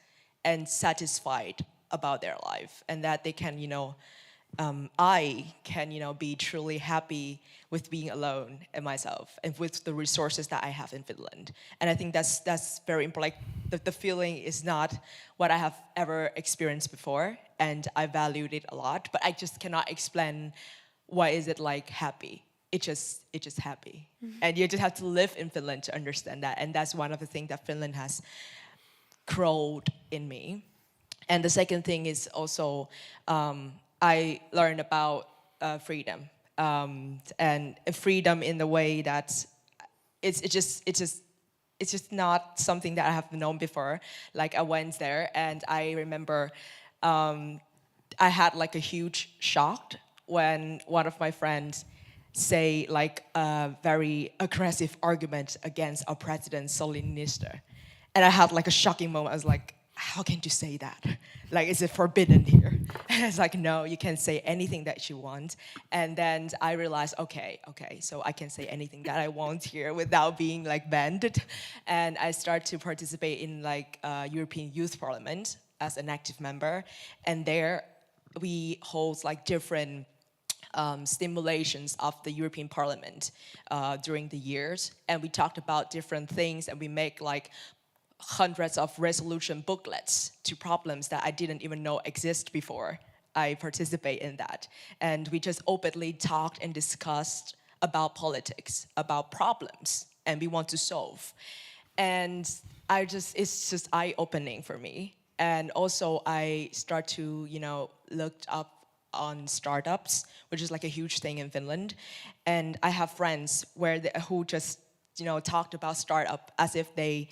and satisfied about their life, and that they can, I can, be truly happy with being alone and myself and with the resources that I have in Finland. And I think that's very important. The feeling is not what I have ever experienced before, and I valued it a lot, but I just cannot explain why is it happy. It's just happy. And you just have to live in Finland to understand that. And that's one of the things that Finland has crawled in me. And the second thing is also, I learned about freedom, and freedom in the way that it's just not something that I have known before. I went there, and I remember I had a huge shock when one of my friends say a very aggressive argument against our president, Sauli Niinistö. And I had a shocking moment. I was like, how can you say that? Is it forbidden here? And it's like, no, you can say anything that you want. And then I realized, okay, so I can say anything that I want here without being banned. And I started to participate in European Youth Parliament as an active member. And there we hold different stimulations of the European Parliament during the years. And we talked about different things, and we make hundreds of resolution booklets to problems that I didn't even know exist before I participate in that. And we just openly talked and discussed about politics, about problems, and we want to solve. And it's just eye-opening for me. And also I start to, look up on startups, which is a huge thing in Finland. And I have friends who just, talked about startup as if they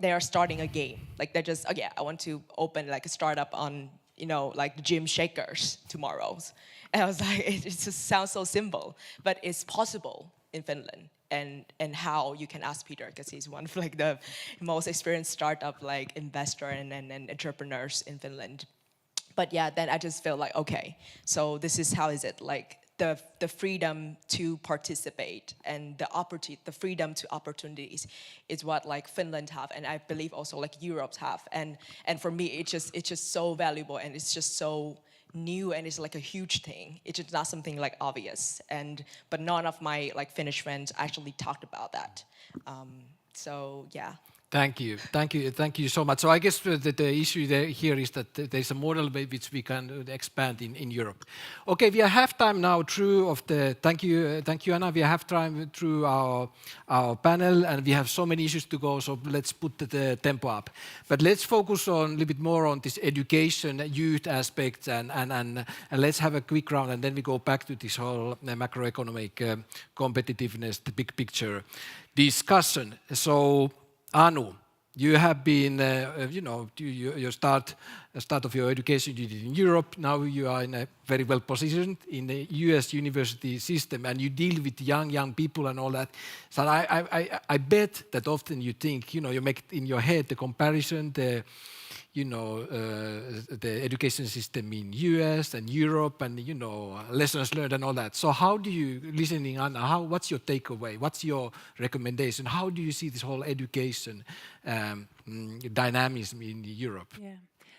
are starting a game. They're just, oh yeah, I want to open a startup on, the gym shakers tomorrow. And I was like, it just sounds so simple, but it's possible in Finland. And how you can ask Peter, because he's one of the most experienced startup investor and entrepreneurs in Finland. But yeah, then I just feel okay, so this is how is it the freedom to participate and the freedom to opportunities is what Finland have, and I believe also Europe have, and for me it's just so valuable, and it's just so new, and it's a huge thing. It's just not something obvious, but none of my Finnish friends actually talked about that. So yeah. Thank you so much. So I guess the issue here is that there's a model which we can expand in Europe. Okay, we are half time now through of the. Thank you, Anna. We are half time through our panel, and we have so many issues to go. So let's put the tempo up. But let's focus on a little bit more on this education, youth aspects, and let's have a quick round, and then we go back to this whole macroeconomic competitiveness, the big picture discussion. So. Anu, you have been, your start of your education you did in Europe. Now you are in a very well positioned in the US university system, and you deal with young people and all that. So I bet that often you think, you make in your head the comparison, the education system in US and Europe, and lessons learned and all that. So how do you, listening Anna, what's your takeaway? What's your recommendation? How do you see this whole education dynamism in Europe? Yeah.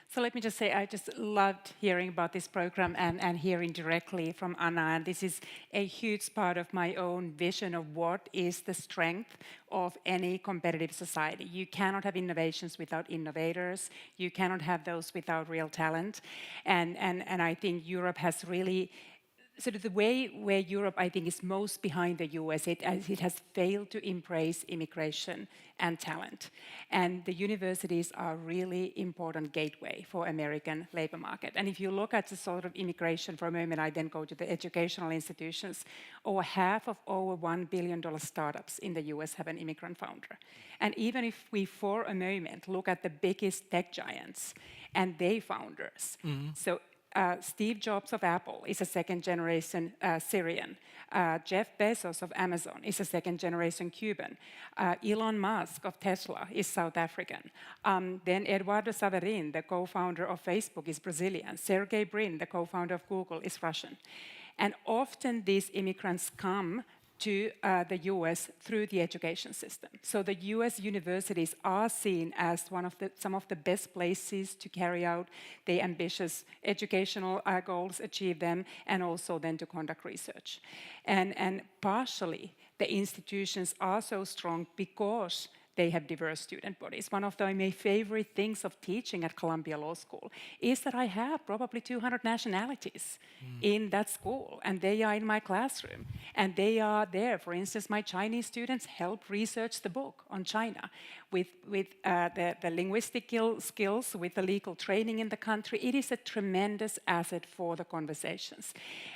So let me just say, I just loved hearing about this program and hearing directly from Anna. And this is a huge part of my own vision of what is the strength of any competitive society. You cannot have innovations without innovators. You cannot have those without real talent. And I think Europe has really, sort of the way where Europe, I think, is most behind the US, it has failed to embrace immigration and talent. And the universities are really important gateway for American labor market. And if you look at the sort of immigration for a moment, I then go to the educational institutions, over half of over $1 billion startups in the US have an immigrant founder. And even if we, for a moment, look at the biggest tech giants and their founders, so Steve Jobs of Apple is a second-generation Syrian. Jeff Bezos of Amazon is a second-generation Cuban. Elon Musk of Tesla is South African. Then Eduardo Saverin, the co-founder of Facebook, is Brazilian. Sergey Brin, the co-founder of Google, is Russian. And often these immigrants come to the US through the education system. So the US universities are seen as some of the best places to carry out the ambitious educational goals, achieve them, and also then to conduct research. And partially, the institutions are so strong because they have diverse student bodies. One of my favorite things of teaching at Columbia Law School is that I have probably 200 nationalities in that school, and they are in my classroom, and they are there. For instance, my Chinese students help research the book on China with the linguistic skills, with the legal training in the country. It is a tremendous asset for the conversations.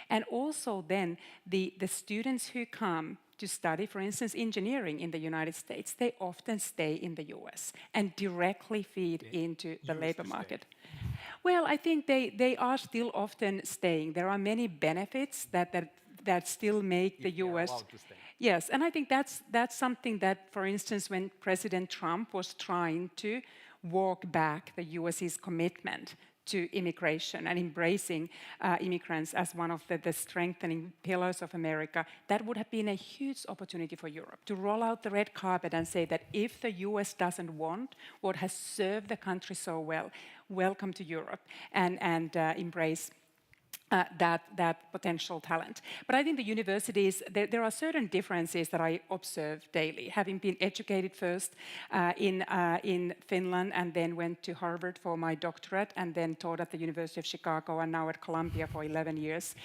And also then the students who come to study, for instance, engineering in the United States, they often stay in the US and directly feed into the labor market. Well, I think they are still often staying. There are many benefits that still make the US. Yes, and I think that's something that, for instance, when President Trump was trying to walk back the US's commitment to immigration and embracing immigrants as one of the strengthening pillars of America, that would have been a huge opportunity for Europe to roll out the red carpet and say that if the US doesn't want what has served the country so well, welcome to Europe and embrace that potential talent. But I think the universities, there are certain differences that I observe daily. Having been educated first in Finland and then went to Harvard for my doctorate and then taught at the University of Chicago and now at Columbia for 11 years,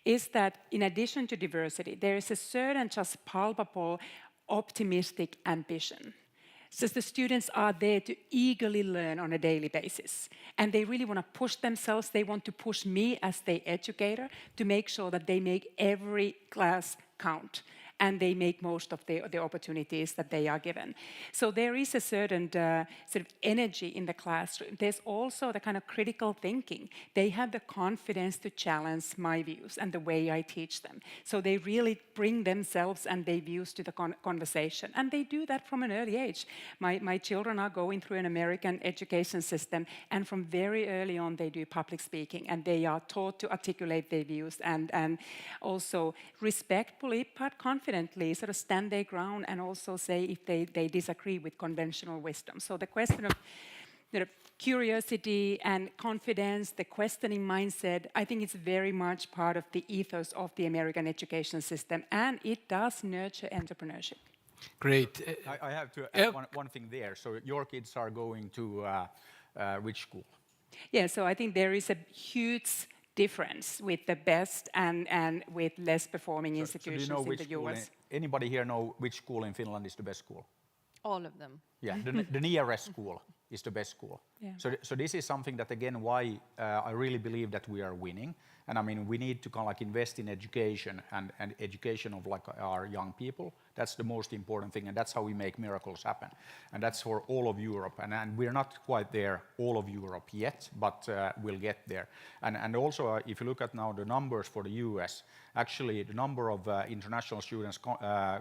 is that in addition to diversity, there is a certain just palpable optimistic ambition. So the students are there to eagerly learn on a daily basis. And they really want to push themselves. They want to push me as their educator to make sure that they make every class count and they make most of the opportunities that they are given. So there is a certain sort of energy in the classroom. There's also the kind of critical thinking. They have the confidence to challenge my views and the way I teach them. So they really bring themselves and their views to the conversation. And they do that from an early age. My children are going through an American education system, and from very early on they do public speaking, and they are taught to articulate their views and also respectfully but confidently sort of stand their ground and also say if they disagree with conventional wisdom. So the question of curiosity and confidence, the questioning mindset, I think it's very much part of the ethos of the American education system, and it does nurture entrepreneurship. Great. I have to add one thing there. So your kids are going to which school? Yeah, so I think there is a huge difference with the best and with less performing institutions so do you know in the US. Anybody here know which school in Finland is the best school? All of them. Yeah, the nearest school is the best school. Yeah. So this is something that, again, why I really believe that we are winning. And I mean, we need to kind of like invest in education and education of like our young people. That's the most important thing, and that's how we make miracles happen. And that's for all of Europe. And we're not quite there, all of Europe yet, but we'll get there. And also, if you look at now the numbers for the US, actually the number of international students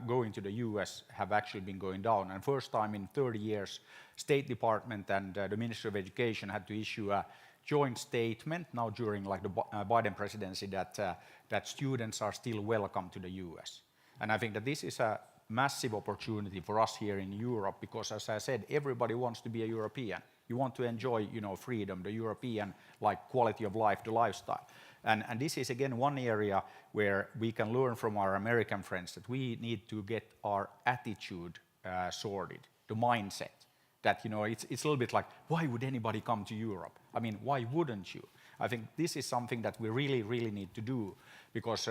going to the US have actually been going down. And first time in 30 years, State Department and the Ministry of Education had to issue a joint statement now during like the Biden presidency that students are still welcome to the US. And I think that this is a massive opportunity for us here in Europe because, as I said, everybody wants to be a European. You want to enjoy, freedom, the European like quality of life, the lifestyle. And this is again one area where we can learn from our American friends that we need to get our attitude sorted, the mindset. That it's a little bit like, why would anybody come to Europe? I mean, why wouldn't you? I think this is something that we really, really need to do because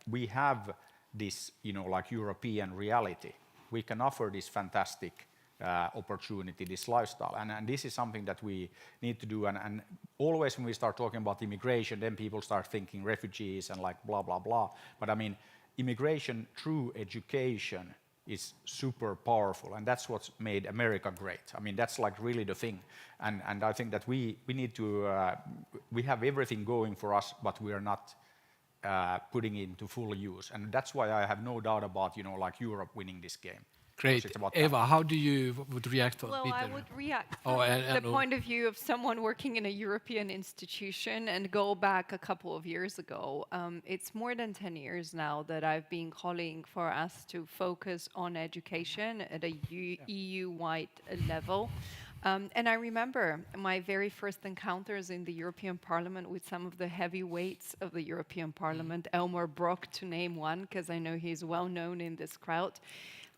we have this, like European reality. We can offer this fantastic opportunity, this lifestyle, and this is something that we need to do. And always when we start talking about immigration, then people start thinking refugees and like blah blah blah. But I mean, immigration through education is super powerful, and that's what's made America great. I mean, that's like really the thing, and I think that we need to we have everything going for us, but we are not putting it into full use, and that's why I have no doubt about like Europe winning this game. Great. Eva, how do you would react on Well, Peter? I would react from the point of view of someone working in a European institution and go back a couple of years ago. It's more than 10 years now that I've been calling for us to focus on education at a EU-wide level. And I remember my very first encounters in the European Parliament with some of the heavyweights of the European Parliament, Elmar Brok to name one, because I know he's well known in this crowd.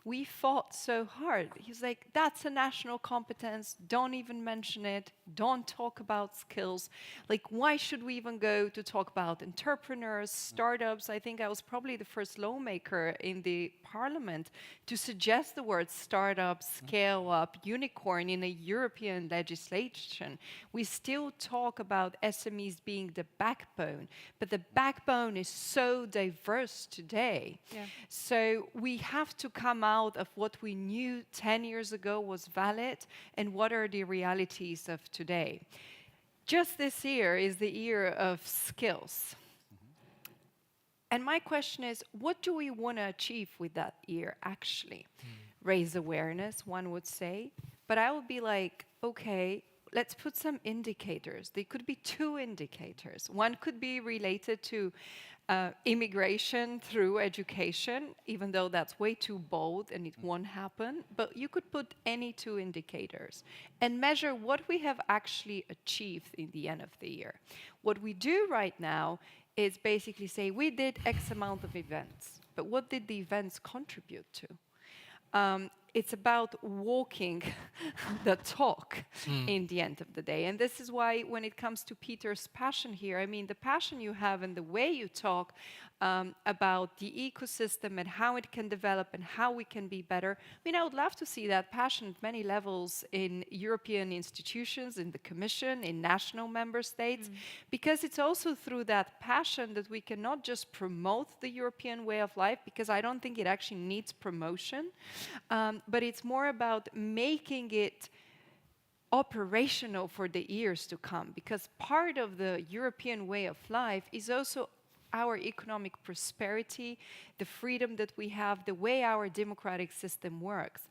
We fought so hard. He's like, that's a national competence. Don't even mention it. Don't talk about skills. Like, why should we even go to talk about entrepreneurs, startups? I think I was probably the first lawmaker in the parliament to suggest the words startup, scale up, unicorn in a European legislation. We still talk about SMEs being the backbone, but the backbone is so diverse today. Yeah. So we have to come out of what we knew 10 years ago was valid and what are the realities of today. Just this year is the year of skills. And my question is, what do we want to achieve with that year actually? Raise awareness, one would say. But I would be like, okay, let's put some indicators. There could be 2 indicators. One could be related to immigration through education, even though that's way too bold and it won't happen. But you could put any 2 indicators and measure what we have actually achieved in the end of the year. What we do right now is basically say we did X amount of events, but what did the events contribute to? It's about walking the talk in the end of the day. And this is why when it comes to Peter's passion here, I mean, the passion you have and the way you talk about the ecosystem and how it can develop and how we can be better. I mean, I would love to see that passion at many levels in European institutions, in the Commission, in national member states, because it's also through that passion that we can not just promote the European way of life, because I don't think it actually needs promotion, but it's more about making it operational for the years to come, because part of the European way of life is also our economic prosperity, the freedom that we have, the way our democratic system works.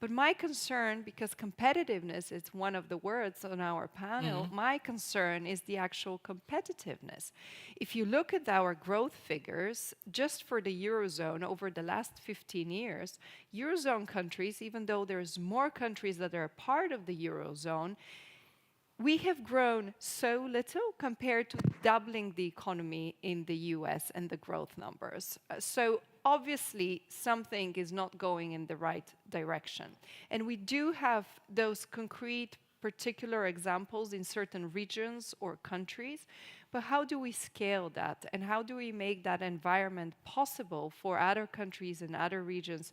But my concern, because competitiveness is one of the words on our panel, my concern is the actual competitiveness. If you look at our growth figures, just for the Eurozone over the last 15 years, Eurozone countries, even though there's more countries that are part of the Eurozone, we have grown so little compared to doubling the economy in the US and the growth numbers. So obviously something is not going in the right direction. And we do have those concrete particular examples in certain regions or countries, but how do we scale that? And how do we make that environment possible for other countries and other regions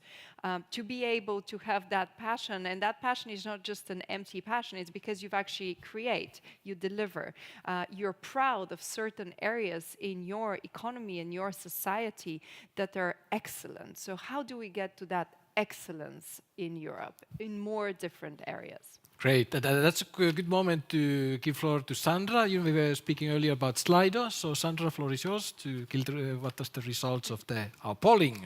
to be able to have that passion? And that passion is not just an empty passion, it's because you've actually create, you deliver. You're proud of certain areas in your economy and your society that are excellent. So how do we get to that excellence in Europe in more different areas? Great. That's a good moment to give floor to Sandra. We were speaking earlier about Slido. So Sandra, floor is yours to give what was the results of our polling.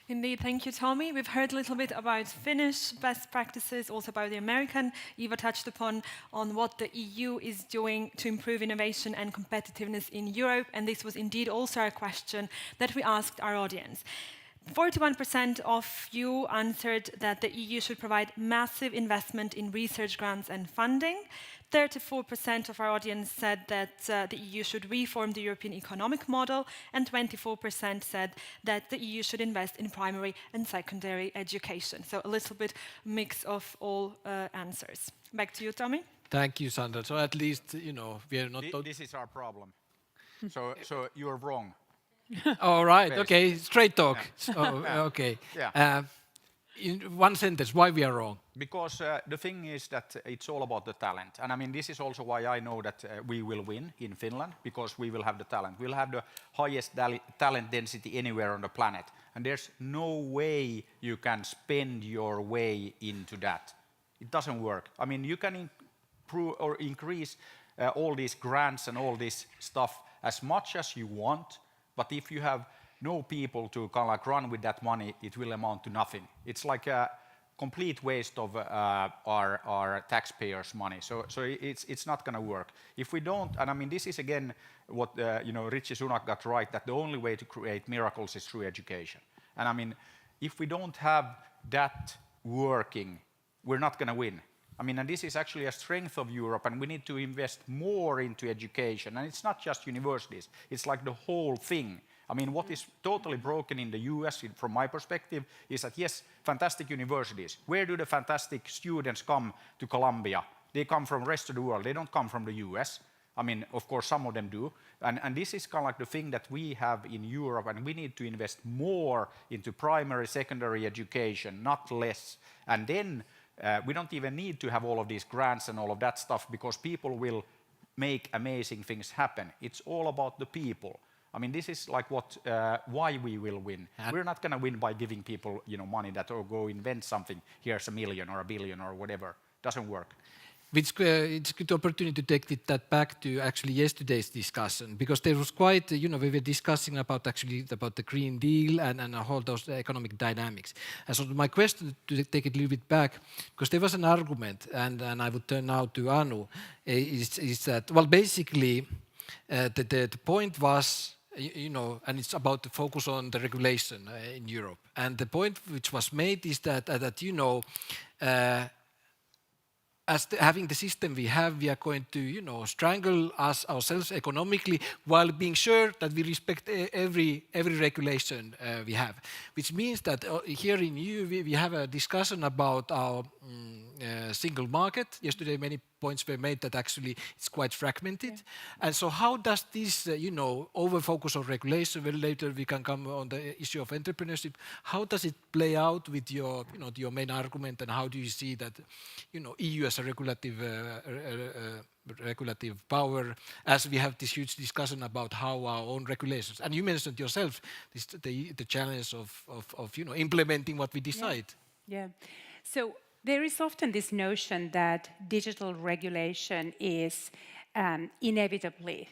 Indeed, thank you, Tommy. We've heard a little bit about Finnish best practices, also about the American. Eva touched upon on what the EU is doing to improve innovation and competitiveness in Europe, and this was indeed also a question that we asked our audience. 41% of you answered that the EU should provide massive investment in research grants and funding. 34% of our audience said that the EU should reform the European economic model, and 24% said that the EU should invest in primary and secondary education. So a little bit mix of all answers. Back to you, Tommy. Thank you, Sandra. So at least, we are not... This is our problem. So you're wrong. All right, okay, straight talk. Yeah. Okay. Yeah. in one sentence, why we are wrong? Because the thing is that it's all about the talent. And I mean, this is also why I know that we will win in Finland, because we will have the talent. We'll have the highest talent density anywhere on the planet. And there's no way you can spend your way into that. It doesn't work. I mean, you can improve or increase all these grants and all this stuff as much as you want, but if you have no people to kind of like run with that money, it will amount to nothing. It's like a complete waste of our taxpayers' money. So it's not going to work. If we don't, and I mean, this is again what Rishi Sunak got right, that the only way to create miracles is through education. And I mean, if we don't have that working, we're not going to win. I mean, and this is actually a strength of Europe, and we need to invest more into education. And it's not just universities, it's like the whole thing. I mean, what is totally broken in the US, from my perspective, is that yes, fantastic universities. Where do the fantastic students come to Columbia? They come from the rest of the world. They don't come from the US. I mean, of course, some of them do. And this is kind of like the thing that we have in Europe, and we need to invest more into primary, secondary education, not less. And then we don't even need to have all of these grants and all of that stuff, because people will make amazing things happen. It's all about the people. I mean, this is like why we will win. We're not going to win by giving people, money that or go invent something. Here's $1 million or $1 billion or whatever. Doesn't work. It's a good opportunity to take that back to actually yesterday's discussion, because there was quite, we were discussing about the Green Deal and all those economic dynamics. And so my question, to take it a little bit back, because there was an argument, and I would turn now to Anu, is that, well, basically, the point was, and it's about the focus on the regulation in Europe. And the point which was made is that as having the system we have, we are going to, strangle ourselves economically, while being sure that we respect every regulation we have. Which means that here in EU we have a discussion about our single market. Yesterday many points were made that actually it's quite fragmented. Yeah. And so how does this, over-focus on regulation, well, later we can come on the issue of entrepreneurship, how does it play out with your, your main argument, and how do you see that, EU as a regulative power, as we have this huge discussion about how our own regulations, and you mentioned yourself the challenge of implementing what we decide. Yeah. So there is often this notion that digital regulation is inevitably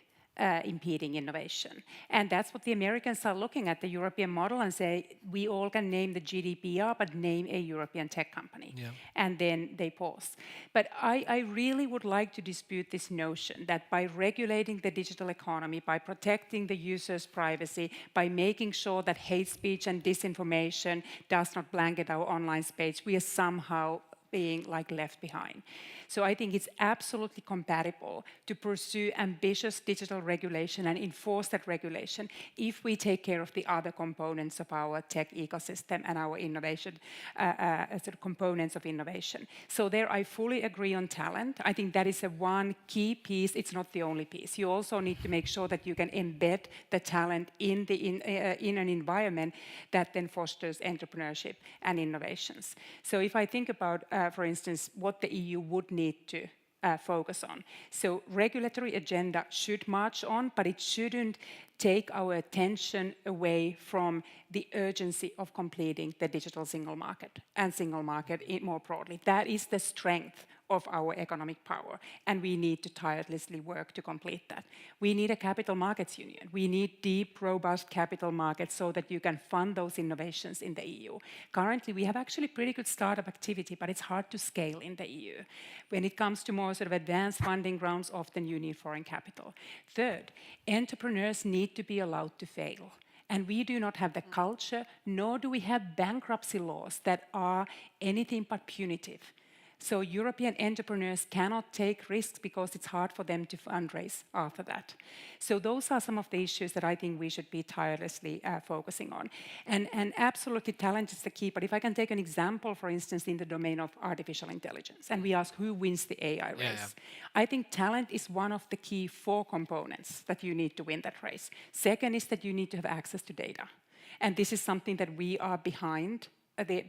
impeding innovation. And that's what the Americans are looking at, the European model, and say, we all can name the GDPR, but name a European tech company. Yeah. And then they pause. But I really would like to dispute this notion that by regulating the digital economy, by protecting the user's privacy, by making sure that hate speech and disinformation does not blanket our online space, we are somehow being left behind. So I think it's absolutely compatible to pursue ambitious digital regulation and enforce that regulation if we take care of the other components of our tech ecosystem and our innovation, components of innovation. So there I fully agree on talent. I think that is one key piece. It's not the only piece. You also need to make sure that you can embed the talent in an environment that then fosters entrepreneurship and innovations. So if I think about, for instance, what the EU would need to focus on. So regulatory agenda should march on, but it shouldn't take our attention away from the urgency of completing the digital single market and single market more broadly. That is the strength of our economic power, and we need to tirelessly work to complete that. We need a capital markets union. We need deep, robust capital markets so that you can fund those innovations in the EU. Currently, we have actually pretty good startup activity, but it's hard to scale in the EU. When it comes to more advanced funding rounds, often you need foreign capital. Third, entrepreneurs need to be allowed to fail. And we do not have the culture, nor do we have bankruptcy laws that are anything but punitive. So European entrepreneurs cannot take risks because it's hard for them to fundraise after that. So those are some of the issues that I think we should be tirelessly focusing on. And absolutely talent is the key, but if I can take an example, for instance, in the domain of artificial intelligence, and we ask who wins the AI race. I think talent is one of the key 4 components that you need to win that race. Second is that you need to have access to data. And this is something that we are behind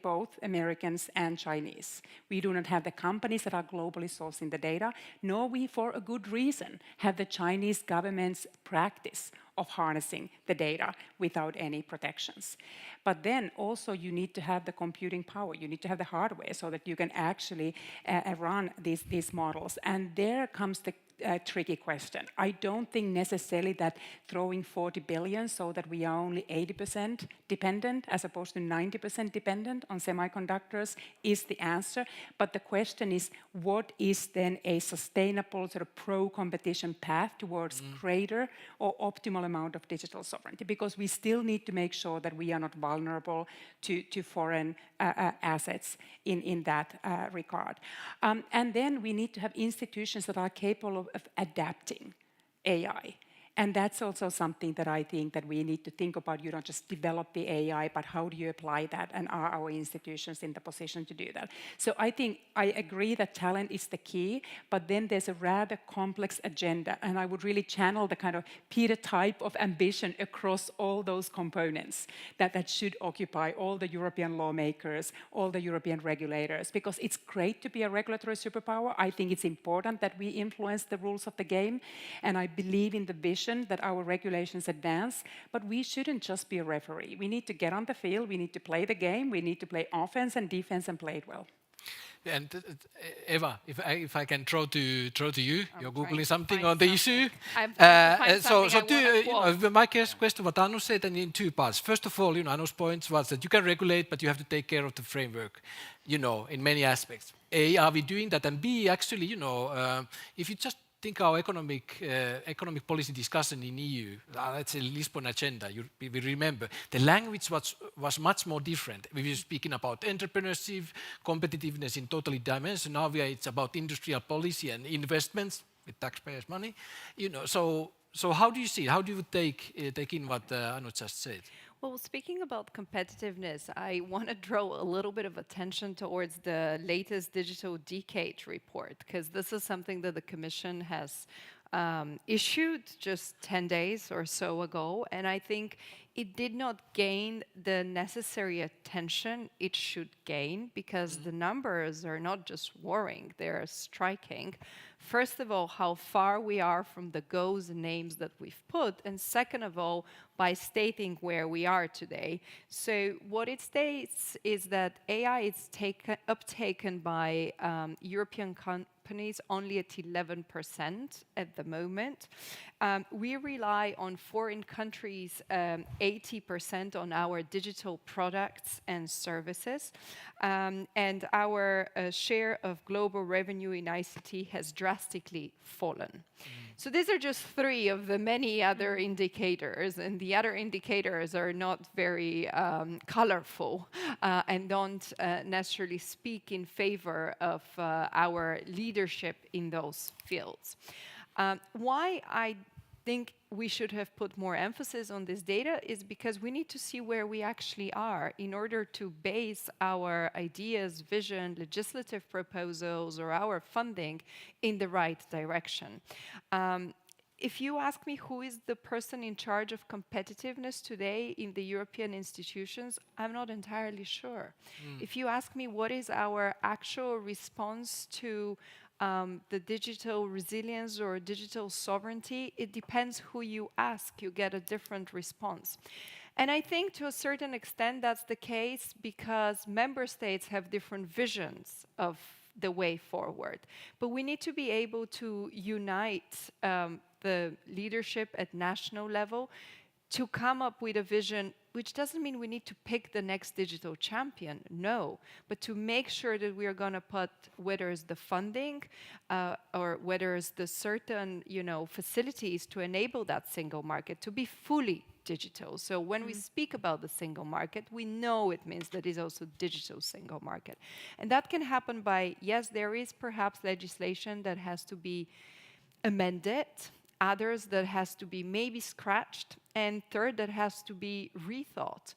both Americans and Chinese. We do not have the companies that are globally sourcing the data, nor we, for a good reason, have the Chinese government's practice of harnessing the data without any protections. But then also you need to have the computing power, you need to have the hardware so that you can actually run these models. And there comes the tricky question. I don't think necessarily that throwing 40 billion so that we are only 80% dependent as opposed to 90% dependent on semiconductors is the answer. But the question is, what is then a sustainable sort of pro-competition path towards greater or optimal amount of digital sovereignty? Because we still need to make sure that we are not vulnerable to foreign assets in that regard. And then we need to have institutions that are capable of adapting AI. And that's also something that I think that we need to think about. You don't just develop the AI, but how do you apply that? And are our institutions in the position to do that? So I think I agree that talent is the key, but then there's a rather complex agenda. And I would really channel the kind of Peter type of ambition across all those components that should occupy all the European lawmakers, all the European regulators, because it's great to be a regulatory superpower. I think it's important that we influence the rules of the game. And I believe in the vision that our regulations advance, but we shouldn't just be a referee. We need to get on the field, we need to play the game, we need to play offense and defense and play it well. And Eva, if I can throw to you, you're googling something on the issue. My question, what Anu said, and in two parts. First of all, Anu's point was that you can regulate, but you have to take care of the framework, in many aspects. A, are we doing that? And B, actually, if you just think our economic policy discussion in EU, let's say Lisbon agenda, we remember, the language was much more different. We were speaking about entrepreneurship, competitiveness in totally dimension. Now it's about industrial policy and investments with taxpayers' money. So how do you see it? How do you take in what Anu just said? Well, speaking about competitiveness, I want to draw a little bit of attention towards the latest Digital Decade report, because this is something that the Commission has issued just 10 days or so ago, and I think it did not gain the necessary attention it should gain, because the numbers are not just worrying, they're striking. First of all, how far we are from the goals and names that we've put, and second of all, by stating where we are today. So what it states is that AI is uptaken by European companies only at 11% at the moment. We rely on foreign countries 80% on our digital products and services. And our share of global revenue in ICT has drastically fallen. So these are just three of the many other indicators, and the other indicators are not very colorful and don't necessarily speak in favor of our leadership in those fields. Why I think we should have put more emphasis on this data is because we need to see where we actually are in order to base our ideas, vision, legislative proposals, or our funding in the right direction. If you ask me who is the person in charge of competitiveness today in the European institutions, I'm not entirely sure. If you ask me what is our actual response to the digital resilience or digital sovereignty, it depends who you ask, you get a different response. And I think to a certain extent that's the case because member states have different visions of the way forward. But we need to be able to unite the leadership at national level to come up with a vision, which doesn't mean we need to pick the next digital champion, no, but to make sure that we are going to put, whether it's the funding or whether it's the certain, facilities to enable that single market to be fully digital. So when we speak about the single market, we know it means that it's also digital single market. And that can happen by, yes, there is perhaps legislation that has to be amended, others that has to be maybe scratched, And third, that has to be rethought.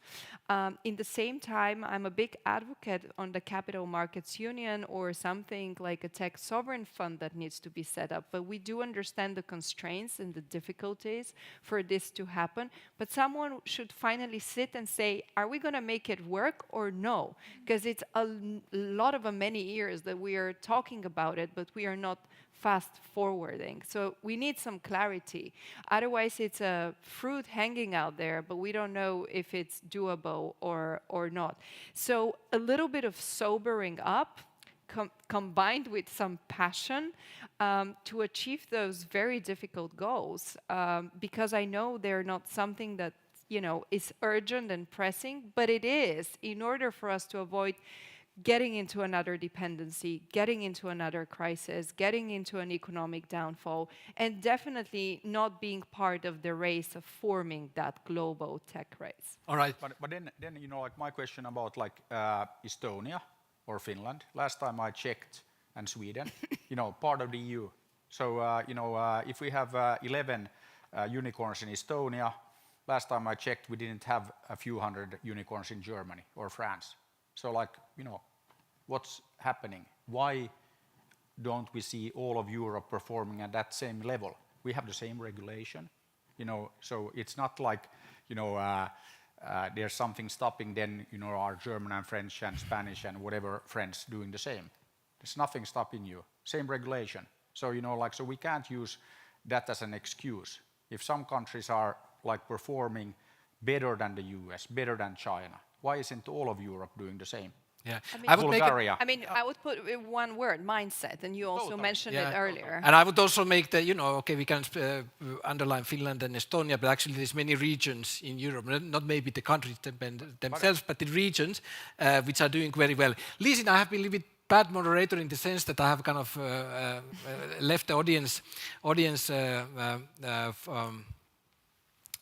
In the same time, I'm a big advocate on the Capital Markets Union or something like a tech sovereign fund that needs to be set up. But we do understand the constraints and the difficulties for this to happen. But someone should finally sit and say, are we going to make it work or no? Because it's a lot of many years that we are talking about it, but we are not fast forwarding. So we need some clarity. Otherwise, it's a fruit hanging out there, but we don't know if it's doable or not. So a little bit of sobering up combined with some passion to achieve those very difficult goals, because I know they're not something that is urgent and pressing, but it is in order for us to avoid getting into another dependency, getting into another crisis, getting into an economic downfall, and definitely not being part of the race of forming that global tech race. All right. But then like my question about like Estonia or Finland, last time I checked, and Sweden, part of the EU. So, if we have 11 unicorns in Estonia, last time I checked, we didn't have a few hundred unicorns in Germany or France. So like, what's happening? Why don't we see all of Europe performing at that same level? We have the same regulation, so it's not like, there's something stopping then, our German and French and Spanish and whatever friends doing the same. There's nothing stopping you. Same regulation. So, so we can't use that as an excuse. If some countries are like performing better than the US, better than China, why isn't all of Europe doing the same? Yeah, I would put one word, mindset, and you also mentioned it earlier. And I would also make the, okay, we can underline Finland and Estonia, but actually there's many regions in Europe, not maybe the countries themselves, but the regions which are doing very well. Listen, I have been a little bit bad moderator in the sense that I have kind of left the audience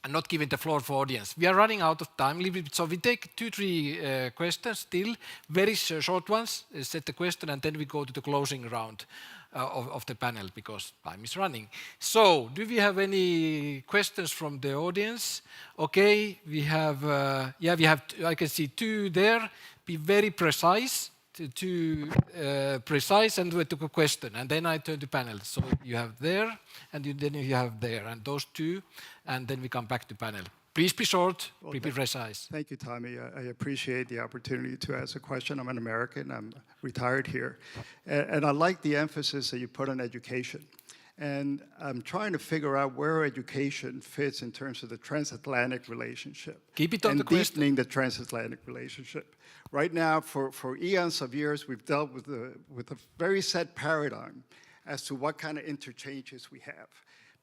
and not giving the floor for audience. We are running out of time, so we take 2-3 questions still, very short ones, set the question, and then we go to the closing round of the panel, because time is running. So, do we have any questions from the audience? Okay, we have, I can see 2 there. Be very precise. Precise and with the question, and then I turn to panel. So you have there, and then you have there, and those 2, and then we come back to panel. Please be short, be precise. Thank you, Tommy. I appreciate the opportunity to ask a question. I'm an American. I'm retired here, and I like the emphasis that you put on education. And I'm trying to figure out where education fits in terms of the transatlantic relationship. Keep it on the question. Deepening the transatlantic relationship. Right now, for eons of years, we've dealt with a very set paradigm as to what kind of interchanges we have.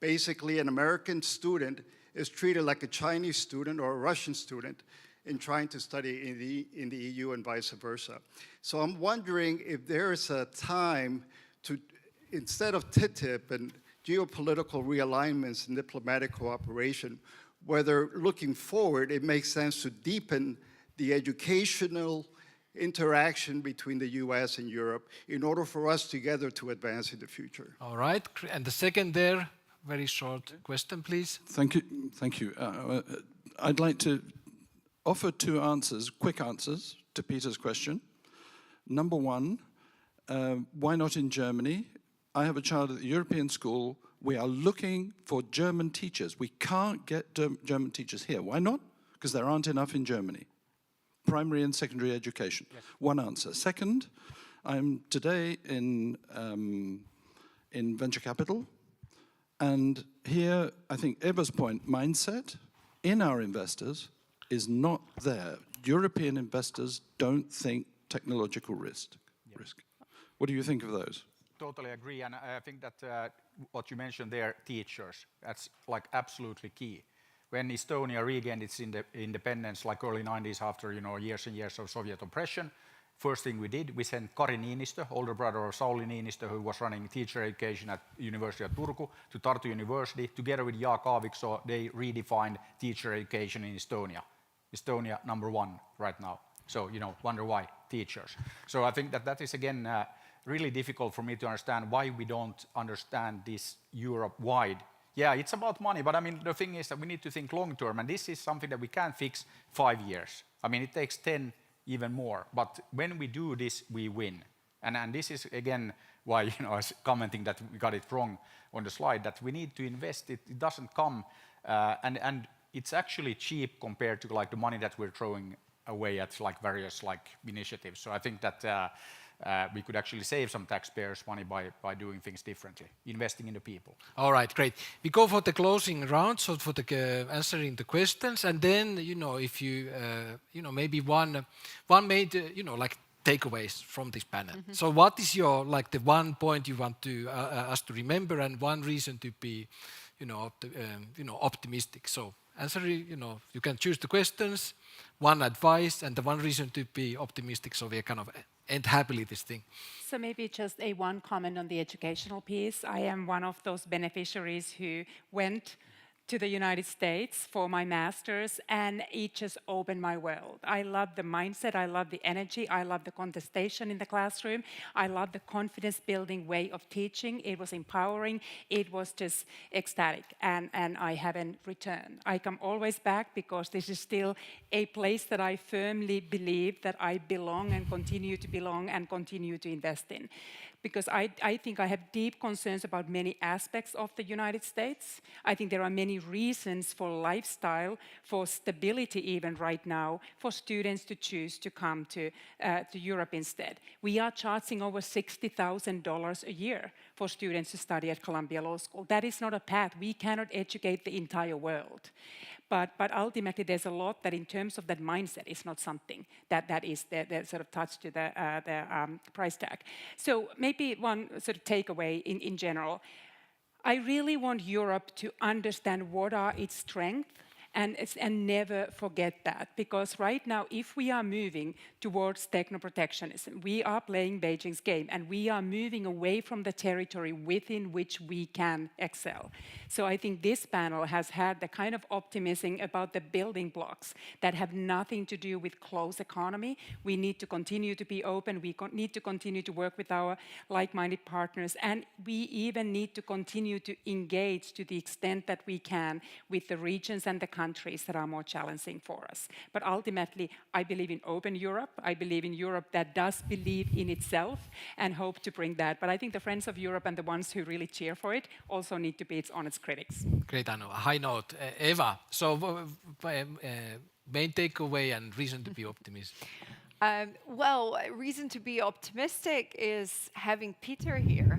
Basically, an American student is treated like a Chinese student or a Russian student in trying to study in the EU and vice versa. So I'm wondering if there is a time to, instead of TTIP and geopolitical realignments and diplomatic cooperation, whether looking forward, it makes sense to deepen the educational interaction between the US and Europe in order for us together to advance in the future. All right, and the second there, very short question, please. Thank you. I'd like to offer 2 answers, quick answers to Peter's question. Number 1, why not in Germany? I have a child at the European school. We are looking for German teachers. We can't get German teachers here. Why not? Because there aren't enough in Germany. Primary and secondary education. Yes. One answer. Second, I'm today in venture capital. And here, I think Eva's point, mindset in our investors is not there. European investors don't think technological risk. What do you think of those? Totally agree, and I think that what you mentioned there, teachers, that's like absolutely key. When Estonia regained its independence, like early 90s, after years and years of Soviet oppression, first thing we did, we sent Kari Niinistö, older brother of Sauli Niinistö, who was running teacher education at University of Turku, to Tartu University. Together with Jaak Aaviksoo, they redefined teacher education in Estonia. Estonia #1 right now. So, wonder why, teachers. So I think that is, again, really difficult for me to understand why we don't understand this Europe-wide. Yeah, it's about money, but I mean, the thing is that we need to think long term, and this is something that we can't fix 5 years. I mean, it takes 10, even more. But when we do this, we win. And this is, again, why, I was commenting that we got it wrong on the slide, that we need to invest. It doesn't come, and it's actually cheap compared to like the money that we're throwing away at like various like initiatives. So I think that we could actually save some taxpayers' money by doing things differently, investing in the people. All right, great. We go for the closing round, so for the answering the questions, and then if you maybe one made like takeaways from this panel. So what is your like the one point you want to us to remember, and one reason to be optimistic? So answer, you can choose the questions, one advice, and the one reason to be optimistic, so we kind of end happily this thing. So maybe just one comment on the educational piece. I am one of those beneficiaries who went to the United States for my master's, and it just opened my world. I love the mindset, I love the energy, I love the contestation in the classroom, I love the confidence-building way of teaching. It was empowering, it was just ecstatic, and I haven't returned. I come always back because this is still a place that I firmly believe that I belong and continue to belong and continue to invest in. Because I think I have deep concerns about many aspects of the United States. I think there are many reasons for lifestyle, for stability even right now, for students to choose to come to Europe instead. We are charging over $60,000 a year for students to study at Columbia Law School. That is not a path. We cannot educate the entire world. But ultimately, there's a lot that in terms of that mindset is not something that is the sort of touch to the price tag. So maybe one sort of takeaway in general. I really want Europe to understand what are its strengths and never forget that. Because right now, if we are moving towards techno-protectionism, we are playing Beijing's game, and we are moving away from the territory within which we can excel. So I think this panel has had the kind of optimism about the building blocks that have nothing to do with closed economy. We need to continue to be open. We need to continue to work with our like-minded partners. And we even need to continue to engage to the extent that we can with the regions and the countries that are more challenging for us. But ultimately, I believe in open Europe. I believe in Europe that does believe in itself and hope to bring that. But I think the friends of Europe and the ones who really cheer for it also need to be its honest critics. Great, Anu. A high note. Eva, so main takeaway and reason to be optimistic. Well, a reason to be optimistic is having Peter here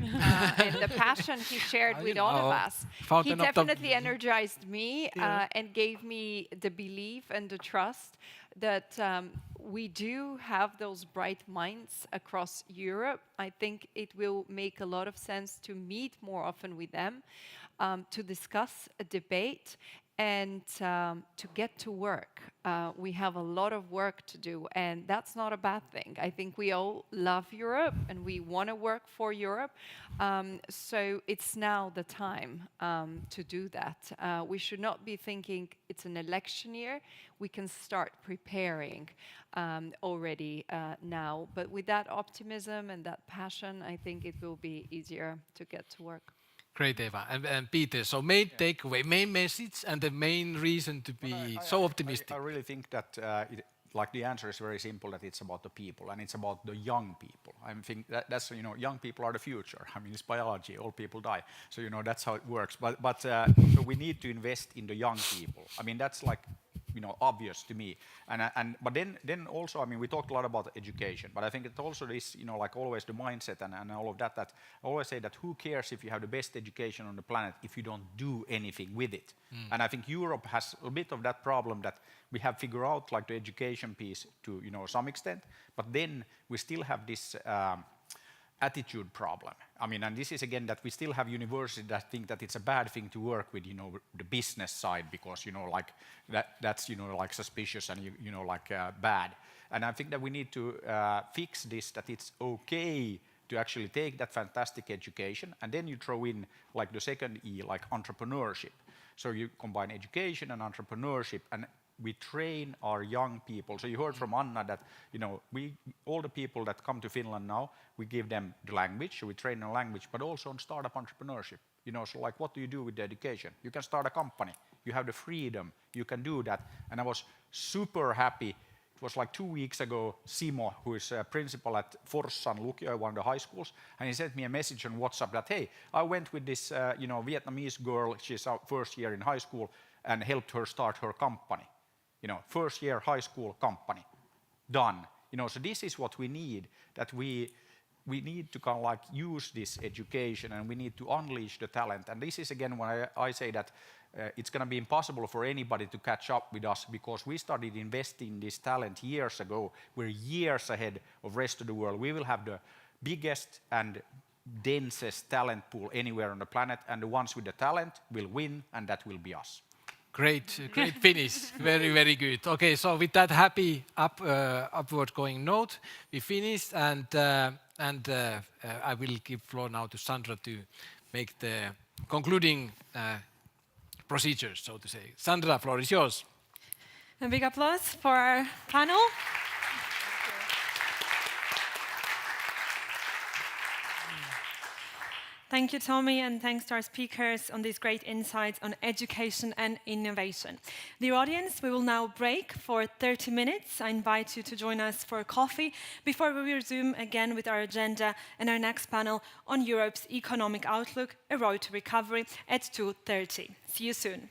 and the passion he shared with all of us. He definitely energized me and gave me the belief and the trust that we do have those bright minds across Europe. I think it will make a lot of sense to meet more often with them, to discuss a debate, and to get to work. We have a lot of work to do, and that's not a bad thing. I think we all love Europe, and we want to work for Europe. So it's now the time to do that. We should not be thinking it's an election year. We can start preparing already now. But with that optimism and that passion, I think it will be easier to get to work. Great, Eva. And Peter, so main takeaway, main message, and the main reason to be so optimistic. I really think that like the answer is very simple, that it's about the people, and it's about the young people. I think that's young people are the future. I mean, it's biology, all people die. So that's how it works. But so we need to invest in the young people. I mean, that's like obvious to me. But then also, I mean, we talked a lot about education, but I think it also is, like always the mindset and all of that, that I always say that who cares if you have the best education on the planet if you don't do anything with it? And I think Europe has a bit of that problem, that we have figured out like the education piece to, some extent, but then we still have this attitude problem. I mean, and this is again that we still have universities that think that it's a bad thing to work with, the business side, because, like that's, like suspicious and, like bad. And I think that we need to fix this, that it's okay to actually take that fantastic education, and then you throw in like the second E, like entrepreneurship. So you combine education and entrepreneurship, and we train our young people. So you heard from Anna that, you know, all the people that come to Finland now, we give them the language, so we train in language, but also on startup entrepreneurship. You know, so like, what do you do with the education? You can start a company. You have the freedom. You can do that. And I was super happy. It was like 2 weeks ago, Simo, who is a principal at Forssan Lukio, one of the high schools, and he sent me a message on WhatsApp that, hey, I went with this, you know, Vietnamese girl, she's our first year in high school, and helped her start her company. You know, first year high school company, done. You know, so this is what we need, that we need to kind of like use this education, and we need to unleash the talent. And this is again when I say that it's going to be impossible for anybody to catch up with us, because we started investing in this talent years ago. We're years ahead of the rest of the world. We will have the biggest and densest talent pool anywhere on the planet, and the ones with the talent will win, and that will be us. Great finish. Very, very good. Okay, so with that happy upward going note, we finished, and I will give floor now to Sandra to make the concluding procedures, so to say. Sandra, floor is yours. A big applause for our panel. Thank you, Tommy, and thanks to our speakers on these great insights on education and innovation. Dear audience, we will now break for 30 minutes. I invite you to join us for coffee before we resume again with our agenda and our next panel on Europe's economic outlook, a road to recovery, at 2:30. See you soon.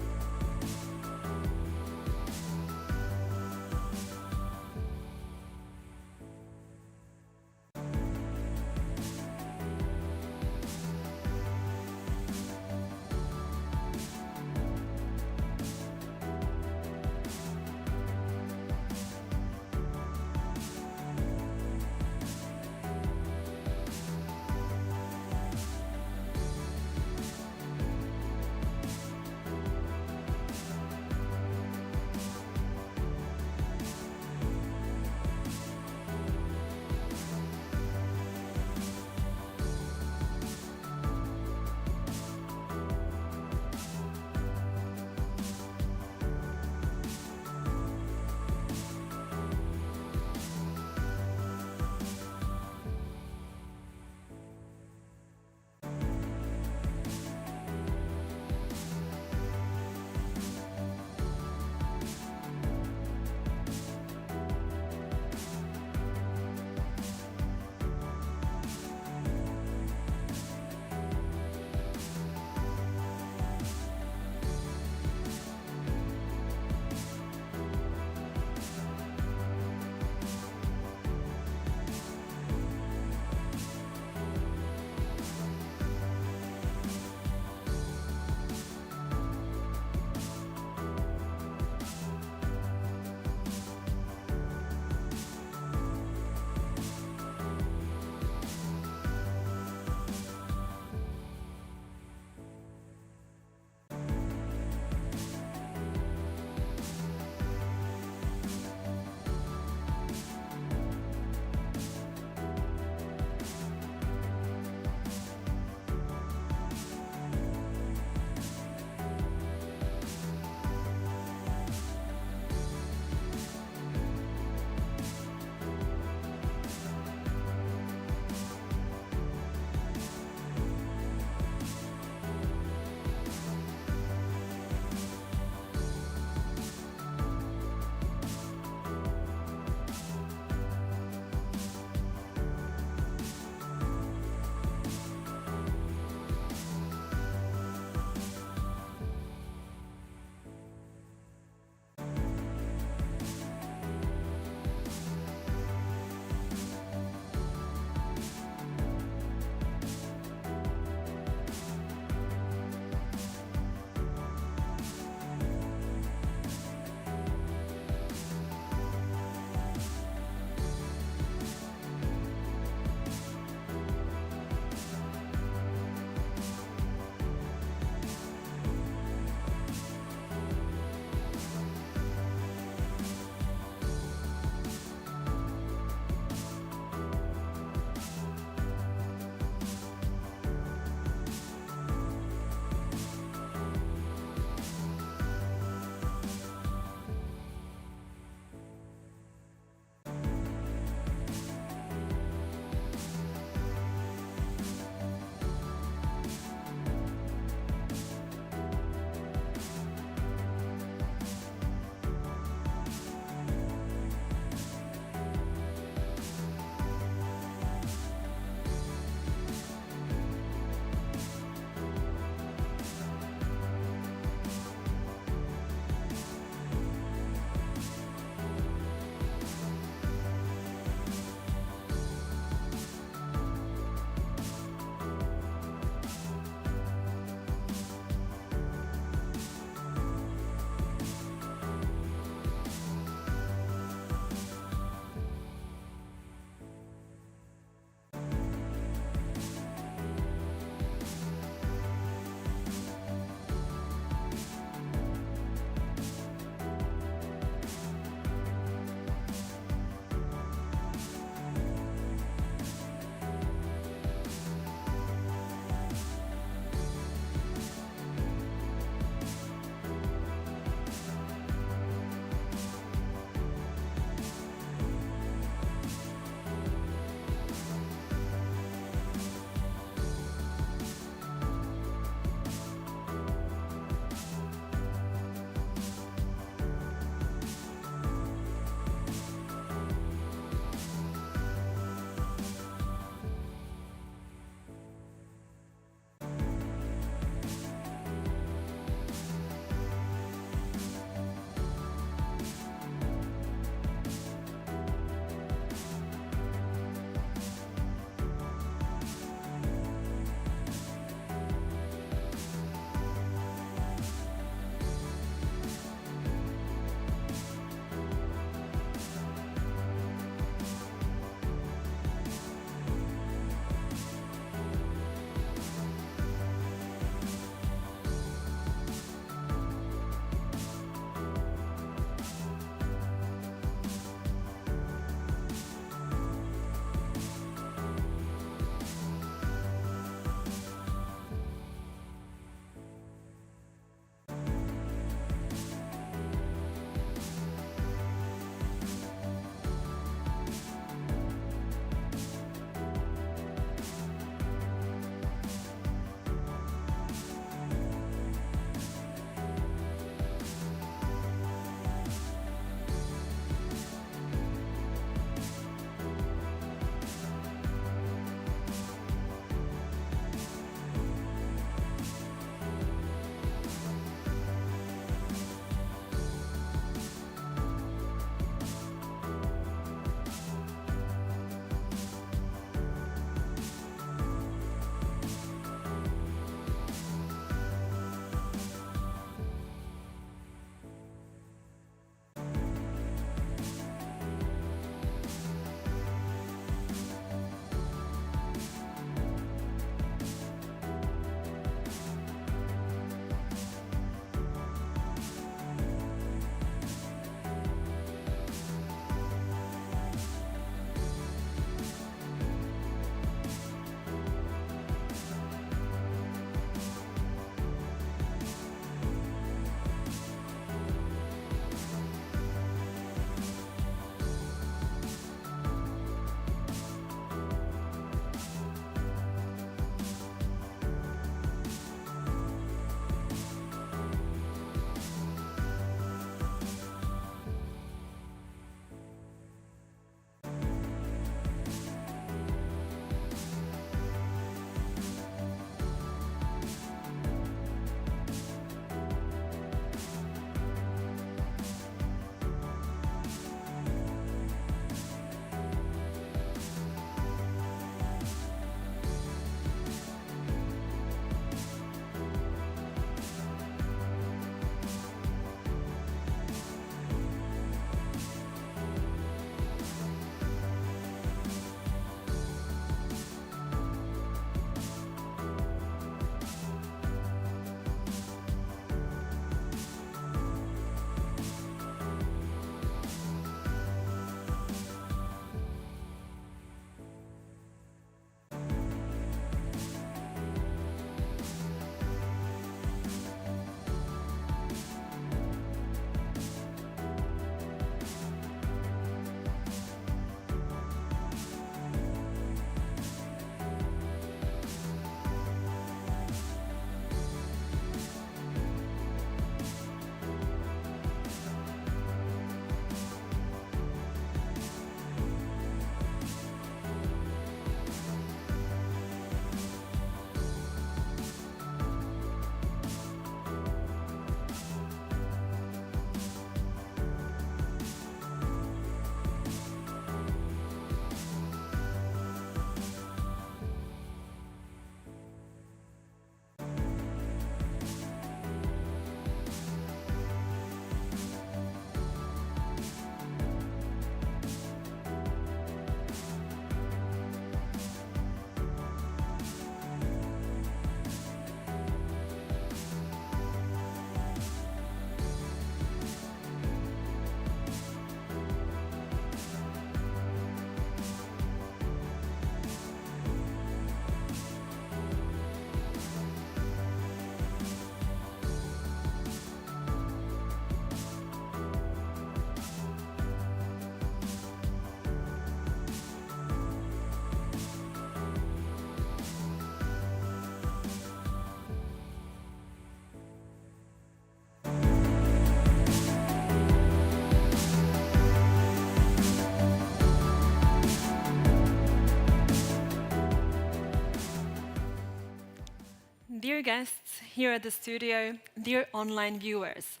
dear guests here at the studio, dear online viewers.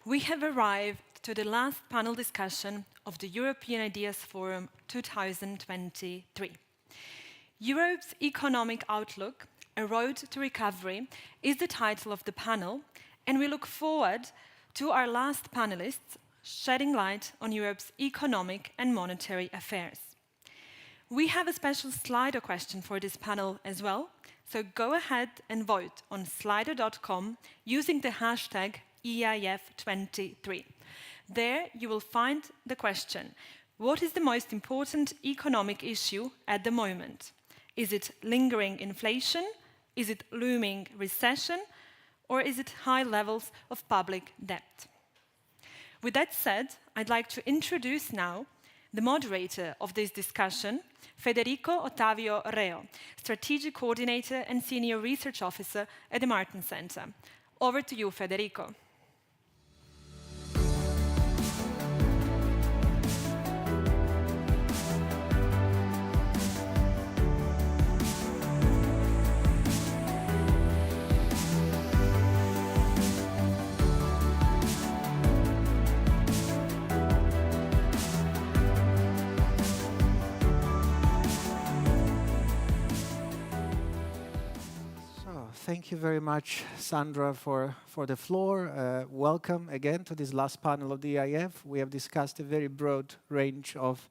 We have arrived to the last panel discussion of the European Ideas Forum 2023. Europe's Economic Outlook, A Road to Recovery, is the title of the panel, and we look forward to our last panelists shedding light on Europe's economic and monetary affairs. We have a special Slido question for this panel as well, so go ahead and vote on slido.com using the hashtag EIF23. There you will find the question: what is the most important economic issue at the moment? Is it lingering inflation? Is it looming recession? Or is it high levels of public debt? With that said, I'd like to introduce now the moderator of this discussion, Federico Ottavio Reo, Strategic Coordinator and Senior Research Officer at the Martens Center. Over to you, Federico. Thank you very much, Sandra, for the floor. Welcome again to this last panel of the EIF. We have discussed a very broad range of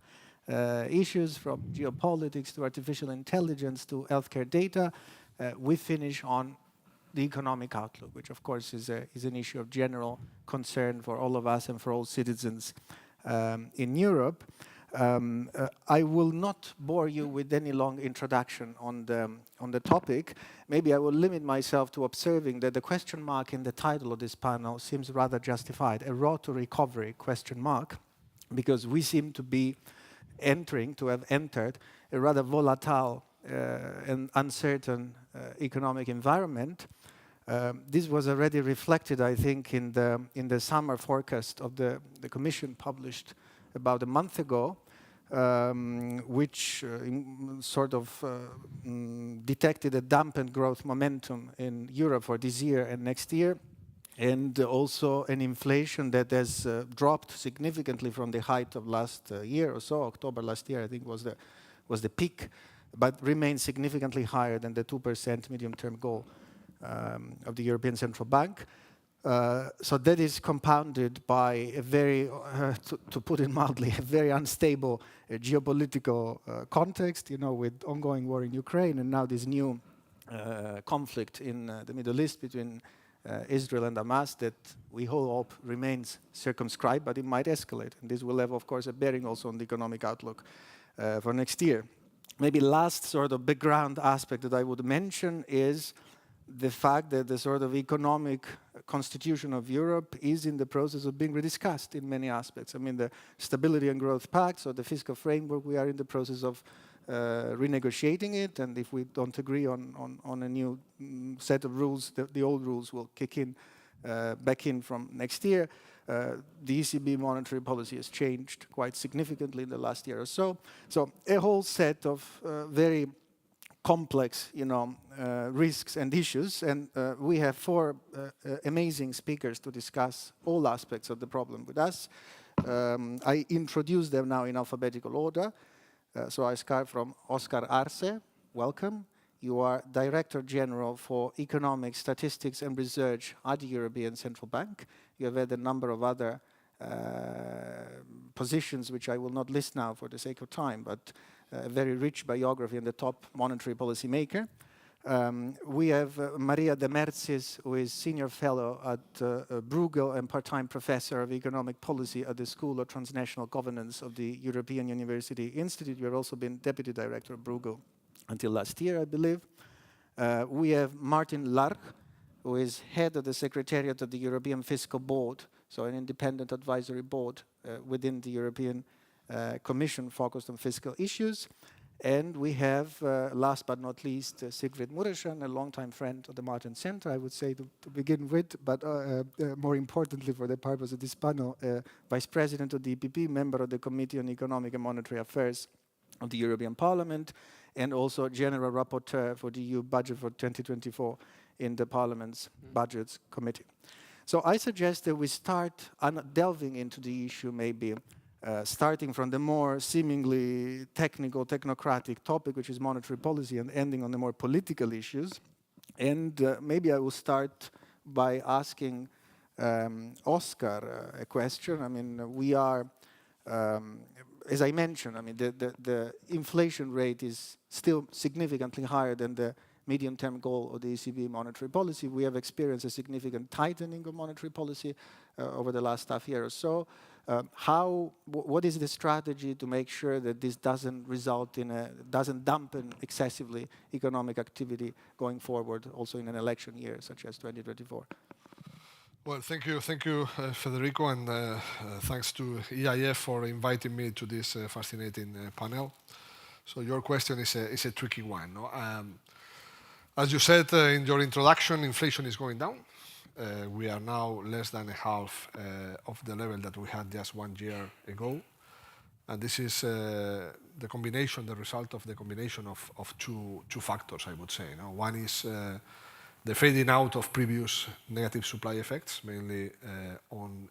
issues, from geopolitics to artificial intelligence to healthcare data. We finish on the economic outlook, which of course is an issue of general concern for all of us and for all citizens in Europe. I will not bore you with any long introduction on the topic. Maybe I will limit myself to observing that the question mark in the title of this panel seems rather justified, a road to recovery question mark, because we seem to be have entered a rather volatile and uncertain economic environment. This was already reflected, I think, in the summer forecast of the Commission published about a month ago, which detected a dampened growth momentum in Europe for this year and next year, and also an inflation that has dropped significantly from the height of last year or so. October last year, I think, was the peak, but remains significantly higher than the 2% medium-term goal of the European Central Bank. So that is compounded by a very, to put it mildly, a very unstable geopolitical context, with ongoing war in Ukraine and now this new conflict in the Middle East between Israel and Hamas that we hope remains circumscribed, but it might escalate. And this will have, of course, a bearing also on the economic outlook for next year. Maybe last sort of background aspect that I would mention is the fact that the sort of economic constitution of Europe is in the process of being rediscussed in many aspects. I mean, the Stability and Growth Pact, so the fiscal framework, we are in the process of renegotiating it, and if we don't agree on a new set of rules, the old rules will kick in, back in from next year. The ECB monetary policy has changed quite significantly in the last year or so. So a whole set of very complex, risks and issues, and we have four amazing speakers to discuss all aspects of the problem with us. I introduce them now in alphabetical order. So I start from Oscar Arce. Welcome. You are Director General for Economic Statistics and Research at the European Central Bank. You have had a number of other positions, which I will not list now for the sake of time, but a very rich biography and the top monetary policy maker. We have Maria de Mertzis, who is Senior Fellow at Bruegel and part-time Professor of Economic Policy at the School of Transnational Governance of the European University Institute. You have also been Deputy Director of Bruegel until last year, I believe. We have Martin Lark, who is Head of the Secretariat of the European Fiscal Board, so an independent advisory board within the European Commission focused on fiscal issues. And we have, last but not least, Sigrid Muresan, a longtime friend of the Martens Center, I would say, to begin with, but more importantly for the purpose of this panel, Vice President of the EPP, member of the Committee on Economic and Monetary Affairs of the European Parliament, and also General Rapporteur for the EU budget for 2024 in the Parliament's Budgets Committee. So I suggest that we start delving into the issue, maybe starting from the more seemingly technical, technocratic topic, which is monetary policy, and ending on the more political issues. And maybe I will start by asking Oscar a question. I mean, we are, as I mentioned, I mean, the inflation rate is still significantly higher than the medium-term goal of the ECB monetary policy. We have experienced a significant tightening of monetary policy over the last half year or so. What is the strategy to make sure that this doesn't result in doesn't dampen excessively economic activity going forward, also in an election year such as 2024? Well, thank you, Federico, and thanks to EIF for inviting me to this fascinating panel. So your question is a tricky one, no? As you said in your introduction, inflation is going down. We are now less than half of the level that we had just 1 year ago. And this is the result of the combination of two factors, I would say. No? One is the fading out of previous negative supply effects, mainly on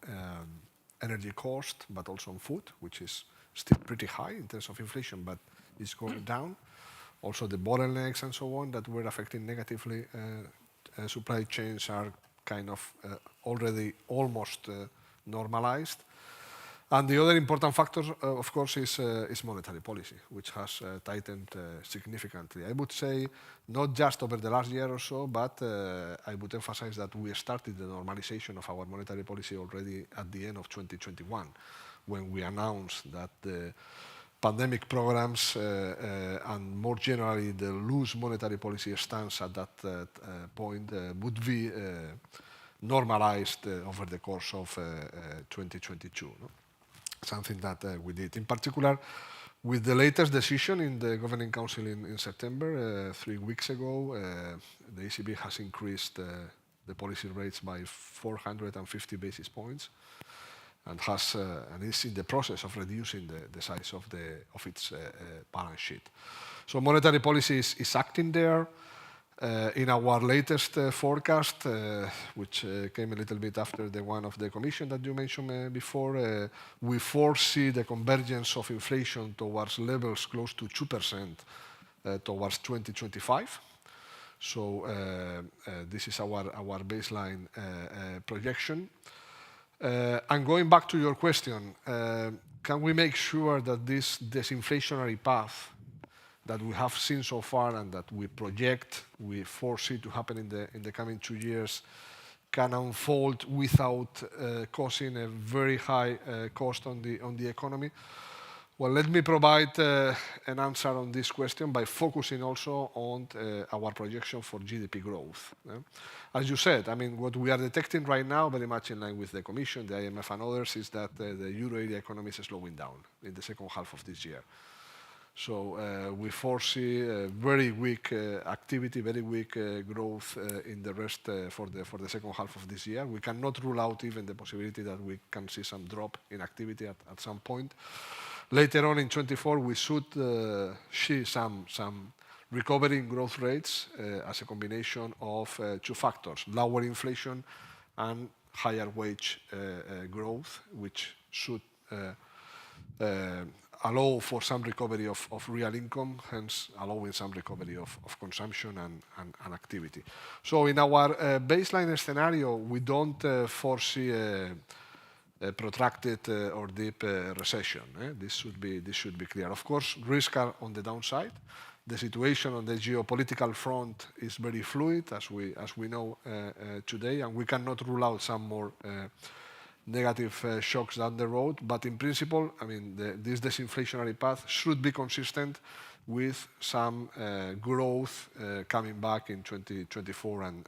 energy cost, but also on food, which is still pretty high in terms of inflation, but it's going down. Also the bottlenecks and so on that were affecting negatively supply chains are kind of already almost normalized. And the other important factor, of course, is monetary policy, which has tightened significantly. I would say not just over the last year or so, but I would emphasize that we started the normalization of our monetary policy already at the end of 2021, when we announced that the pandemic programs and more generally the loose monetary policy stance at that point would be normalized over the course of 2022. No? Something that we did. In particular, with the latest decision in the Governing Council in September, 3 weeks ago, the ECB has increased the policy rates by 450 basis points and is in the process of reducing the size of its balance sheet. So monetary policy is acting there. In our latest forecast, which came a little bit after the one of the Commission that you mentioned before, we foresee the convergence of inflation towards levels close to 2% towards 2025. So this is our baseline projection. And going back to your question, can we make sure that this disinflationary path that we have seen so far and that we foresee to happen in the coming 2 years can unfold without causing a very high cost on the economy? Well, let me provide an answer on this question by focusing also on our projection for GDP growth. As you said, I mean, what we are detecting right now, very much in line with the Commission, the IMF and others, is that the euro area economy is slowing down in the second half of this year. So we foresee very weak activity, very weak growth in the rest for the second half of this year. We cannot rule out even the possibility that we can see some drop in activity at some point. Later on in 2024, we should see some recovery in growth rates as a combination of two factors, lower inflation and higher wage growth, which should allow for some recovery of real income, hence allowing some recovery of consumption and activity. So in our baseline scenario, we don't foresee a protracted or deep recession. This should be clear. Of course, risks are on the downside. The situation on the geopolitical front is very fluid, as we know today, and we cannot rule out some more negative shocks down the road. But in principle, I mean, this disinflationary path should be consistent with some growth coming back in 2024 and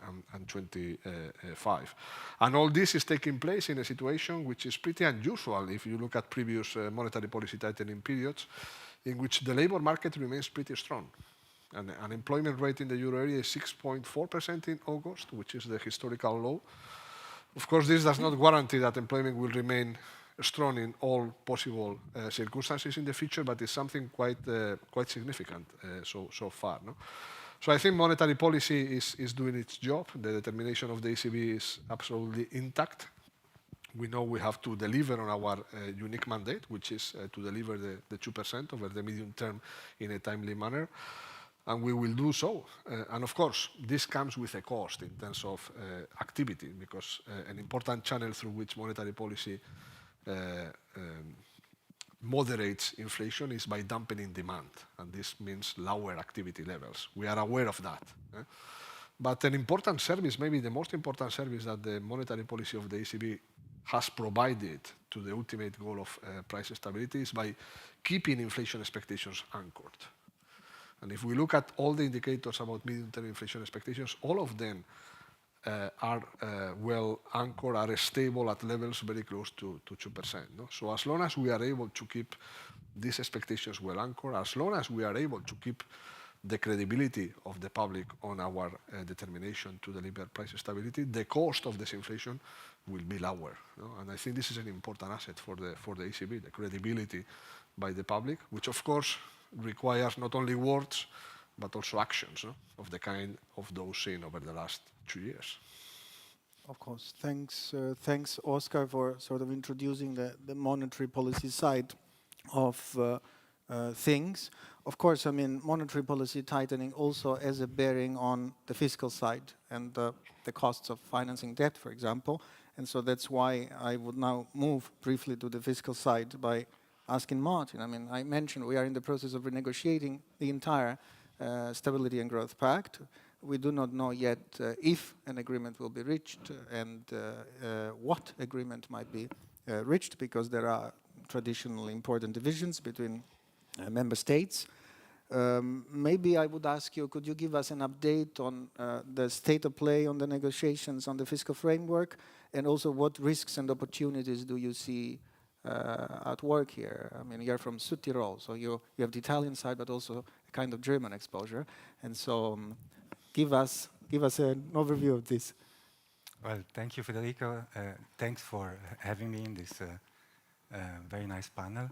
2025. And all this is taking place in a situation which is pretty unusual if you look at previous monetary policy tightening periods, in which the labor market remains pretty strong. And the unemployment rate in the euro area is 6.4% in August, which is the historical low. Of course, this does not guarantee that employment will remain strong in all possible circumstances in the future, but it's something quite significant so far. No? So I think monetary policy is doing its job. The determination of the ECB is absolutely intact. We know we have to deliver on our unique mandate, which is to deliver the 2% over the medium term in a timely manner. And we will do so. And of course, this comes with a cost in terms of activity, because an important channel through which monetary policy moderates inflation is by dampening demand, and this means lower activity levels. We are aware of that. But an important service, maybe the most important service that the monetary policy of the ECB has provided to the ultimate goal of price stability is by keeping inflation expectations anchored. And if we look at all the indicators about medium-term inflation expectations, all of them are well anchored, are stable at levels very close to 2%. No? So as long as we are able to keep these expectations well anchored, as long as we are able to keep the credibility of the public on our determination to deliver price stability, the cost of this inflation will be lower. No? And I think this is an important asset for the ECB, the credibility by the public, which of course requires not only words, but also actions, no? Of the kind of those seen over the last 2 years. Of course. Thanks, Oscar, for sort of introducing the monetary policy side of things. Of course, I mean, monetary policy tightening also has a bearing on the fiscal side and the costs of financing debt, for example. And so that's why I would now move briefly to the fiscal side by asking Martin. I mean, I mentioned we are in the process of renegotiating the entire Stability and Growth Pact. We do not know yet if an agreement will be reached and what agreement might be reached, because there are traditionally important divisions between member states. Maybe I would ask you, could you give us an update on the state of play on the negotiations on the fiscal framework, and also what risks and opportunities do you see at work here? I mean, you're from Südtirol, so you have the Italian side, but also a kind of German exposure. And so give us an overview of this. Well, thank you, Federico. Thanks for having me in this very nice panel.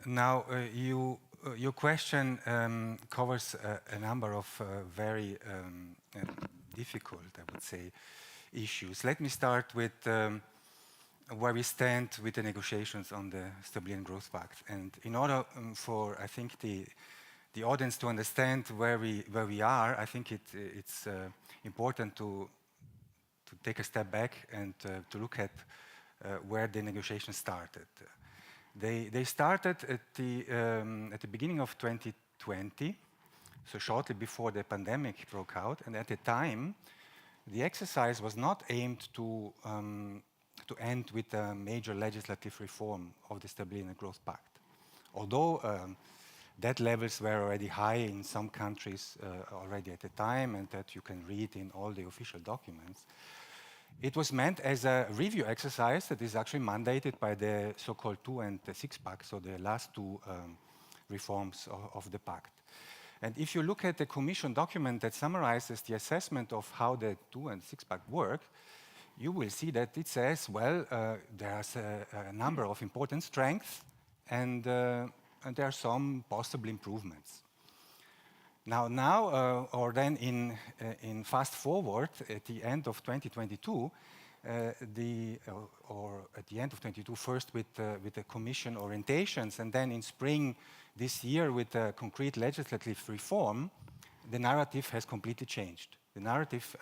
Now, your question covers a number of very difficult, I would say, issues. Let me start with where we stand with the negotiations on the Stability and Growth Pact. And in order for, I think, the audience to understand where we are, I think it's important to take a step back and to look at where the negotiations started. They started at the beginning of 2020, so shortly before the pandemic broke out. And at the time, the exercise was not aimed to end with a major legislative reform of the Stability and Growth Pact. Although debt levels were already high in some countries already at the time, and that you can read in all the official documents, it was meant as a review exercise that is actually mandated by the so-called 2 and the 6 pack, so the last two reforms of the pact. And if you look at the Commission document that summarizes the assessment of how the 2 and 6 pack work, you will see that it says, well, there's a number of important strengths, and there are some possible improvements. Now, or then in fast forward at the end of 2022, or at the end of 2022, first with the Commission orientations, and then in spring this year with concrete legislative reform, the narrative has completely changed. The narrative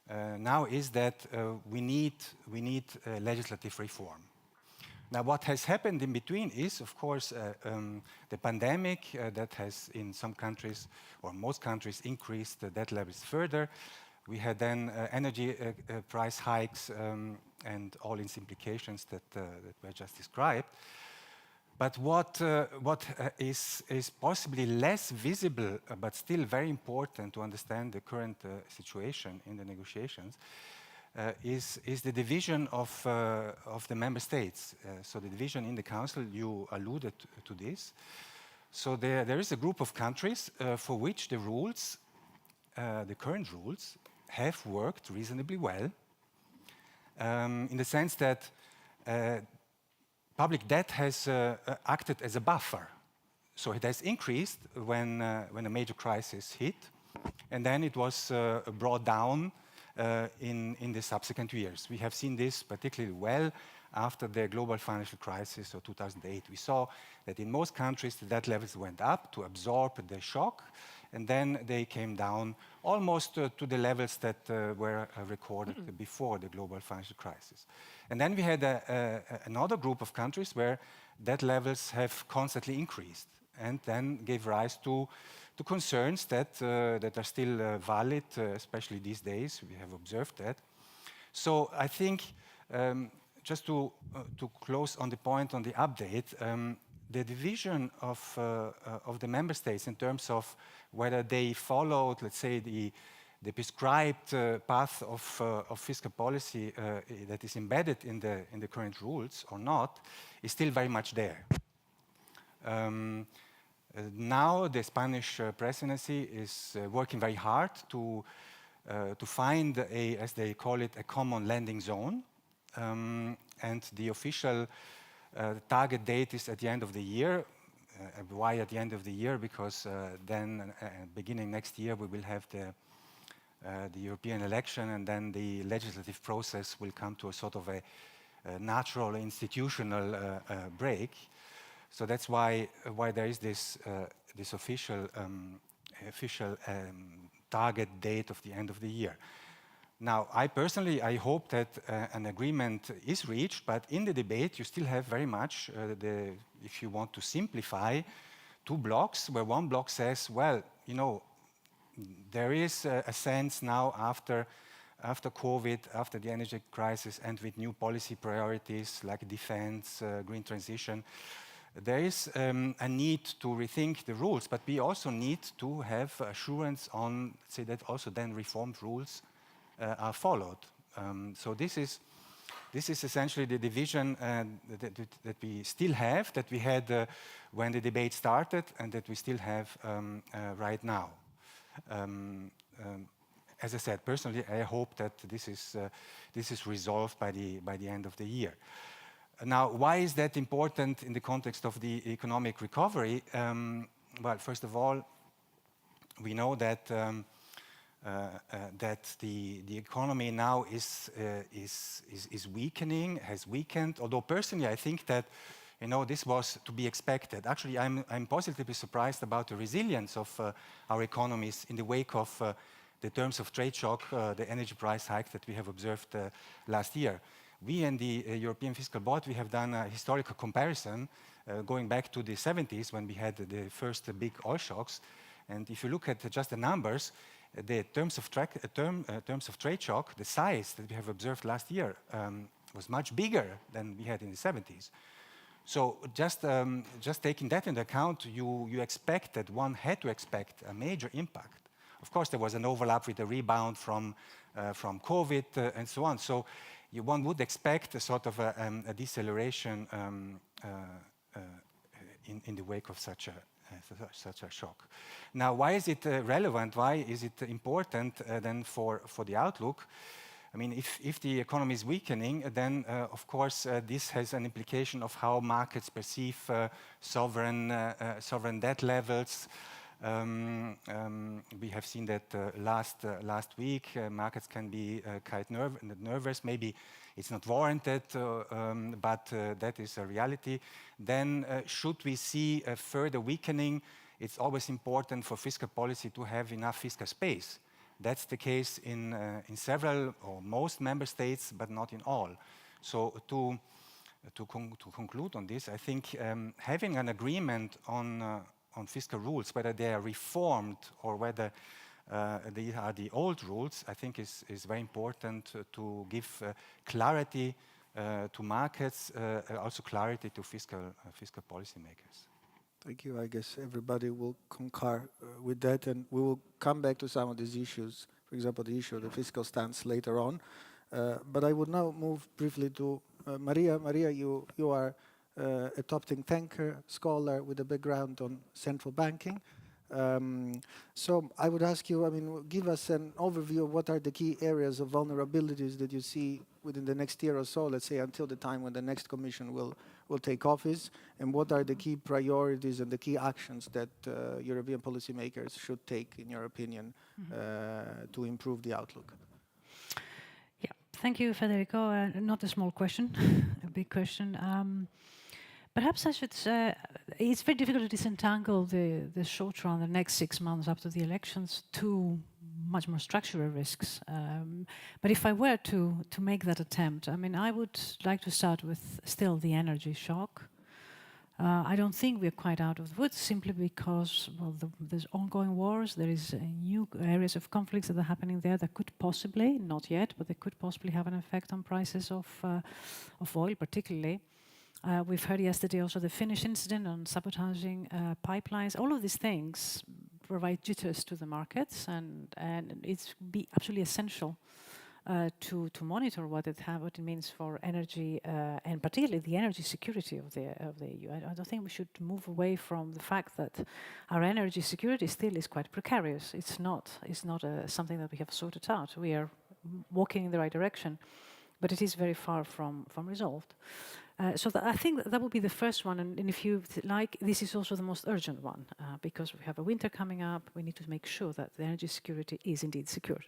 now is that we need legislative reform. Now, what has happened in between is, of course, the pandemic that has, in some countries, or most countries, increased the debt levels further. We had then energy price hikes and all its implications that were just described. But what is possibly less visible, but still very important to understand the current situation in the negotiations, is the division of the member states. So the division in the Council, you alluded to this. So there is a group of countries for which the rules, the current rules, have worked reasonably well, in the sense that public debt has acted as a buffer. So it has increased when a major crisis hit, and then it was brought down in the subsequent years. We have seen this particularly well after the global financial crisis of 2008. We saw that in most countries the debt levels went up to absorb the shock, and then they came down almost to the levels that were recorded before the global financial crisis. And then we had another group of countries where debt levels have constantly increased, and then gave rise to concerns that are still valid, especially these days. We have observed that. So I think, just to close on the point on the update, the division of the member states in terms of whether they followed, let's say, the prescribed path of fiscal policy that is embedded in the current rules or not, is still very much there. Now the Spanish presidency is working very hard to find as they call it, a common landing zone. And the official target date is at the end of the year. Why at the end of the year? Because then beginning next year we will have the European election, and then the legislative process will come to a sort of a natural institutional break. So that's why there is this official target date of the end of the year. Now, I hope that an agreement is reached, but in the debate you still have very much, if you want to simplify, two blocks, where one block says, well, you know, there is a sense now after COVID, after the energy crisis, and with new policy priorities like defense, green transition, there is a need to rethink the rules, but we also need to have assurance on, say, that also then reformed rules are followed. So this is essentially the division that we still have, that we had when the debate started, and that we still have right now. As I said, personally, I hope that this is resolved by the end of the year. Now, why is that important in the context of the economic recovery? Well, first of all, we know that the economy now is weakening, has weakened. Although personally, I think that this was to be expected. Actually, I'm positively surprised about the resilience of our economies in the wake of the terms of trade shock, the energy price hike that we have observed last year. We in the European Fiscal Board, we have done a historical comparison going back to the 70s when we had the first big oil shocks. And if you look at just the numbers, the terms of trade shock, the size that we have observed last year was much bigger than we had in the 70s. So just taking that into account, you expect that one had to expect a major impact. Of course, there was an overlap with the rebound from COVID and so on. So one would expect a sort of a deceleration in the wake of such a shock. Now, why is it relevant? Why is it important then for the outlook? I mean, if the economy is weakening, then of course this has an implication of how markets perceive sovereign debt levels. We have seen that last week markets can be quite nervous. Maybe it's not warranted, but that is a reality. Then should we see a further weakening, it's always important for fiscal policy to have enough fiscal space. That's the case in several or most member states, but not in all. So to conclude on this, I think having an agreement on fiscal rules, whether they are reformed or whether they are the old rules, I think is very important to give clarity to markets, also clarity to fiscal policymakers. Thank you. I guess everybody will concur with that, and we will come back to some of these issues, for example, the issue of the fiscal stance later on. But I would now move briefly to Maria. Maria, you are a top think tanker, scholar with a background on central banking. So I would ask you, I mean, give us an overview of what are the key areas of vulnerabilities that you see within the next year or so, let's say until the time when the next commission will will take office, and what are the key priorities and the key actions that European policymakers should take, in your opinion, to improve the outlook? Yeah, thank you, Federico. Not a small question, a big question. Perhaps I should say it's very difficult to disentangle the short run, the next 6 months up to the elections, to much more structural risks. But if I were to make that attempt, I mean, I would like to start with still the energy shock. I don't think we're quite out of the woods simply because, well, there's ongoing wars, there is new areas of conflicts that are happening there that could possibly, not yet, but they could possibly have an effect on prices of oil particularly. We've heard yesterday also the Finnish incident on sabotaging pipelines. All of these things provide jitters to the markets, and it's be absolutely essential to monitor what it means for energy and particularly the energy security of the EU. I don't think we should move away from the fact that our energy security still is quite precarious. It's not something that we have sorted out. We are walking in the right direction, but it is very far from resolved. So I think that would be the first one, and if you like, this is also the most urgent one, because we have a winter coming up. We need to make sure that the energy security is indeed secured.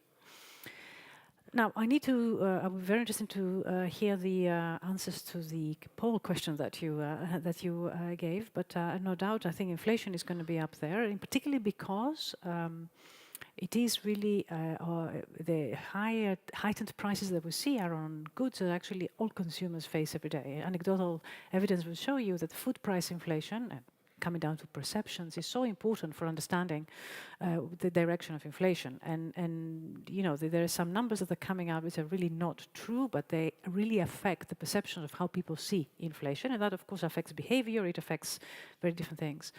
Now, I would be very interested to hear the answers to the poll question that you gave, but no doubt I think inflation is going to be up there, and particularly because it is really the heightened prices that we see are on goods that actually all consumers face every day. Anecdotal evidence will show you that food price inflation, coming down to perceptions, is so important for understanding the direction of inflation. And you know, there are some numbers that are coming out which are really not true, but they really affect the perception of how people see inflation, and that of course affects behavior. It affects very different things.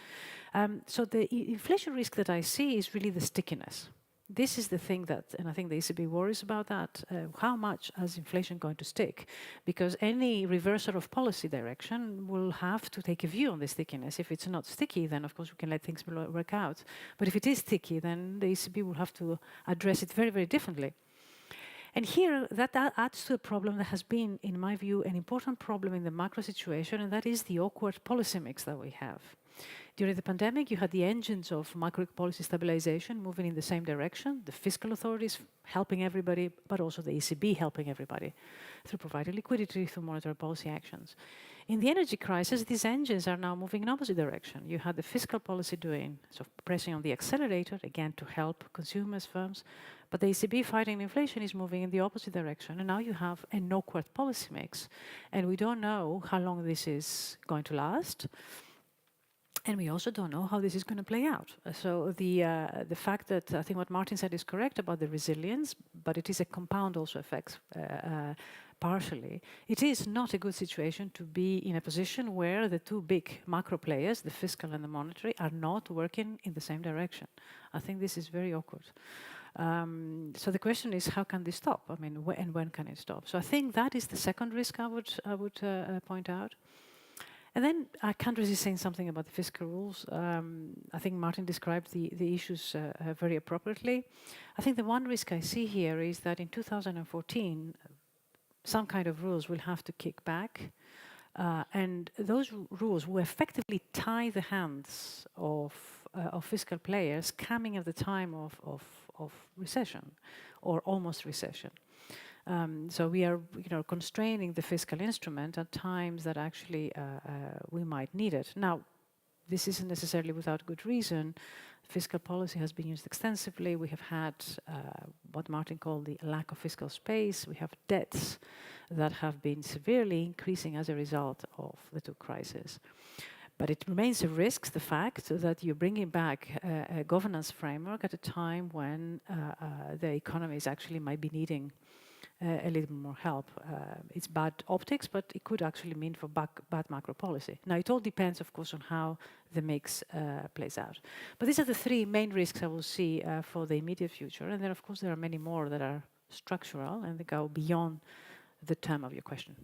So the inflation risk that I see is really the stickiness. This is the thing that, and I think the ECB worries about that, how much is inflation going to stick? Because any reversal of policy direction will have to take a view on the stickiness. If it's not sticky, then of course we can let things work out. But if it is sticky, then the ECB will have to address it very, very differently. And here, that adds to a problem that has been, in my view, an important problem in the macro situation, and that is the awkward policy mix that we have. During the pandemic, you had the engines of macro policy stabilization moving in the same direction, the fiscal authorities helping everybody, but also the ECB helping everybody through providing liquidity, through monetary policy actions. In the energy crisis, these engines are now moving in opposite direction. You had the fiscal policy pressing on the accelerator, again, to help consumers, firms, but the ECB fighting inflation is moving in the opposite direction. And now you have an awkward policy mix. And we don't know how long this is going to last. And we also don't know how this is going to play out. So the fact that I think what Martin said is correct about the resilience, but it is a compound also effects partially. It is not a good situation to be in a position where the two big macro players, the fiscal and the monetary, are not working in the same direction. I think this is very awkward. So the question is, how can this stop? I mean, and when can it stop? So I think that is the second risk I would point out. And then I can't resist saying something about the fiscal rules. I think Martin described the issues very appropriately. I think the one risk I see here is that in 2014, some kind of rules will have to kick back. And those rules will effectively tie the hands of fiscal players coming at the time of recession or almost recession. So we are, constraining the fiscal instrument at times that actually we might need it. Now, this isn't necessarily without good reason. Fiscal policy has been used extensively. We have had what Martin called the lack of fiscal space. We have debts that have been severely increasing as a result of the two crises. But it remains a risk, the fact that you're bringing back a governance framework at a time when the economies actually might be needing a little more help. It's bad optics, but it could actually mean for bad macro policy. Now, it all depends, of course, on how the mix plays out. But these are the three main risks I will see for the immediate future. And then, of course, there are many more that are structural and they go beyond the term of your question.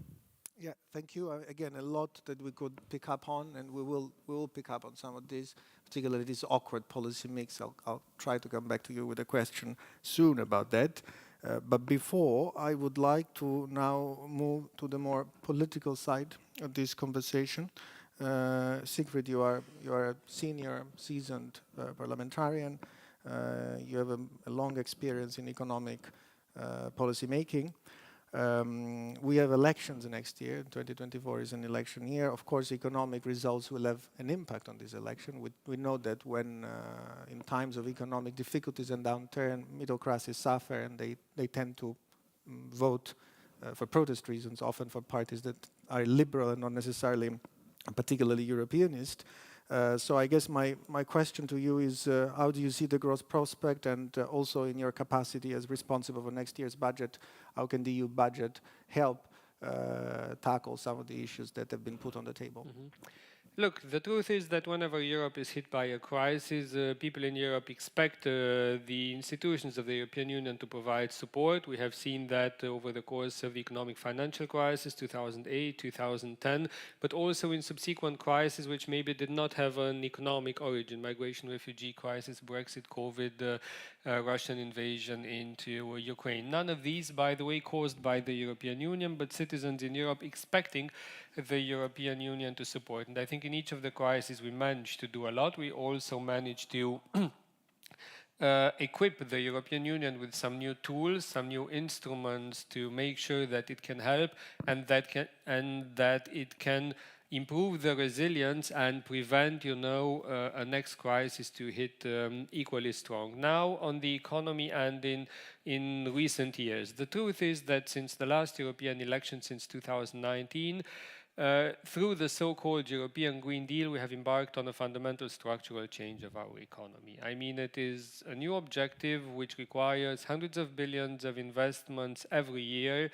Yeah, thank you. Again, a lot that we could pick up on, and we will pick up on some of this, particularly this awkward policy mix. I'll try to come back to you with a question soon about that. But before, I would like to now move to the more political side of this conversation. Siegfried, you are a senior, seasoned parliamentarian. You have a long experience in economic policy making. We have elections next year. 2024 is an election year. Of course, economic results will have an impact on this election. We know that when in times of economic difficulties and downturn, middle classes suffer and they tend to vote for protest reasons, often for parties that are liberal and not necessarily particularly Europeanist. So I guess my question to you is, how do you see the growth prospect, and also in your capacity as responsible for next year's budget, how can the EU budget help tackle some of the issues that have been put on the table? Look, the truth is that whenever Europe is hit by a crisis, people in Europe expect the institutions of the European Union to provide support. We have seen that over the course of the economic financial crisis, 2008, 2010, but also in subsequent crises which maybe did not have an economic origin: migration, refugee crisis, Brexit, COVID, Russian invasion into Ukraine. None of these, by the way, caused by the European Union, but citizens in Europe expecting the European Union to support. And I think in each of the crises we managed to do a lot. We also managed to equip the European Union with some new tools, some new instruments to make sure that it can help and that it can improve the resilience and prevent, a next crisis to hit equally strong. Now, on the economy and in recent years, the truth is that since the last European election, since 2019, through the so-called European Green Deal, we have embarked on a fundamental structural change of our economy. I mean, it is a new objective which requires hundreds of billions of investments every year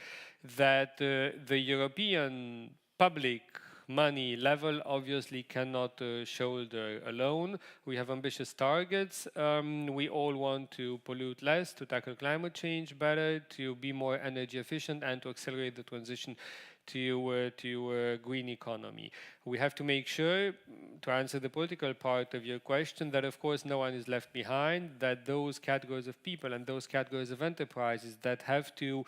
that the European public money level obviously cannot shoulder alone. We have ambitious targets. We all want to pollute less, to tackle climate change better, to be more energy efficient, and to accelerate the transition to a green economy. We have to make sure, to answer the political part of your question, that of course no one is left behind, that those categories of people and those categories of enterprises that have to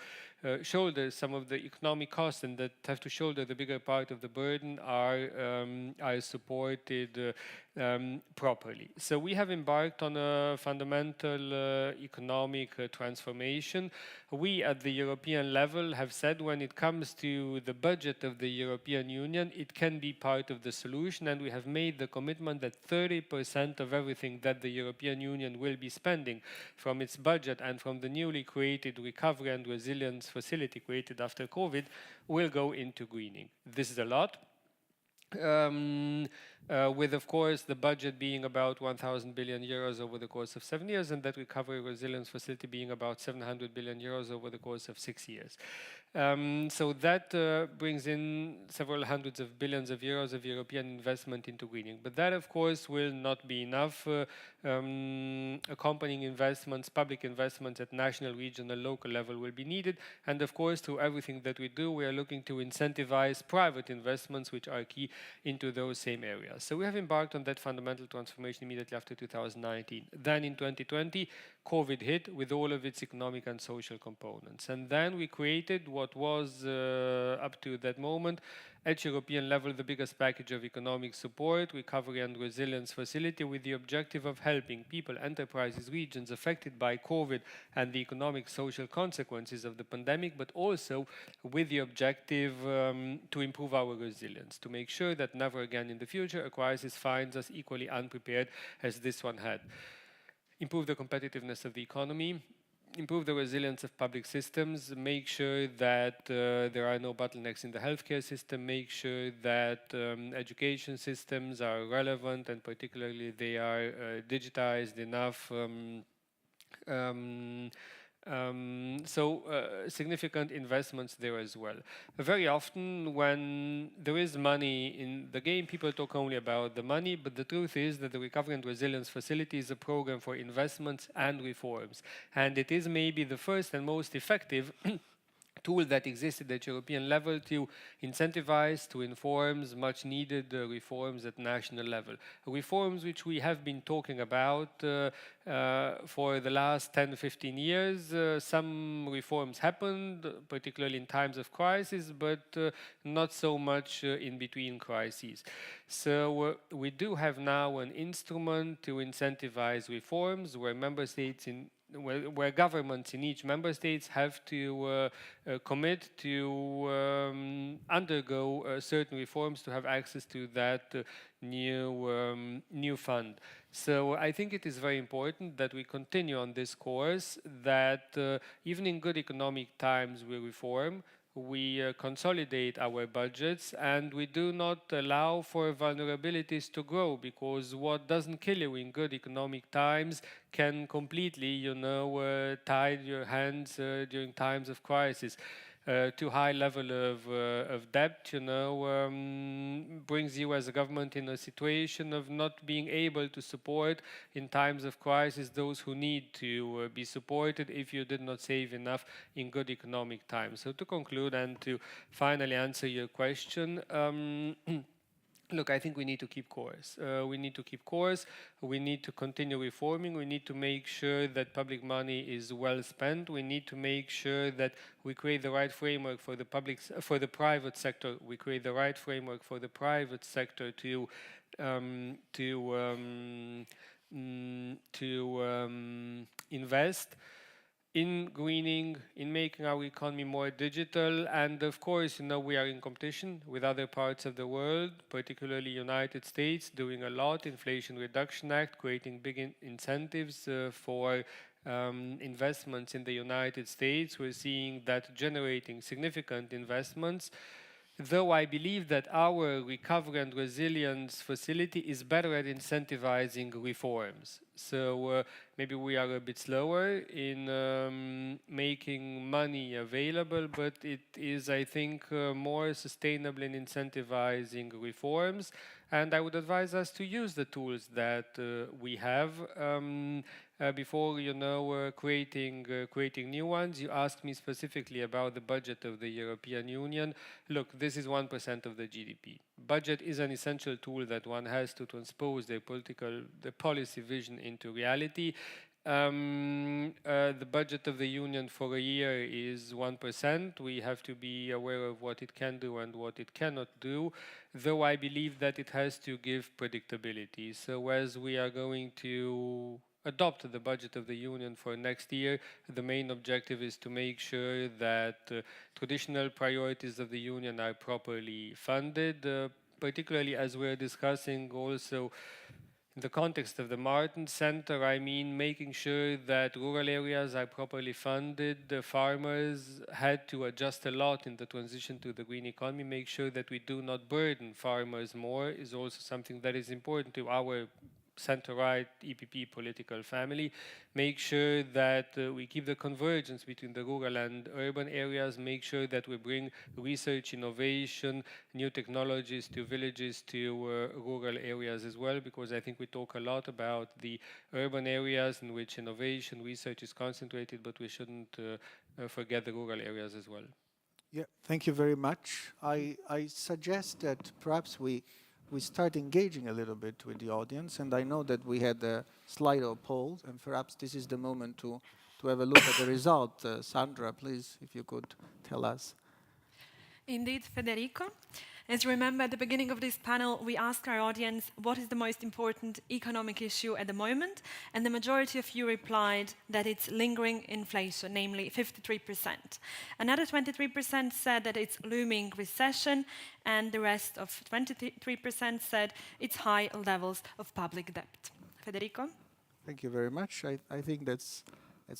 shoulder some of the economic costs and that have to shoulder the bigger part of the burden are supported properly. So we have embarked on a fundamental economic transformation. We at the European level have said when it comes to the budget of the European Union, it can be part of the solution, and we have made the commitment that 30% of everything that the European Union will be spending from its budget and from the newly created recovery and resilience facility created after COVID will go into greening. This is a lot. With, of course, the budget being about 1,000 billion euros over the course of 7 years, and that recovery resilience facility being about 700 billion euros over the course of 6 years. So that brings in several hundreds of billions of euros of European investment into greening. But that, of course, will not be enough. Accompanying investments, public investments at national, regional, local level will be needed. And of course, through everything that we do, we are looking to incentivize private investments, which are key into those same areas. So we have embarked on that fundamental transformation immediately after 2019. Then in 2020, COVID hit with all of its economic and social components. And then we created what was, up to that moment, at European level, the biggest package of economic support, recovery and resilience facility, with the objective of helping people, enterprises, regions affected by COVID and the economic social consequences of the pandemic, but also with the objective to improve our resilience, to make sure that never again in the future a crisis finds us equally unprepared as this one had. Improve the competitiveness of the economy, improve the resilience of public systems, make sure that there are no bottlenecks in the healthcare system, make sure that education systems are relevant and particularly they are digitized enough. Significant investments there as well. Very often when there is money in the game, people talk only about the money, but the truth is that the Recovery and Resilience Facility is a program for investments and reforms. And it is maybe the first and most effective tool that existed at European level to incentivize, to inform much needed reforms at national level. Reforms which we have been talking about for the last 10, 15 years. Some reforms happened, particularly in times of crisis, but not so much in between crises. So we do have now an instrument to incentivize reforms where member states where governments in each member states have to commit to undergo certain reforms to have access to that new fund. So I think it is very important that we continue on this course, that even in good economic times we reform, we consolidate our budgets, and we do not allow for vulnerabilities to grow, because what doesn't kill you in good economic times can completely, tie your hands during times of crisis. Too high level of debt, brings you as a government in a situation of not being able to support in times of crisis those who need to be supported if you did not save enough in good economic times. So to conclude and to finally answer your question, look, I think we need to keep course. We need to keep course. We need to continue reforming. We need to make sure that public money is well spent. We need to make sure that we create the right framework for the private sector. We create the right framework for the private sector to invest in greening, in making our economy more digital, and of course, we are in competition with other parts of the world, particularly United States, doing a lot. Inflation Reduction Act, creating big incentives for investments in the United States. We're seeing that generating significant investments. Though I believe that our recovery and resilience facility is better at incentivizing reforms. So maybe we are a bit slower in making money available, but it is, I think, more sustainable in incentivizing reforms. And I would advise us to use the tools that we have before, creating new ones. You asked me specifically about the budget of the European Union. Look, this is 1% of the GDP. Budget is an essential tool that one has to transpose the policy vision into reality. The budget of the Union for a year is 1%. We have to be aware of what it can do and what it cannot do, though I believe that it has to give predictability. So as we are going to adopt the budget of the Union for next year, the main objective is to make sure that traditional priorities of the Union are properly funded, particularly as we're discussing also in the context of the Martens Center. I mean, making sure that rural areas are properly funded. The farmers had to adjust a lot in the transition to the green economy. Make sure that we do not burden farmers more is also something that is important to our center-right EPP political family. Make sure that we keep the convergence between the rural and urban areas. Make sure that we bring research, innovation, new technologies to villages, to rural areas as well, because I think we talk a lot about the urban areas in which innovation, research is concentrated, but we shouldn't forget the rural areas as well. Yeah, thank you very much. I suggest that perhaps we start engaging a little bit with the audience, and I know that we had a Slido poll, and perhaps this is the moment to have a look at the result. Sandra, please, if you could tell us. Indeed, Federico. As you remember, at the beginning of this panel, we asked our audience what is the most important economic issue at the moment, and the majority of you replied that it's lingering inflation, namely 53%. Another 23% said that it's looming recession, and the rest of 23% said it's high levels of public debt. Federico? Thank you very much. I think that's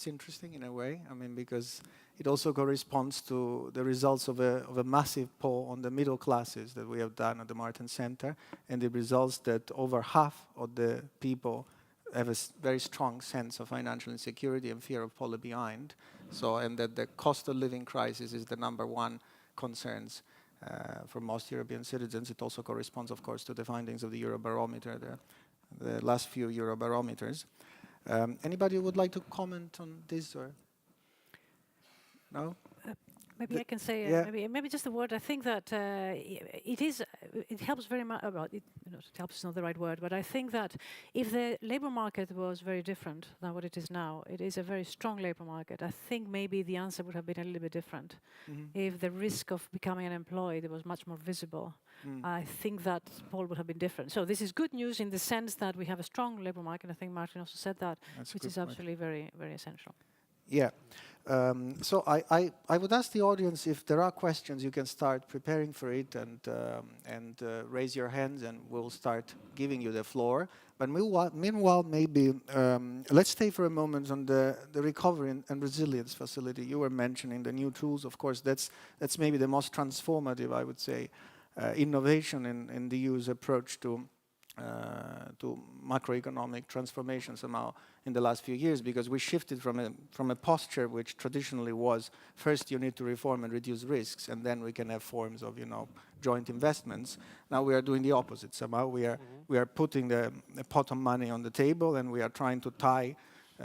interesting in a way. I mean, because it also corresponds to the results of a massive poll on the middle classes that we have done at the Martens Center, and the results that over half of the people have a very strong sense of financial insecurity and fear of falling behind. So, and that the cost of living crisis is the #1 concerns for most European citizens. It also corresponds, of course, to the findings of the Eurobarometer, the last few Eurobarometers. Anybody would like to comment on this or? No? Maybe I can say maybe just a word. I think that it helps very much. It helps is not the right word, but I think that if the labor market was very different than what it is now, it is a very strong labor market. I think maybe the answer would have been a little bit different. If the risk of becoming unemployed was much more visible, I think that poll would have been different. So this is good news in the sense that we have a strong labor market. I think Martin also said that, which is absolutely very, very essential. Yeah. So I would ask the audience if there are questions, you can start preparing for it and raise your hands and we'll start giving you the floor. But meanwhile maybe let's stay for a moment on the recovery and resilience facility. You were mentioning the new tools. Of course, that's maybe the most transformative, I would say, innovation in the EU's approach to macroeconomic transformation somehow in the last few years, because we shifted from a posture which traditionally was first you need to reform and reduce risks and then we can have forms of joint investments. Now we are doing the opposite somehow. We are putting the pot of money on the table and we are trying to tie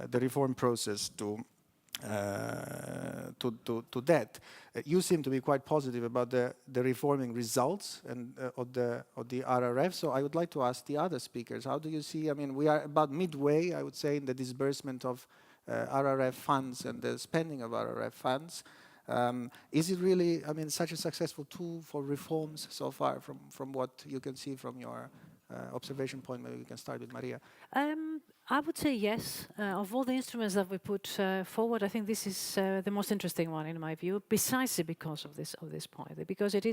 the reform process to that. You seem to be quite positive about the reforming results and of the RRF. So I would like to ask the other speakers, how do you see? I mean, we are about midway, I would say, in the disbursement of RRF funds and the spending of RRF funds. Is it really, I mean, such a successful tool for reforms so far from what you can see from your observation point? Maybe we can start with Maria. I would say yes. Of all the instruments that we put forward, I think this is the most interesting one in my view, precisely because of this point, because it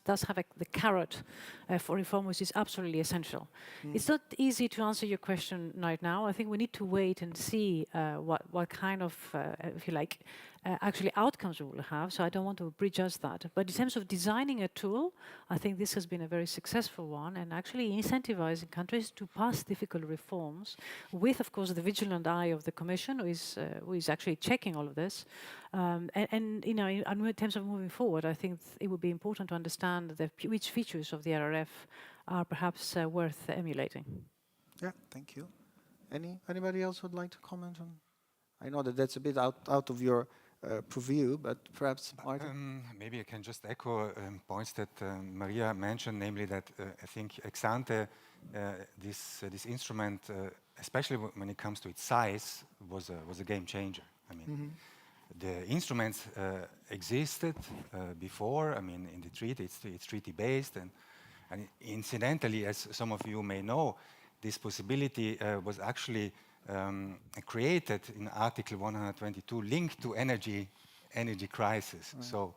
does have the carrot for reform, which is absolutely essential. It's not easy to answer your question right now. I think we need to wait and see what kind of, if you like, actually outcomes we will have. So I don't want to prejudge that. But in terms of designing a tool, I think this has been a very successful one, and actually incentivizing countries to pass difficult reforms with, of course, the vigilant eye of the Commission, who is actually checking all of this. And in terms of moving forward, I think it would be important to understand which features of the RRF are perhaps worth emulating. Yeah, thank you. Anybody else would like to comment on? I know that that's a bit out of your purview, but perhaps Martin? Maybe I can just echo points that Maria mentioned, namely that I think ex ante, this instrument, especially when it comes to its size, was a game changer. I mean, the instruments existed before. I mean, in the treaty, it's treaty based, and incidentally, as some of you may know, this possibility was actually created in Article 122, linked to energy crisis. Right. So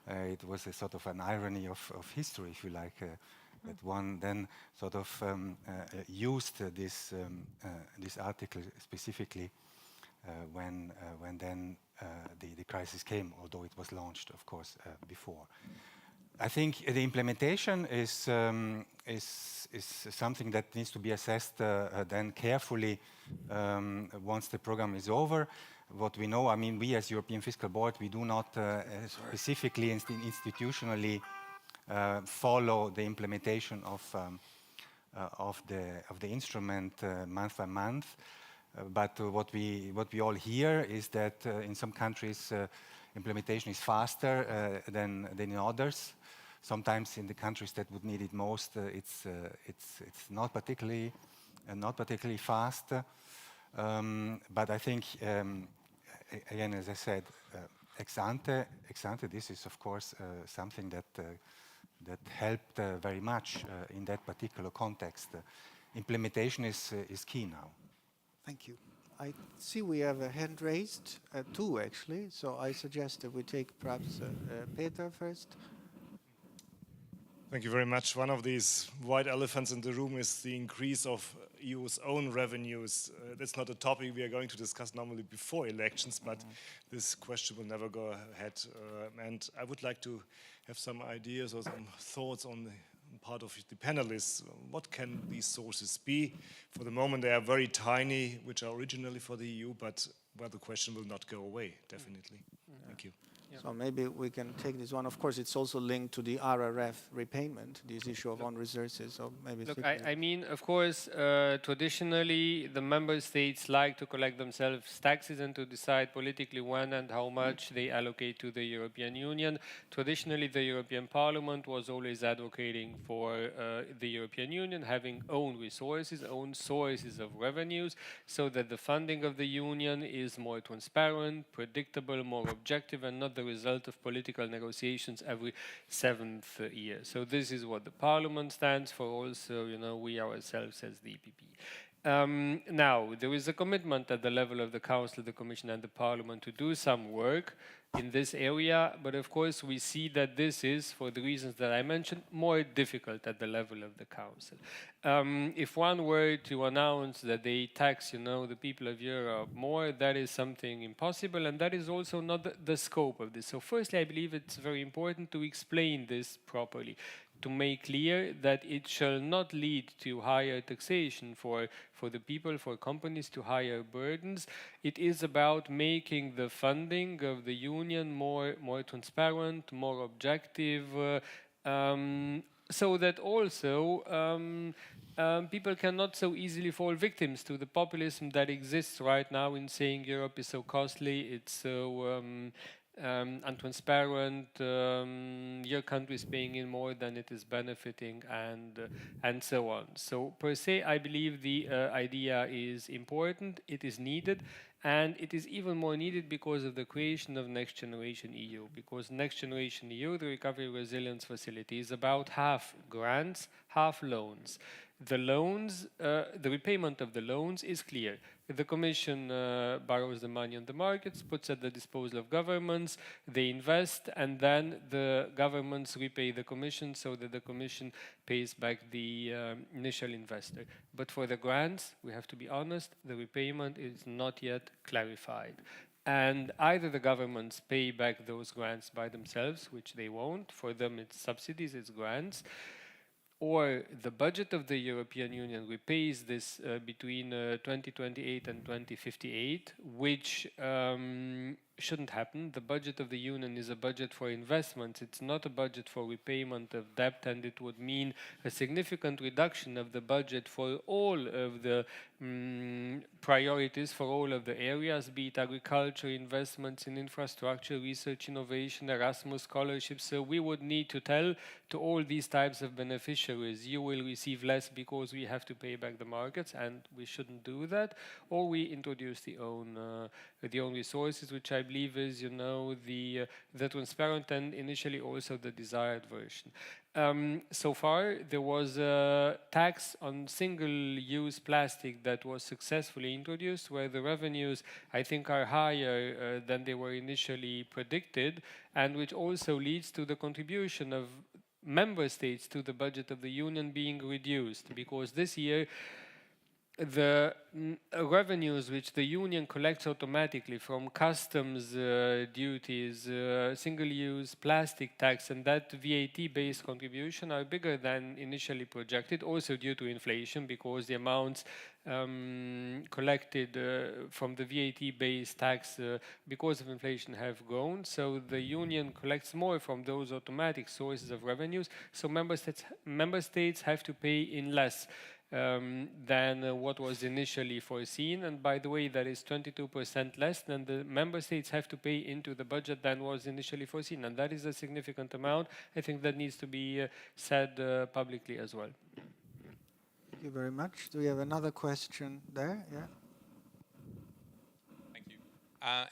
it was a sort of an irony of history, if you like, that one then sort of used this article specifically when then the crisis came, although it was launched, of course, before. I think the implementation is something that needs to be assessed then carefully once the program is over. What we know, I mean, we as European Fiscal Board, we do not specifically institutionally follow the implementation of the instrument month by month. But what we all hear is that in some countries implementation is faster than in others. Sometimes in the countries that would need it most, it's not particularly fast. But I think again, as I said, ex ante, this is of course something that helped very much in that particular context. Implementation is key now. Thank you. I see we have a hand raised, two actually, so I suggest that we take perhaps Peter first. Thank you very much. One of these white elephants in the room is the increase of EU's own revenues. That's not a topic we are going to discuss normally before elections, but this question will never go ahead. And I would like to have some ideas or some thoughts on the part of the panelists. What can these sources be? For the moment, they are very tiny, which are originally for the EU, but where the question will not go away, definitely. Thank you. So maybe we can take this one. Of course, it's also linked to the RRF repayment, this issue of own resources. So maybe. Look, I mean, of course, traditionally, the member states like to collect themselves taxes and to decide politically when and how much they allocate to the European Union. Traditionally, the European Parliament was always advocating for the European Union having own resources, own sources of revenues, so that the funding of the Union is more transparent, predictable, more objective, and not the result of political negotiations every 7th year. So this is what the Parliament stands for. Also, we ourselves as the EPP. Now, there is a commitment at the level of the Council, the Commission, and the Parliament to do some work in this area, but of course we see that this is, for the reasons that I mentioned, more difficult at the level of the Council. If one were to announce that they tax, the people of Europe more, that is something impossible, and that is also not the scope of this. So firstly, I believe it's very important to explain this properly, to make clear that it shall not lead to higher taxation for the people, for companies, to higher burdens. It is about making the funding of the Union more transparent, more objective, so that also people cannot so easily fall victims to the populism that exists right now in saying Europe is so costly, it's so untransparent, your country is paying in more than it is benefiting, and so on. So per se, I believe the idea is important, it is needed, and it is even more needed because of the creation of Next Generation EU. Because Next Generation EU, the Recovery Resilience Facility, is about half grants, half loans. The loans, the repayment of the loans is clear. The Commission borrows the money on the markets, puts at the disposal of governments, they invest, and then the governments repay the Commission so that the Commission pays back the initial investor. But for the grants, we have to be honest, the repayment is not yet clarified. And either the governments pay back those grants by themselves, which they won't, for them it's subsidies, it's grants, or the budget of the European Union repays this between 2028 and 2058, which shouldn't happen. The budget of the Union is a budget for investments. It's not a budget for repayment of debt, and it would mean a significant reduction of the budget for all of the priorities, for all of the areas, be it agriculture, investments in infrastructure, research, innovation, Erasmus scholarships. So we would need to tell to all these types of beneficiaries, you will receive less because we have to pay back the markets, and we shouldn't do that. Or we introduce the own resources, which I believe is, the transparent and initially also the desired version. So far, there was a tax on single-use plastic that was successfully introduced, where the revenues, I think, are higher than they were initially predicted, and which also leads to the contribution of member states to the budget of the Union being reduced, because this year the revenues which the Union collects automatically from customs duties, single-use plastic tax, and that VAT-based contribution are bigger than initially projected, also due to inflation, because the amounts collected from the VAT-based tax because of inflation have grown. So the Union collects more from those automatic sources of revenues, so member states have to pay in less than what was initially foreseen. And by the way, that is 22% less than the member states have to pay into the budget than was initially foreseen. And that is a significant amount. I think that needs to be said publicly as well. Thank you very much. Do we have another question there? Yeah.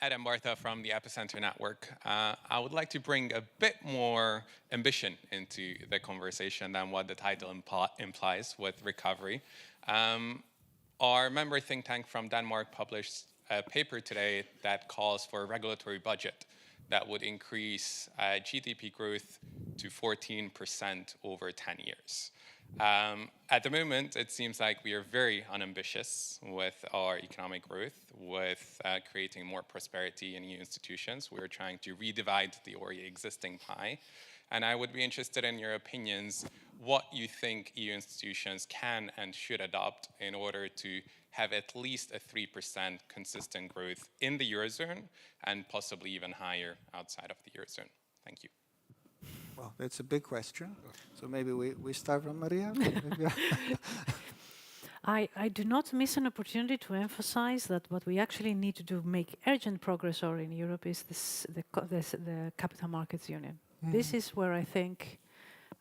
Adam Bartha from the Epicenter Network. I would like to bring a bit more ambition into the conversation than what the title implies with recovery. Our member think tank from Denmark published a paper today that calls for a regulatory budget that would increase GDP growth to 14% over 10 years. At the moment, it seems like we are very unambitious with our economic growth, with creating more prosperity in EU institutions. We're trying to redivide the already existing pie. And I would be interested in your opinions, what you think EU institutions can and should adopt in order to have at least a 3% consistent growth in the Eurozone and possibly even higher outside of the Eurozone. Thank you. Well, that's a big question. So maybe we start from Maria. I do not miss an opportunity to emphasize that what we actually need to do make urgent progress on in Europe is the Capital Markets Union. This is where I think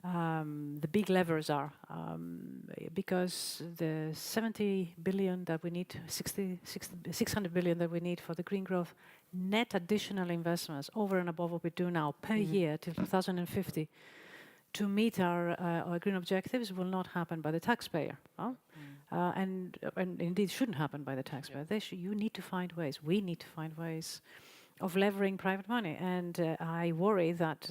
the big levers are, because the 70 billion that we need, 600 billion that we need for the green growth, net additional investments over and above what we do now per year till 2050 to meet our green objectives will not happen by the taxpayer. And indeed shouldn't happen by the taxpayer. You need to find ways, we need to find ways of levering private money. And I worry that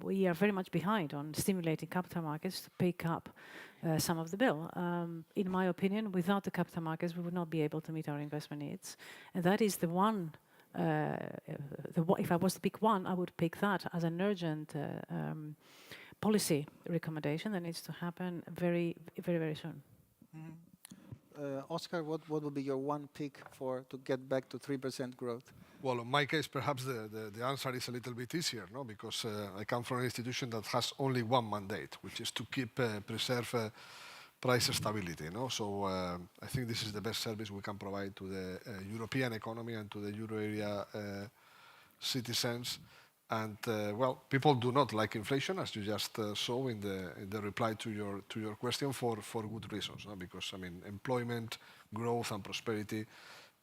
we are very much behind on stimulating capital markets to pick up some of the bill. In my opinion, without the capital markets, we would not be able to meet our investment needs. And that is the one, if I was to pick one, I would pick that as an urgent policy recommendation that needs to happen very, very, very soon. Oscar, what would be your one pick to get back to 3% growth? Well, in my case, perhaps the answer is a little bit easier, no? Because I come from an institution that has only one mandate, which is to preserve price stability. No? So I think this is the best service we can provide to the European economy and to the euro area citizens. And well, people do not like inflation, as you just saw in the reply to your question, for good reasons. No? Because I mean, employment, growth, and prosperity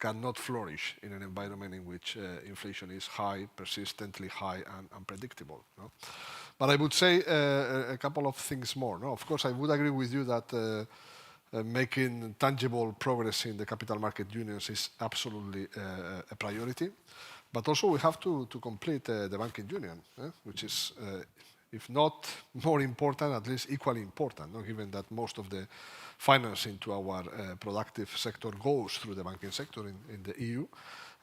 cannot flourish in an environment in which inflation is high, persistently high, and unpredictable. No? But I would say a couple of things more. No? Of course, I would agree with you that making tangible progress in the capital market unions is absolutely a priority. But also we have to complete the banking union, which is, if not more important, at least equally important, no? Given that most of the financing to our productive sector goes through the banking sector in the EU.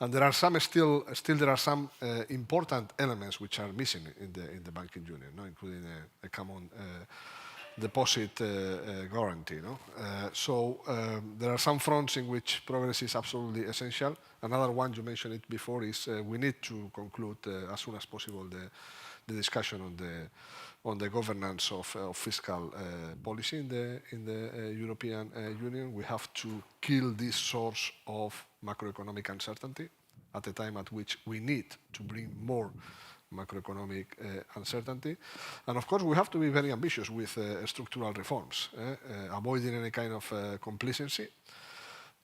And there are still there are some important elements which are missing in the banking union, no? Including a common deposit guarantee. No? So there are some fronts in which progress is absolutely essential. Another one, you mentioned it before, is we need to conclude as soon as possible the discussion on the governance of fiscal policy in the European Union. We have to kill this source of macroeconomic uncertainty at a time at which we need to bring more macroeconomic uncertainty. And of course, we have to be very ambitious with structural reforms, avoiding any kind of complacency.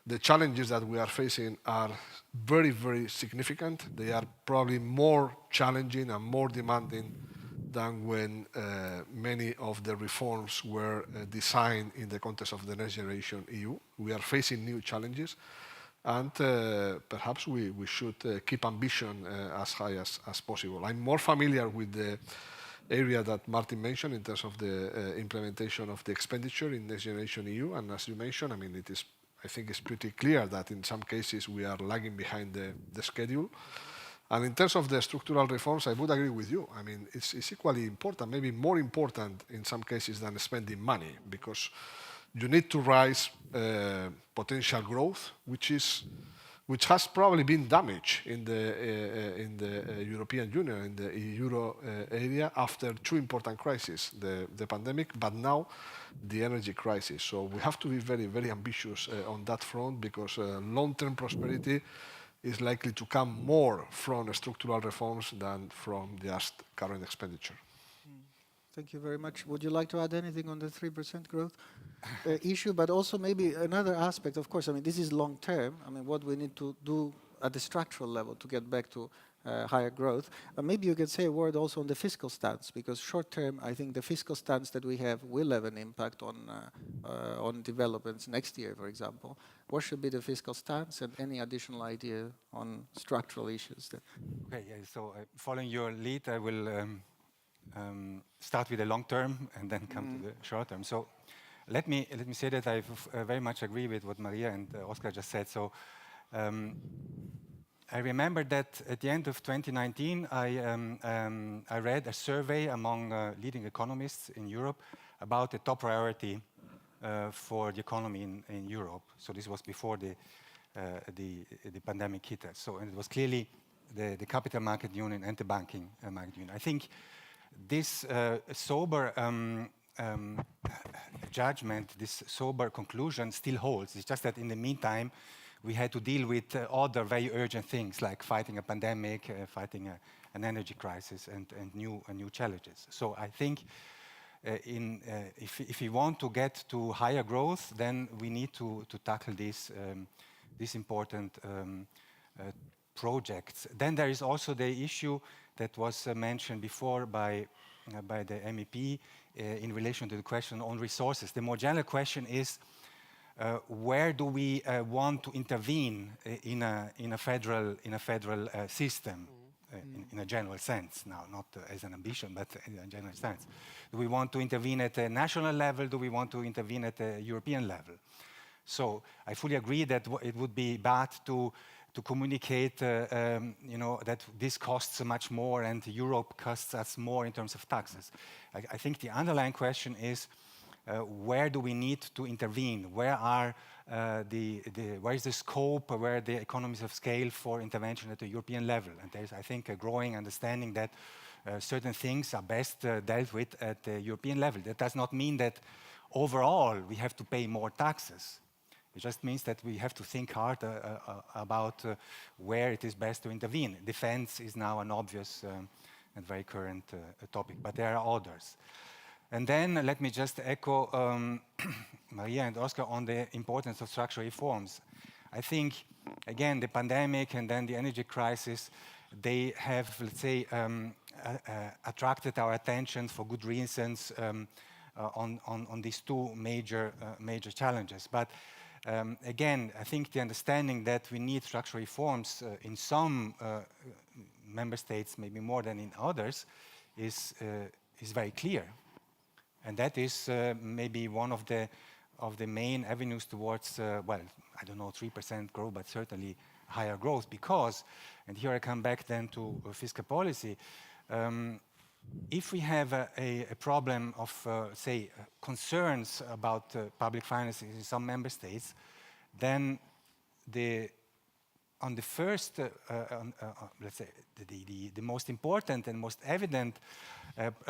The challenges that we are facing are very, very significant. They are probably more challenging and more demanding than when many of the reforms were designed in the context of the Next Generation EU. We are facing new challenges. And perhaps we should keep ambition as high as possible. I'm more familiar with the area that Martin mentioned in terms of the implementation of the expenditure in Next Generation EU. And as you mentioned, I mean, I think it's pretty clear that in some cases we are lagging behind the schedule. And in terms of the structural reforms, I would agree with you. I mean, it's equally important, maybe more important in some cases than spending money, because you need to raise potential growth, which has probably been damaged in the European Union, in the euro area, after two important crises, the pandemic, but now the energy crisis. So we have to be very, very ambitious on that front, because long-term prosperity is likely to come more from structural reforms than from just current expenditure. Thank you very much. Would you like to add anything on the 3% growth issue? But also maybe another aspect, of course, I mean, this is long term. I mean, what we need to do at the structural level to get back to higher growth. Maybe you can say a word also on the fiscal stance, because short term, I think the fiscal stance that we have will have an impact on developments next year, for example. What should be the fiscal stance, and any additional idea on structural issues? Okay, yeah, so following your lead, I will start with the long term and then come to the short term. So let me say that I very much agree with what Maria and Oscar just said. So I remember that at the end of 2019, I read a survey among leading economists in Europe about the top priority for the economy in Europe. So this was before the pandemic hit us. So and it was clearly the capital market union and the banking market union. I think this sober judgment, this sober conclusion still holds. It's just that in the meantime, we had to deal with other very urgent things like fighting a pandemic, fighting an energy crisis, and new challenges. So I think if we want to get to higher growth, then we need to tackle these important projects. Then there is also the issue that was mentioned before by the MEP in relation to the question on resources. The more general question is, where do we want to intervene in a federal system, in a general sense? Now, not as an ambition, but in a general sense. Do we want to intervene at a national level? Do we want to intervene at a European level? So I fully agree that it would be bad to communicate, that this costs much more and Europe costs us more in terms of taxes. I think the underlying question is, where do we need to intervene? Where are where is the scope? Where are the economies of scale for intervention at the European level? And there's, I think, a growing understanding that certain things are best dealt with at the European level. That does not mean that overall we have to pay more taxes. It just means that we have to think hard about where it is best to intervene. Defense is now an obvious and very current topic, but there are others. And then let me just echo Maria and Oscar on the importance of structural reforms. I think, again, the pandemic and then the energy crisis, they have, let's say, attracted our attention for good reasons on these two major challenges. But again, I think the understanding that we need structural reforms in some member states, maybe more than in others, is very clear. And that is maybe one of the main avenues towards, well, I don't know, 3% growth, but certainly higher growth. Because, and here I come back then to fiscal policy, if we have a problem of, say, concerns about public finances in some member states, then on the first, let's say, the most important and most evident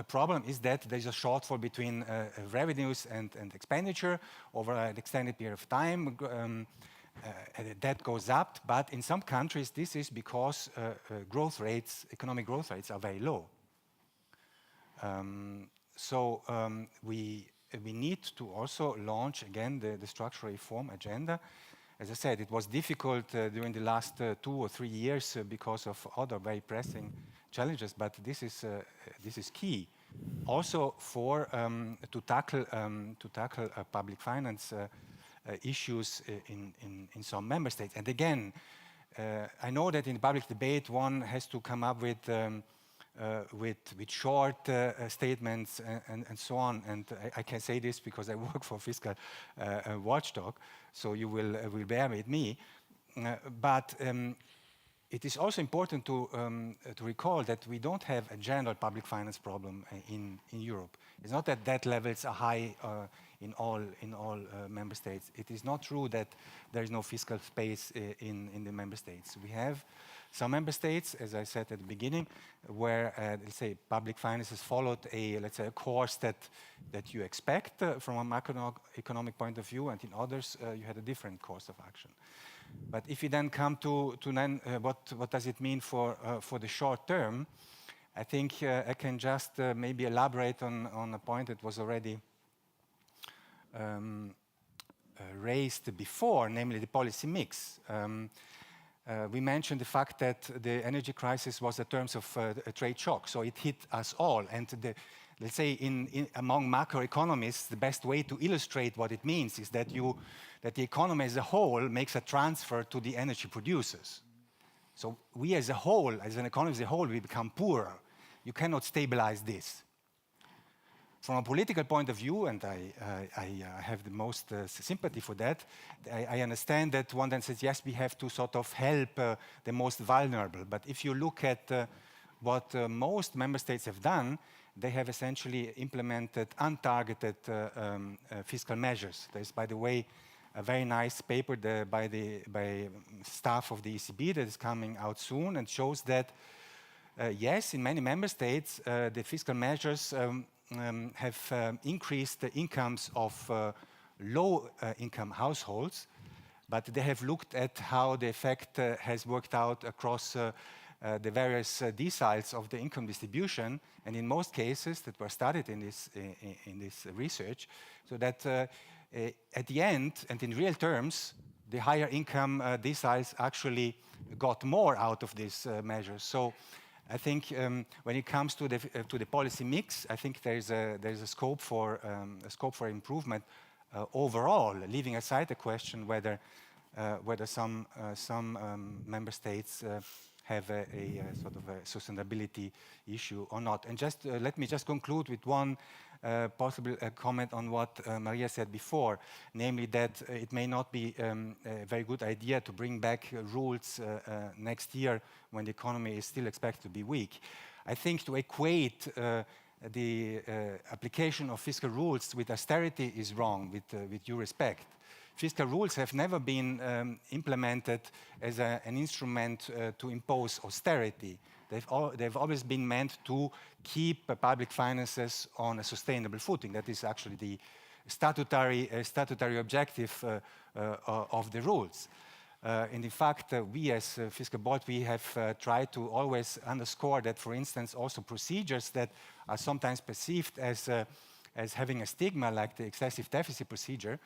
problem is that there's a shortfall between revenues and expenditure over an extended period of time. That goes up, but in some countries this is because economic growth rates are very low. So we need to also launch again the structural reform agenda. As I said, it was difficult during the last 2 or 3 years because of other very pressing challenges, but this is key. Also for to tackle public finance issues in some member states. And again, I know that in public debate one has to come up with short statements and so on. And I can say this because I work for Fiscal Watchdog, so you will bear with me. But it is also important to recall that we don't have a general public finance problem in Europe. It's not that debt levels are high in all member states. It is not true that there is no fiscal space in the member states. We have some member states, as I said at the beginning, where let's say public finances followed a course that you expect from a macroeconomic point of view, and in others you had a different course of action. But if you then come to then what does it mean for the short term, I think I can just maybe elaborate on a point that was already raised before, namely the policy mix. We mentioned the fact that the energy crisis was in terms of a trade shock, so it hit us all. And let's say among macroeconomists, the best way to illustrate what it means is that the economy as a whole makes a transfer to the energy producers. So we as a whole, as an economy as a whole, we become poorer. you cannot stabilize this. From a political point of view, and I have the most sympathy for that, I understand that one then says, yes, we have to sort of help the most vulnerable. But if you look at what most member states have done, they have essentially implemented untargeted fiscal measures. There's, by the way, a very nice paper by staff of the ECB that is coming out soon and shows that, yes, in many member states, the fiscal measures have increased the incomes of low-income households, but they have looked at how the effect has worked out across the various deciles of the income distribution, and in most cases that were studied in this research, so that at the end, and in real terms, the higher income deciles actually got more out of these measures. So I think when it comes to the policy mix, I think there's a scope for improvement overall, leaving aside the question whether some member states have a sort of a sustainability issue or not. And just let me just conclude with one possible comment on what Maria said before, namely that it may not be a very good idea to bring back rules next year when the economy is still expected to be weak. I think to equate the application of fiscal rules with austerity is wrong, with due respect. Fiscal rules have never been implemented as an instrument to impose austerity. They've always been meant to keep public finances on a sustainable footing. That is actually the statutory objective of the rules. And in fact, we as Fiscal Board, we have tried to always underscore that, for instance, also procedures that are sometimes perceived as having a stigma, like the excessive deficit procedure,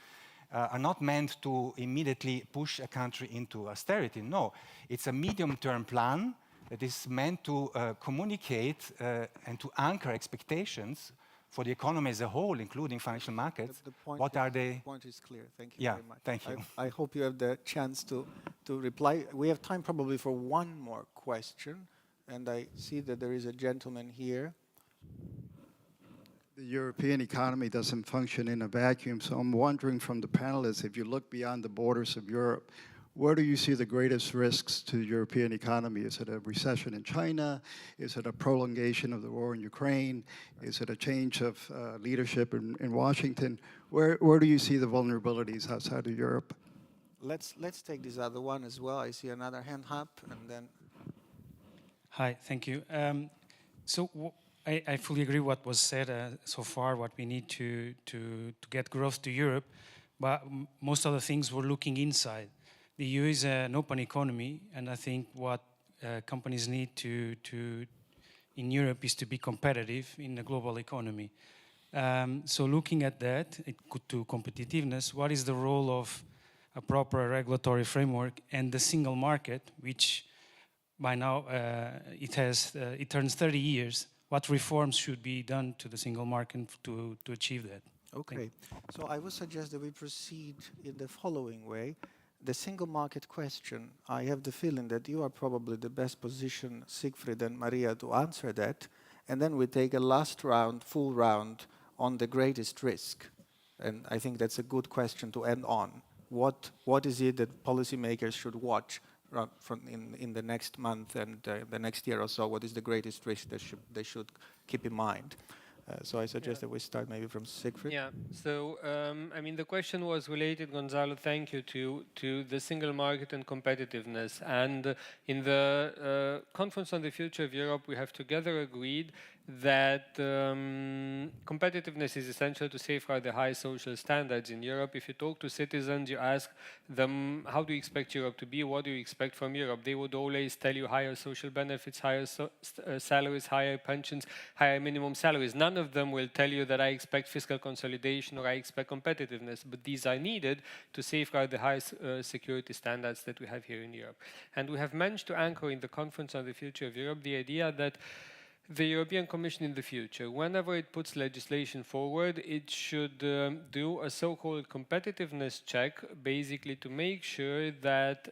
are not meant to immediately push a country into austerity. No, it's a medium-term plan that is meant to communicate and to anchor expectations for the economy as a whole, including financial markets. The point is clear. Thank you very much. Thank you. I hope you have the chance to reply. We have time probably for one more question, and I see that there is a gentleman here. The European economy doesn't function in a vacuum, so I'm wondering from the panelists, if you look beyond the borders of Europe, where do you see the greatest risks to the European economy? Is it a recession in China? Is it a prolongation of the war in Ukraine? Is it a change of leadership in Washington? Where do you see the vulnerabilities outside of Europe? Let's take this other one as well. I see another hand up, and then. Hi, thank you. I fully agree what was said so far, what we need to get growth to Europe, but most of the things we're looking inside. The EU is an open economy, and I think what companies need in Europe is to be competitive in the global economy. So looking at that, to competitiveness, what is the role of a proper regulatory framework and the single market, which by now it turns 30 years. What reforms should be done to the single market to achieve that? Okay, so I would suggest that we proceed in the following way. The single market question, I have the feeling that you are probably the best positioned, Siegfried and Maria, to answer that. And then we take a last round, full round, on the greatest risk. And I think that's a good question to end on. What is it that policymakers should watch in the next month and the next year or so? What is the greatest risk they should keep in mind? So I suggest that we start maybe from Siegfried. Yeah, so I mean the question was related, Gonzalo, thank you, to the single market and competitiveness. And in the Conference on the Future of Europe, we have together agreed that competitiveness is essential to safeguard the high social standards in Europe. If you talk to citizens, you ask them, how do you expect Europe to be? What do you expect from Europe? They would always tell you higher social benefits, higher salaries, higher pensions, higher minimum salaries. None of them will tell you that I expect fiscal consolidation or I expect competitiveness, but these are needed to safeguard the high security standards that we have here in Europe. And we have managed to anchor in the Conference on the Future of Europe the idea that the European Commission in the future, whenever it puts legislation forward, it should do a so-called competitiveness check, basically to make sure that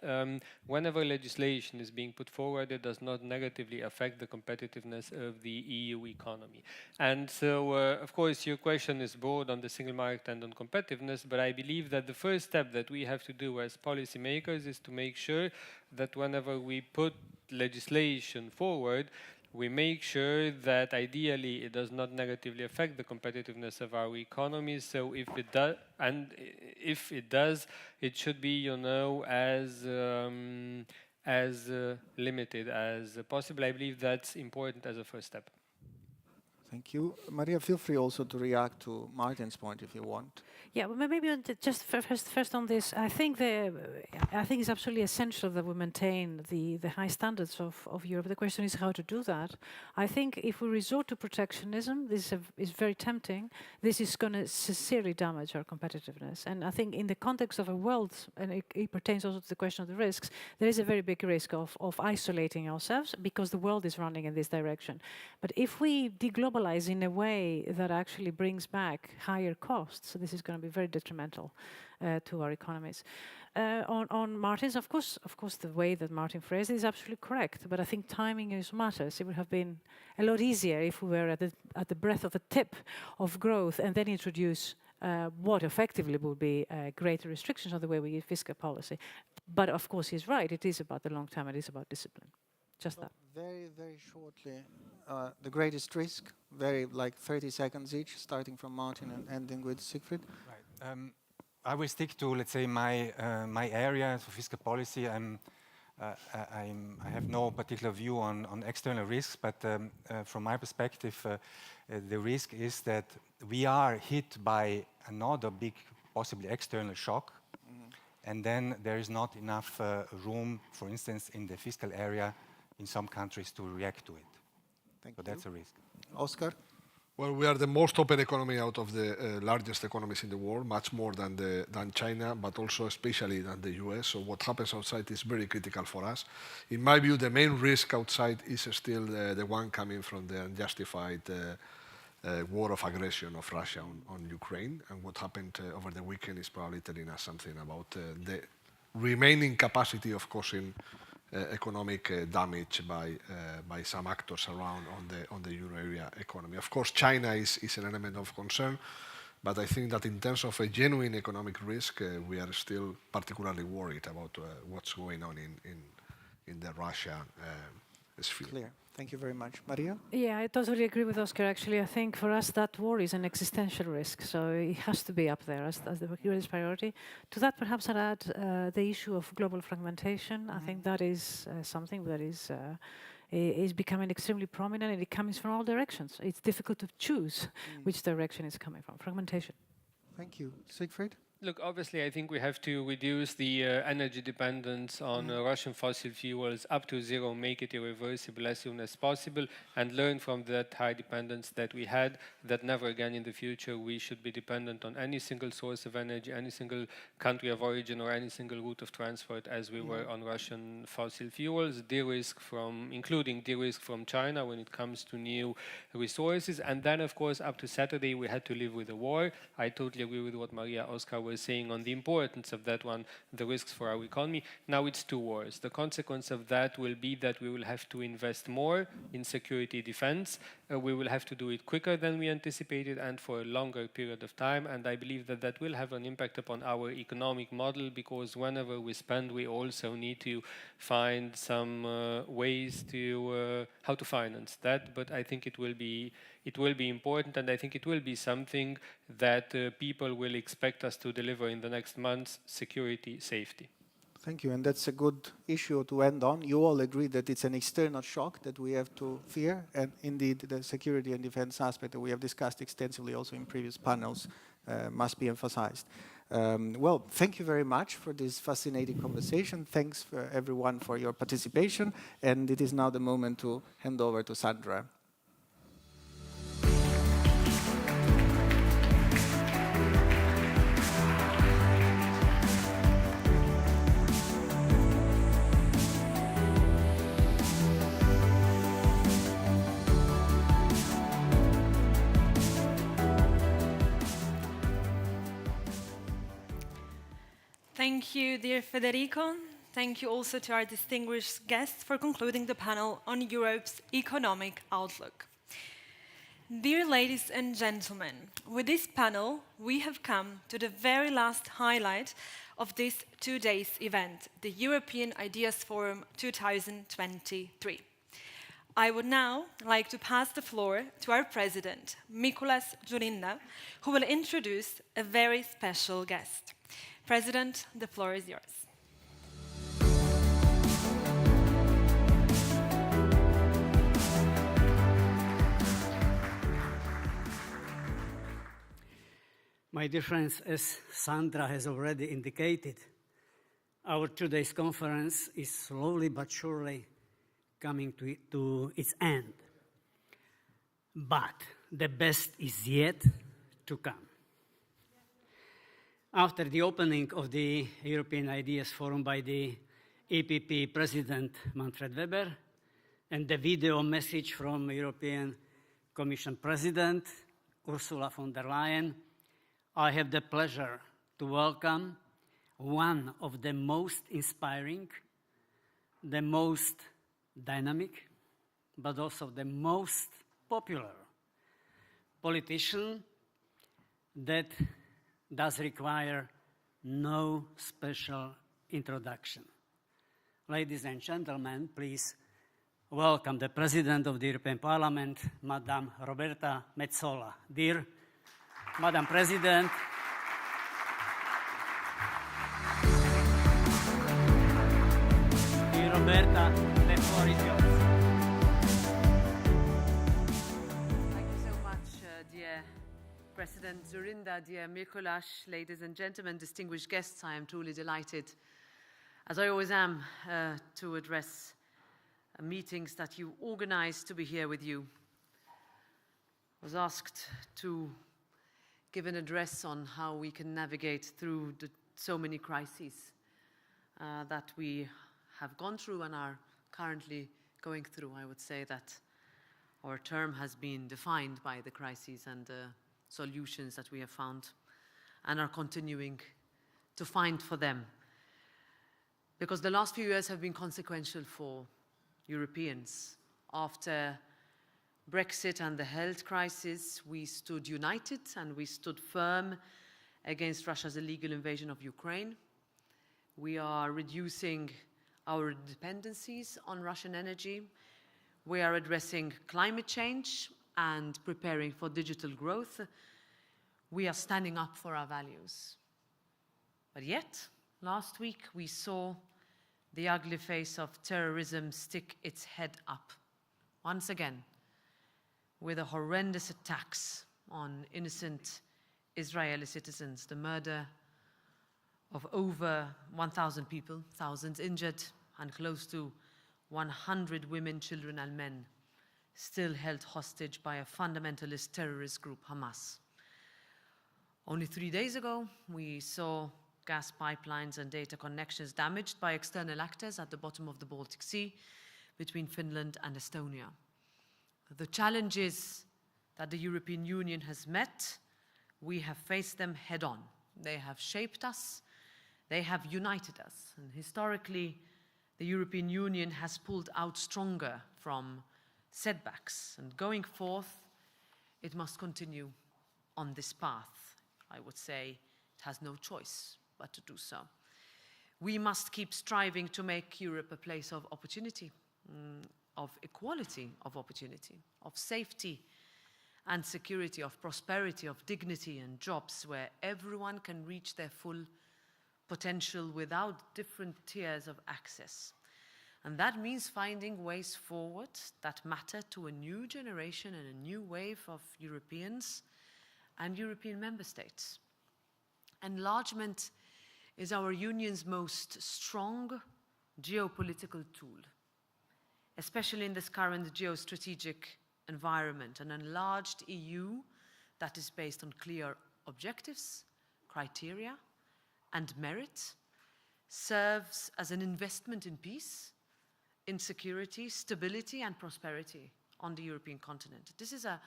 whenever legislation is being put forward, it does not negatively affect the competitiveness of the EU economy. And so, of course, your question is broad on the single market and on competitiveness, but I believe that the first step that we have to do as policymakers is to make sure that whenever we put legislation forward, we make sure that ideally it does not negatively affect the competitiveness of our economy. So if it does, and if it does, it should be, you know, as limited as possible. I believe that's important as a first step. Thank you. Maria, feel free also to react to Martin's point if you want. Yeah, well, maybe just first on this, I think it's absolutely essential that we maintain the high standards of Europe. The question is how to do that. I think if we resort to protectionism, this is very tempting. This is going to sincerely damage our competitiveness. And I think in the context of a world, and it pertains also to the question of the risks, there is a very big risk of isolating ourselves because the world is running in this direction. But if we deglobalize in a way that actually brings back higher costs, this is going to be very detrimental to our economies. On Martins, of course, the way that Martin phrased it is absolutely correct. But I think timing is matters. It would have been a lot easier if we were at the breadth of the tip of growth and then introduce what effectively would be greater restrictions on the way we use fiscal policy. But of course, he's right. It is about the long term. It is about discipline. Just that. Very, very shortly, the greatest risk, like 30 seconds each, starting from Martin and ending with Siegfried. Right. I will stick to, let's say, my area for fiscal policy. I have no particular view on external risks, but from my perspective, the risk is that we are hit by another big, possibly external shock, and then there is not enough room, for instance, in the fiscal area in some countries to react to it. So that's a risk. Oscar? Well, we are the most open economy out of the largest economies in the world, much more than China, but also especially than the US. So what happens outside is very critical for us. In my view, the main risk outside is still the one coming from the unjustified war of aggression of Russia on Ukraine. And what happened over the weekend is probably telling us something about the remaining capacity of causing economic damage by some actors around on the euro area economy. Of course, China is an element of concern, but I think that in terms of a genuine economic risk, we are still particularly worried about what's going on in the Russia sphere. Clear. Thank you very much. Maria? Yeah, I totally agree with Oscar. Actually, I think for us that war is an existential risk, so it has to be up there as the greatest priority. To that, perhaps I'd add the issue of global fragmentation. I think that is something that is becoming extremely prominent, and it comes from all directions. It's difficult to choose which direction it's coming from. Fragmentation. Thank you. Siegfried? Look, obviously, I think we have to reduce the energy dependence on Russian fossil fuels up to zero, make it irreversible as soon as possible, and learn from that high dependence that we had, that never again in the future we should be dependent on any single source of energy, any single country of origin, or any single route of transport as we were on Russian fossil fuels. Including de-risk from China when it comes to new resources. And then, of course, up to Saturday, we had to live with the war. I totally agree with what Maria, Oscar were saying on the importance of that one, the risks for our economy. Now it's two wars. The consequence of that will be that we will have to invest more in security defense. We will have to do it quicker than we anticipated and for a longer period of time. And I believe that that will have an impact upon our economic model, because whenever we spend, we also need to find some ways to how to finance that. But I think it will be important, and I think it will be something that people will expect us to deliver in the next months: security, safety. Thank you, and that's a good issue to end on. You all agree that it's an external shock that we have to fear, and indeed the security and defense aspect that we have discussed extensively also in previous panels must be emphasized. Well, thank you very much for this fascinating conversation. Thanks for everyone for your participation, and it is now the moment to hand over to Sandra. Thank you, dear Federico. Thank you also to our distinguished guests for concluding the panel on Europe's economic outlook. Dear ladies and gentlemen, with this panel, we have come to the very last highlight of this 2 days event, the European Ideas Forum 2023. I would now like to pass the floor to our president, Mikuláš Dzurinda, who will introduce a very special guest. President, the floor is yours. My dear friends, as Sandra has already indicated, our 2 days conference is slowly but surely coming to its end. But the best is yet to come. After the opening of the European Ideas Forum by the EPP President Manfred Weber and the video message from European Commission President Ursula von der Leyen, I have the pleasure to welcome one of the most inspiring, the most dynamic, but also the most popular politician that does require no special introduction. Ladies and gentlemen, please welcome the President of the European Parliament, Madame Roberta Metsola. Dear Madam President, dear Roberta, the floor is yours. Thank you so much, dear President Dzurinda, dear Mikuláš, ladies and gentlemen, distinguished guests. I am truly delighted, as I always am, to address meetings that you organized to be here with you. I was asked to give an address on how we can navigate through so many crises that we have gone through and are currently going through. I would say that our term has been defined by the crises and the solutions that we have found and are continuing to find for them. Because the last few years have been consequential for Europeans. After Brexit and the health crisis, we stood united and we stood firm against Russia's illegal invasion of Ukraine. We are reducing our dependencies on Russian energy. We are addressing climate change and preparing for digital growth. We are standing up for our values. But yet, last week we saw the ugly face of terrorism stick its head up once again, with the horrendous attacks on innocent Israeli citizens, the murder of over 1,000 people, thousands injured, and close to 100 women, children, and men still held hostage by a fundamentalist terrorist group, Hamas. Only 3 days ago, we saw gas pipelines and data connections damaged by external actors at the bottom of the Baltic Sea between Finland and Estonia. The challenges that the European Union has met, we have faced them head on. They have shaped us, they have united us. And historically, the European Union has pulled out stronger from setbacks. And going forth, it must continue on this path. I would say it has no choice but to do so. We must keep striving to make Europe a place of opportunity, of equality of opportunity, of safety and security, of prosperity, of dignity and jobs, where everyone can reach their full potential without different tiers of access. And that means finding ways forward that matter to a new generation and a new wave of Europeans and European member states. Enlargement is our union's most strong geopolitical tool, especially in this current geostrategic environment. An enlarged EU that is based on clear objectives, criteria, and merit serves as an investment in peace, in security, stability, and prosperity on the European continent. This is a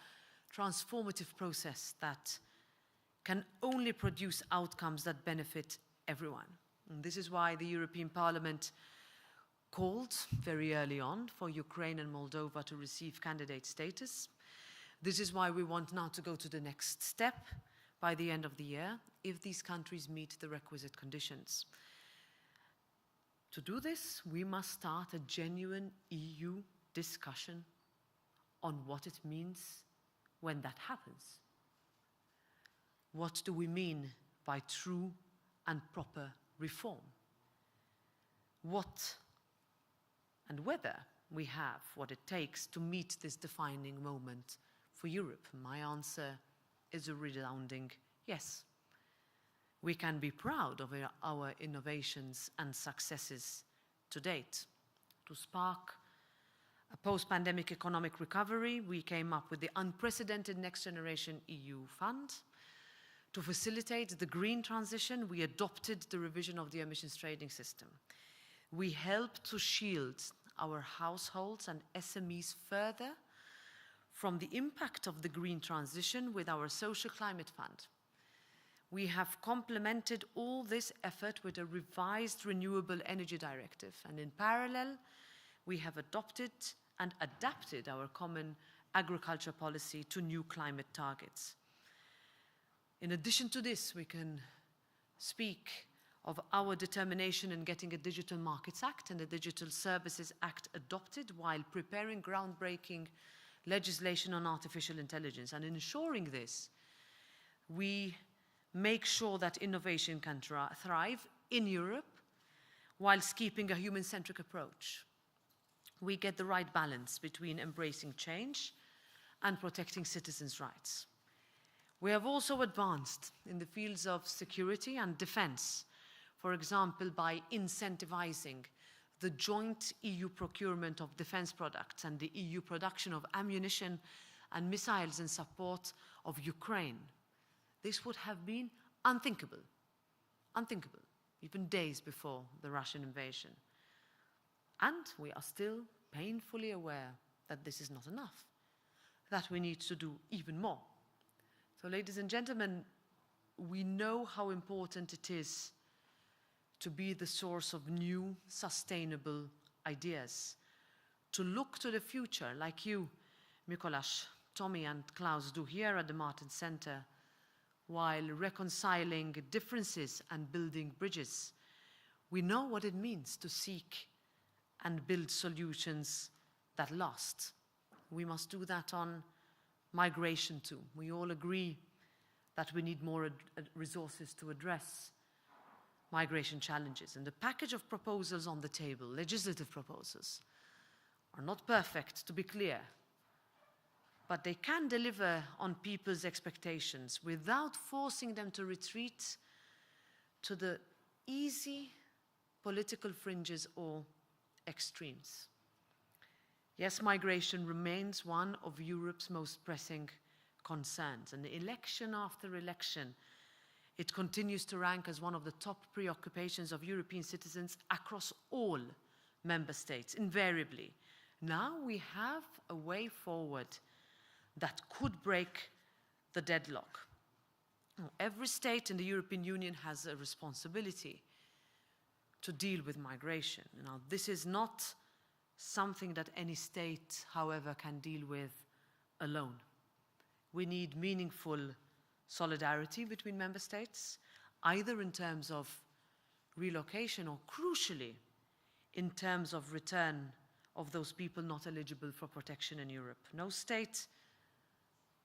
transformative process that can only produce outcomes that benefit everyone. And this is why the European Parliament called very early on for Ukraine and Moldova to receive candidate status. This is why we want now to go to the next step by the end of the year, if these countries meet the requisite conditions. To do this, we must start a genuine EU discussion on what it means when that happens. What do we mean by true and proper reform? What and whether we have what it takes to meet this defining moment for Europe? My answer is a resounding yes. We can be proud of our innovations and successes to date. To spark a post-pandemic economic recovery, we came up with the unprecedented Next Generation EU Fund. To facilitate the green transition, we adopted the revision of the emissions trading system. We helped to shield our households and SMEs further from the impact of the green transition with our social climate fund. We have complemented all this effort with a revised renewable energy directive, and in parallel, we have adopted and adapted our common agriculture policy to new climate targets. In addition to this, we can speak of our determination in getting a Digital Markets Act and a Digital Services Act adopted while preparing groundbreaking legislation on artificial intelligence. And in ensuring this, we make sure that innovation can thrive in Europe whilst keeping a human-centric approach. We get the right balance between embracing change and protecting citizens' rights. We have also advanced in the fields of security and defense, for example, by incentivizing the joint EU procurement of defense products and the EU production of ammunition and missiles in support of Ukraine. This would have been unthinkable, even days before the Russian invasion. And we are still painfully aware that this is not enough, that we need to do even more. So, ladies and gentlemen, we know how important it is to be the source of new, sustainable ideas, to look to the future, like you, Mikolas, Tommy, and Klaus do here at the Martens Center, while reconciling differences and building bridges. We know what it means to seek and build solutions that last. We must do that on migration too. We all agree that we need more resources to address migration challenges. And the package of proposals on the table, legislative proposals, are not perfect, to be clear, but they can deliver on people's expectations without forcing them to retreat to the easy political fringes or extremes. Yes, migration remains one of Europe's most pressing concerns, and election after election, it continues to rank as one of the top preoccupations of European citizens across all member states, invariably. Now we have a way forward that could break the deadlock. Every state in the European Union has a responsibility to deal with migration. Now, this is not something that any state, however, can deal with alone. We need meaningful solidarity between member states, either in terms of relocation or, crucially, in terms of return of those people not eligible for protection in Europe. No state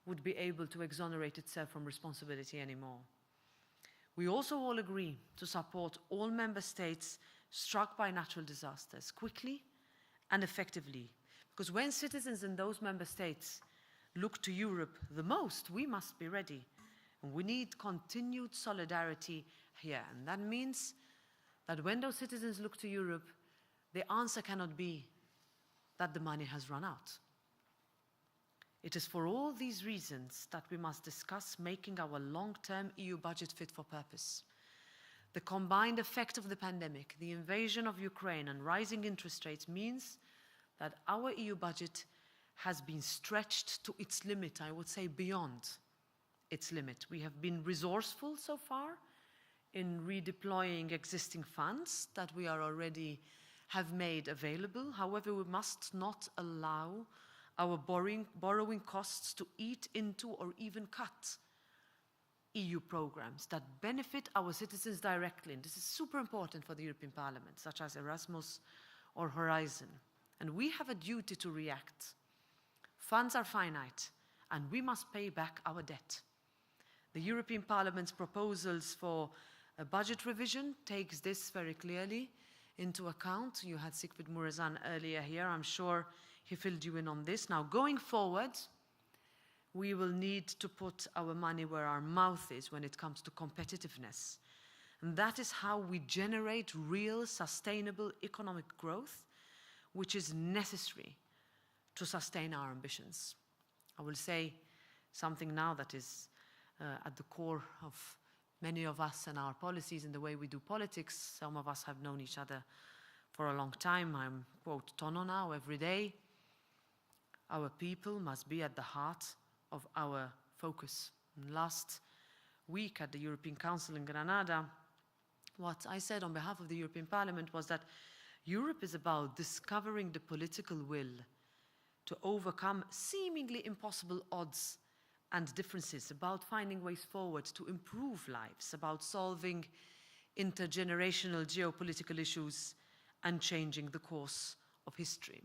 would be able to exonerate itself from responsibility anymore. We also all agree to support all member states struck by natural disasters quickly and effectively, because when citizens in those member states look to Europe the most, we must be ready. And we need continued solidarity here. And that means that when those citizens look to Europe, the answer cannot be that the money has run out. It is for all these reasons that we must discuss making our long-term EU budget fit for purpose. The combined effect of the pandemic, the invasion of Ukraine, and rising interest rates means that our EU budget has been stretched to its limit, I would say beyond its limit. We have been resourceful so far in redeploying existing funds that we are already have made available. However, we must not allow our borrowing costs to eat into or even cut EU programs that benefit our citizens directly. And this is super important for the European Parliament, such as Erasmus or Horizon. And we have a duty to react. Funds are finite, and we must pay back our debt. The European Parliament's proposals for a budget revision takes this very clearly into account. You had Siegfried Muresan earlier here. I'm sure he filled you in on this. Now, going forward, we will need to put our money where our mouth is when it comes to competitiveness. And that is how we generate real, sustainable economic growth, which is necessary to sustain our ambitions. I will say something now that is at the core of many of us and our policies and the way we do politics. Some of us have known each other for a long time. I'm, quote, Tono now, every day. Our people must be at the heart of our focus. And last week at the European Council in Granada, what I said on behalf of the European Parliament was that Europe is about discovering the political will to overcome seemingly impossible odds and differences, about finding ways forward to improve lives, about solving intergenerational geopolitical issues and changing the course of history.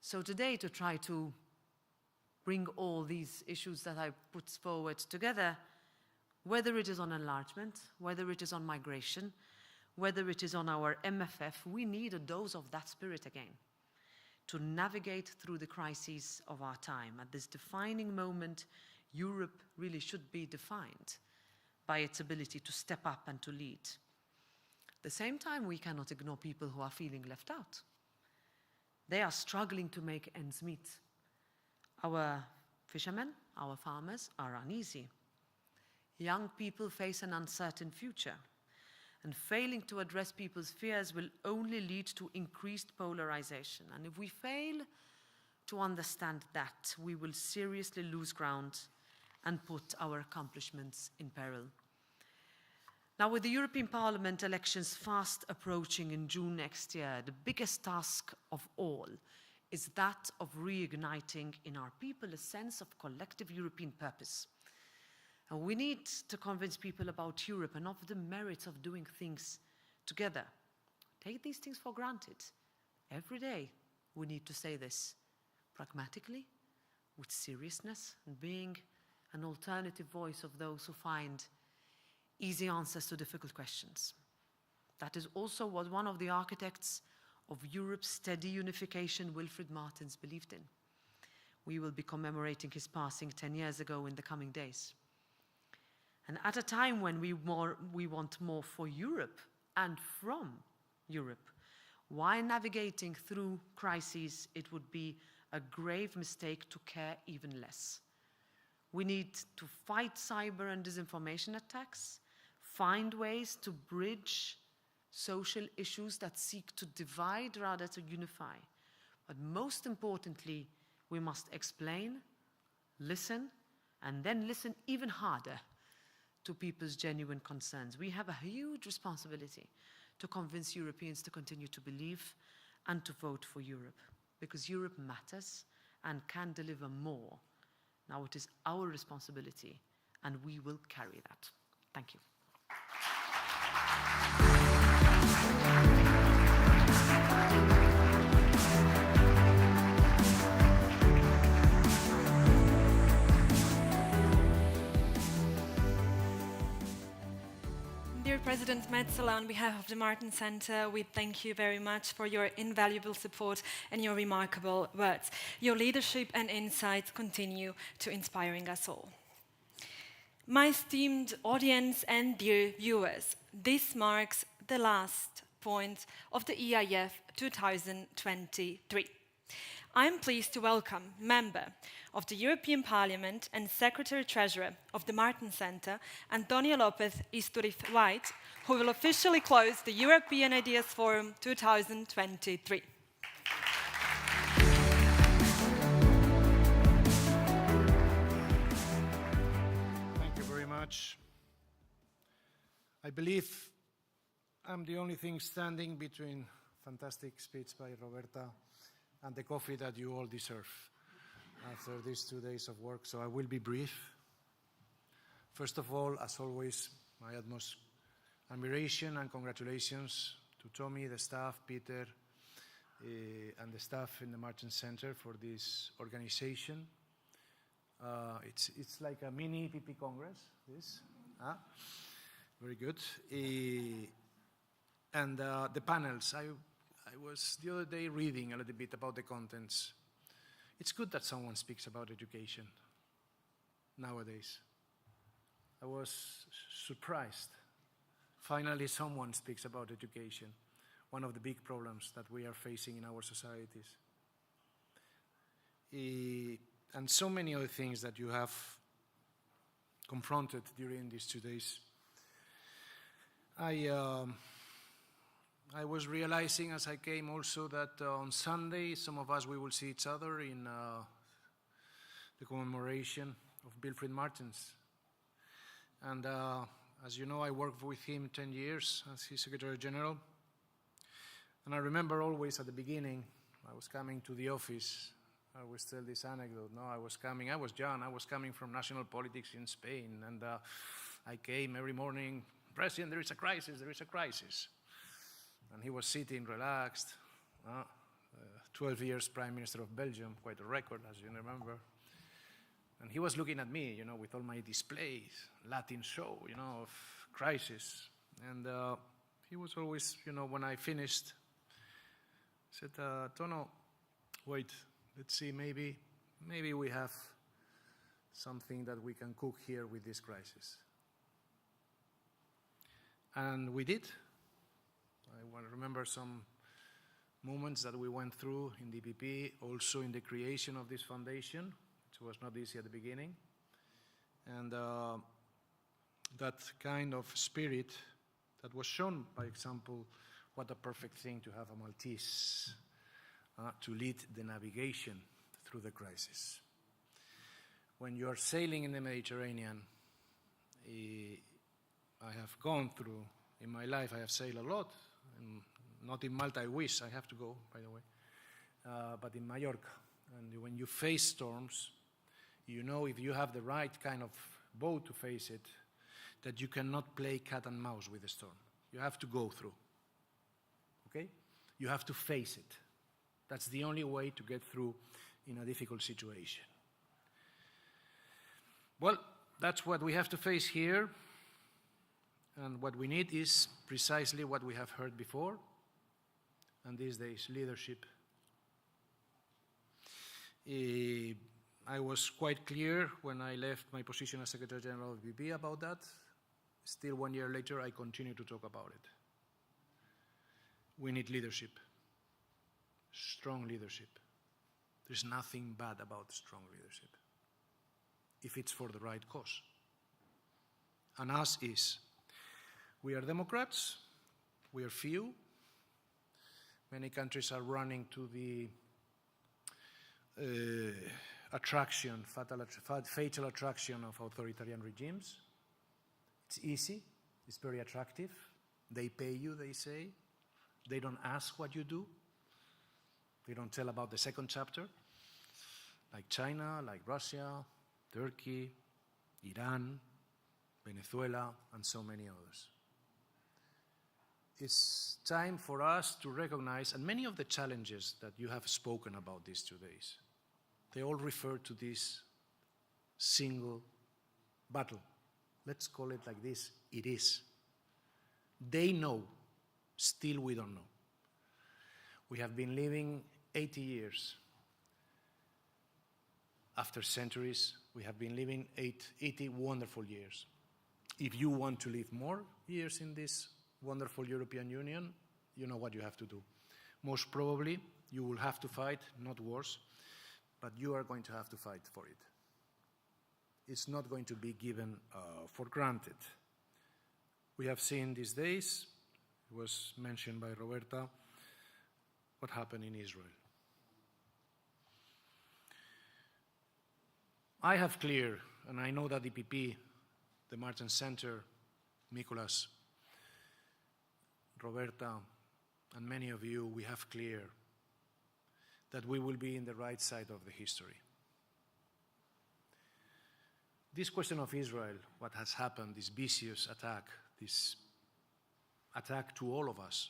So today, to try to bring all these issues that I put forward together, whether it is on enlargement, whether it is on migration, whether it is on our MFF, we need a dose of that spirit again to navigate through the crises of our time. At this defining moment, Europe really should be defined by its ability to step up and to lead. At the same time, we cannot ignore people who are feeling left out. They are struggling to make ends meet. Our fishermen, our farmers are uneasy. Young people face an uncertain future. And failing to address people's fears will only lead to increased polarization. And if we fail to understand that, we will seriously lose ground and put our accomplishments in peril. Now, with the European Parliament elections fast approaching in June next year, the biggest task of all is that of reigniting in our people a sense of collective European purpose. And we need to convince people about Europe and of the merits of doing things together. Take these things for granted. Every day we need to say this pragmatically, with seriousness, and being an alternative voice of those who find easy answers to difficult questions. That is also what one of the architects of Europe's steady unification, Wilfried Martens, believed in. We will be commemorating his passing 10 years ago in the coming days. And at a time when we want more for Europe and from Europe, while navigating through crises, it would be a grave mistake to care even less. We need to fight cyber and disinformation attacks, find ways to bridge social issues that seek to divide rather than unify. But most importantly, we must explain, listen, and then listen even harder to people's genuine concerns. We have a huge responsibility to convince Europeans to continue to believe and to vote for Europe, because Europe matters and can deliver more. Now it is our responsibility, and we will carry that. Thank you. Dear President Metsola, on behalf of the Martens Center, we thank you very much for your invaluable support and your remarkable words. Your leadership and insights continue to inspiring us all. My esteemed audience and dear viewers, this marks the last point of the EIF 2023. I am pleased to welcome Member of the European Parliament and Secretary-Treasurer of the Martens Center, Antonio Lopez Isturiz White, who will officially close the European Ideas Forum 2023. Thank you very much. I believe I'm the only thing standing between fantastic speech by Roberta and the coffee that you all deserve after these 2 days of work, so I will be brief. First of all, as always, my utmost admiration and congratulations to Tommy, the staff, Peter, and the staff in the Martens Center for this organization. It's like a mini EPP Congress, this. Very good. And the panels, I was the other day reading a little bit about the contents. It's good that someone speaks about education nowadays. I was surprised. Finally, someone speaks about education, one of the big problems that we are facing in our societies. And so many other things that you have confronted during these 2 days. I was realizing as I came also that on Sunday, some of us, we will see each other in the commemoration of Wilfried Martens. And as you know, I worked with him 10 years as his Secretary General. And I remember always at the beginning, I was coming to the office. I always tell this anecdote. No, I was young, I was coming from national politics in Spain. And I came every morning, President, there is a crisis, there is a crisis. And he was sitting relaxed, 12 years Prime Minister of Belgium, quite a record, as you remember. And he was looking at me, you know, with all my displays, Latin show, you know, of crisis. And he was always, you know, when I finished, said, Tono, wait, let's see, maybe we have something that we can cook here with this crisis. And we did. I remember some moments that we went through in DPP, also in the creation of this foundation, which was not easy at the beginning. And that kind of spirit that was shown, by example, what a perfect thing to have a Maltese to lead the navigation through the crisis. When you are sailing in the Mediterranean, I have gone through, in my life I have sailed a lot, and not in Malta, I wish, I have to go, by the way, but in Mallorca. And when you face storms, you know if you have the right kind of boat to face it, that you cannot play cat and mouse with the storm. You have to go through, okay? You have to face it. That's the only way to get through in a difficult situation. Well, that's what we have to face here. And what we need is precisely what we have heard before, and these days, leadership. I was quite clear when I left my position as Secretary General of BP about that. Still 1 year later, I continue to talk about it. We need leadership, strong leadership. There's nothing bad about strong leadership, if it's for the right cause. And us is, we are Democrats, we are few. Many countries are running to the fatal attraction of authoritarian regimes. It's easy, it's very attractive. They pay you, they say. They don't ask what you do. They don't tell about the second chapter, like China, like Russia, Turkey, Iran, Venezuela, and so many others. It's time for us to recognize, and many of the challenges that you have spoken about these 2 days, they all refer to this single battle. Let's call it like this, it is. They know, still we don't know. We have been living 80 years. After centuries, we have been living 80 wonderful years. If you want to live more years in this wonderful European Union, you know what you have to do. Most probably, you will have to fight, not wars, but you are going to have to fight for it. It's not going to be given for granted. We have seen these days, it was mentioned by Roberta, what happened in Israel. I have clear, and I know that the EPP, the Martens Center, Mikolas, Roberta, and many of you, we have clear that we will be in the right side of the history. This question of Israel, what has happened, this vicious attack, this attack to all of us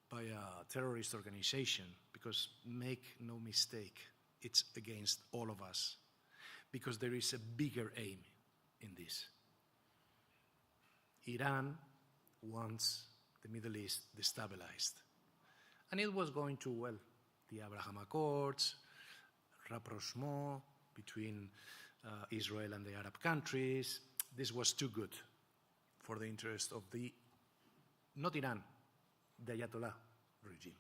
by a terrorist organization, because make no mistake, it's against all of us, because there is a bigger aim in this. Iran wants the Middle East destabilized. And it was going to, well, the Abraham Accords, rapprochement between Israel and the Arab countries. This was too good for the interest of the, not Iran, the Ayatollah regime.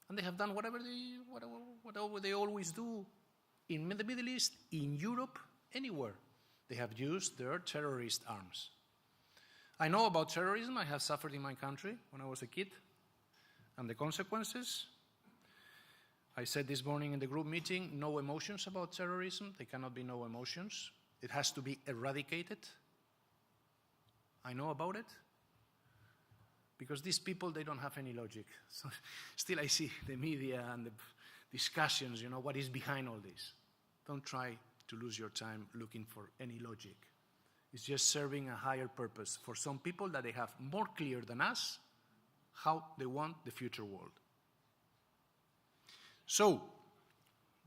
And they have done whatever they always do in the Middle East, in Europe, anywhere. They have used their terrorist arms. I know about terrorism. I have suffered in my country when I was a kid. And the consequences, I said this morning in the group meeting, no emotions about terrorism. There cannot be no emotions. It has to be eradicated. I know about it. Because these people, they don't have any logic. So still I see the media and the discussions, you know, what is behind all this. Don't try to lose your time looking for any logic. It's just serving a higher purpose for some people that they have more clear than us how they want the future world. So,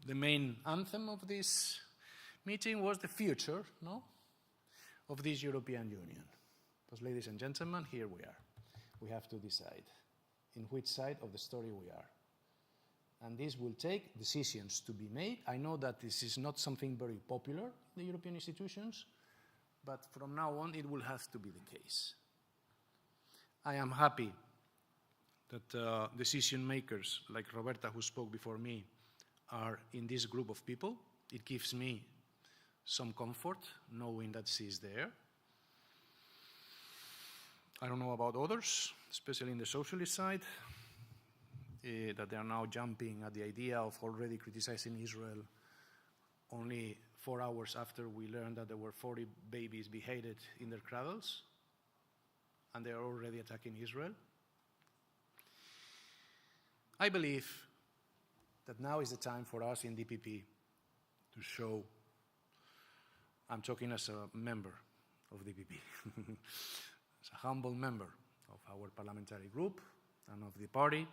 the main anthem of this meeting was the future, no, of this European Union. Because, ladies and gentlemen, here we are. We have to decide in which side of the story we are. And this will take decisions to be made. I know that this is not something very popular in the European institutions, but from now on it will have to be the case. I am happy that decision makers like Roberta, who spoke before me, are in this group of people. It gives me some comfort knowing that she is there. I don't know about others, especially in the socialist side, that they are now jumping at the idea of already criticizing Israel only 4 hours after we learned that there were 40 babies beheaded in their cradles, and they are already attacking Israel. I believe that now is the time for us in DPP to show, I'm talking as a member of DPP, as a humble member of our parliamentary group and of the party,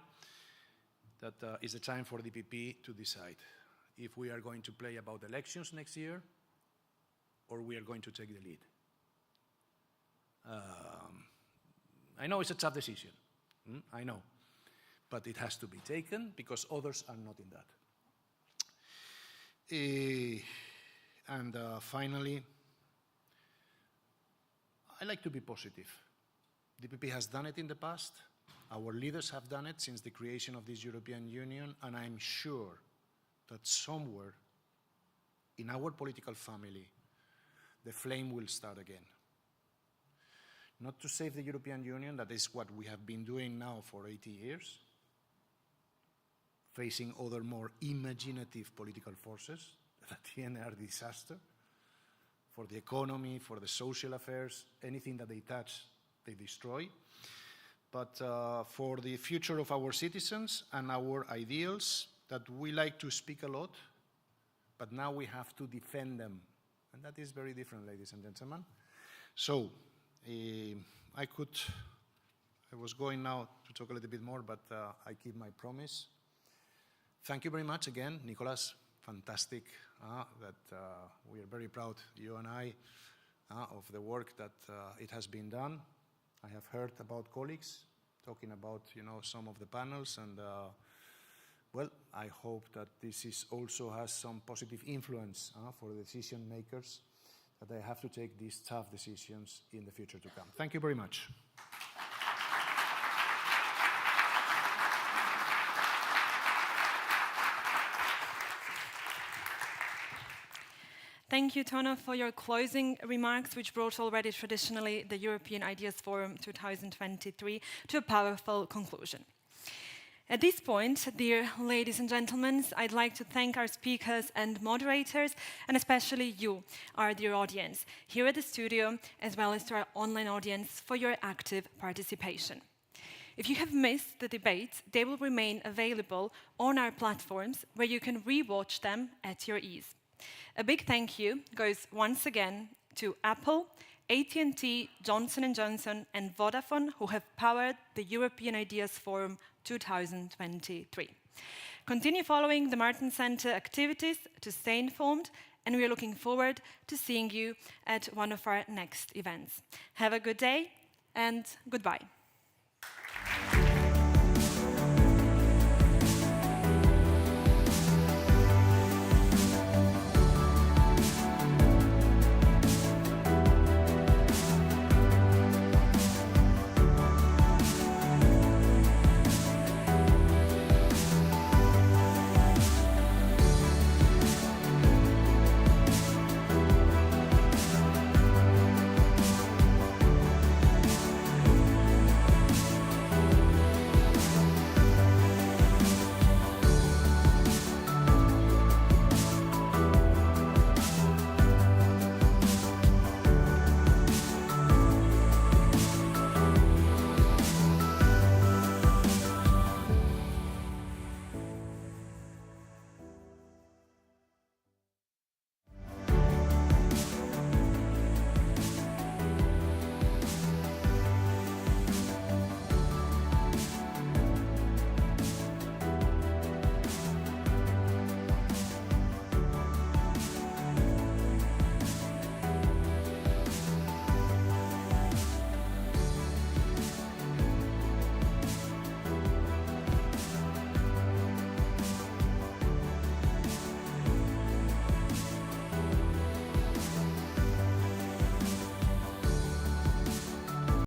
that is the time for DPP to decide if we are going to play about elections next year or we are going to take the lead. I know it's a tough decision, I know, but it has to be taken because others are not in that. Finally, I like to be positive. DPP has done it in the past. Our leaders have done it since the creation of this European Union, and I'm sure that somewhere in our political family, the flame will start again. Not to save the European Union, that is what we have been doing now for 80 years, facing other more imaginative political forces that at the end are a disaster for the economy, for the social affairs, anything that they touch, they destroy. But for the future of our citizens and our ideals that we like to speak a lot, but now we have to defend them. And that is very different, ladies and gentlemen. So, I was going now to talk a little bit more, but I keep my promise. Thank you very much again, Nicolas. Fantastic that we are very proud, you and I, of the work that it has been done. I have heard about colleagues talking about, some of the panels, and well, I hope that this also has some positive influence for the decision makers, that they have to take these tough decisions in the future to come. Thank you very much. Thank you, Tono, for your closing remarks, which brought already traditionally the European Ideas Forum 2023 to a powerful conclusion. At this point, dear ladies and gentlemen, I'd like to thank our speakers and moderators, and especially you, our dear audience, here at the studio, as well as to our online audience, for your active participation. If you have missed the debates, they will remain available on our platforms, where you can re-watch them at your ease. A big thank you goes once again to Apple, AT&T, Johnson & Johnson and Vodafone, who have powered the European Ideas Forum 2023. Continue following the Martens Center activities to stay informed, and we are looking forward to seeing you at one of our next events. Have a good day and goodbye.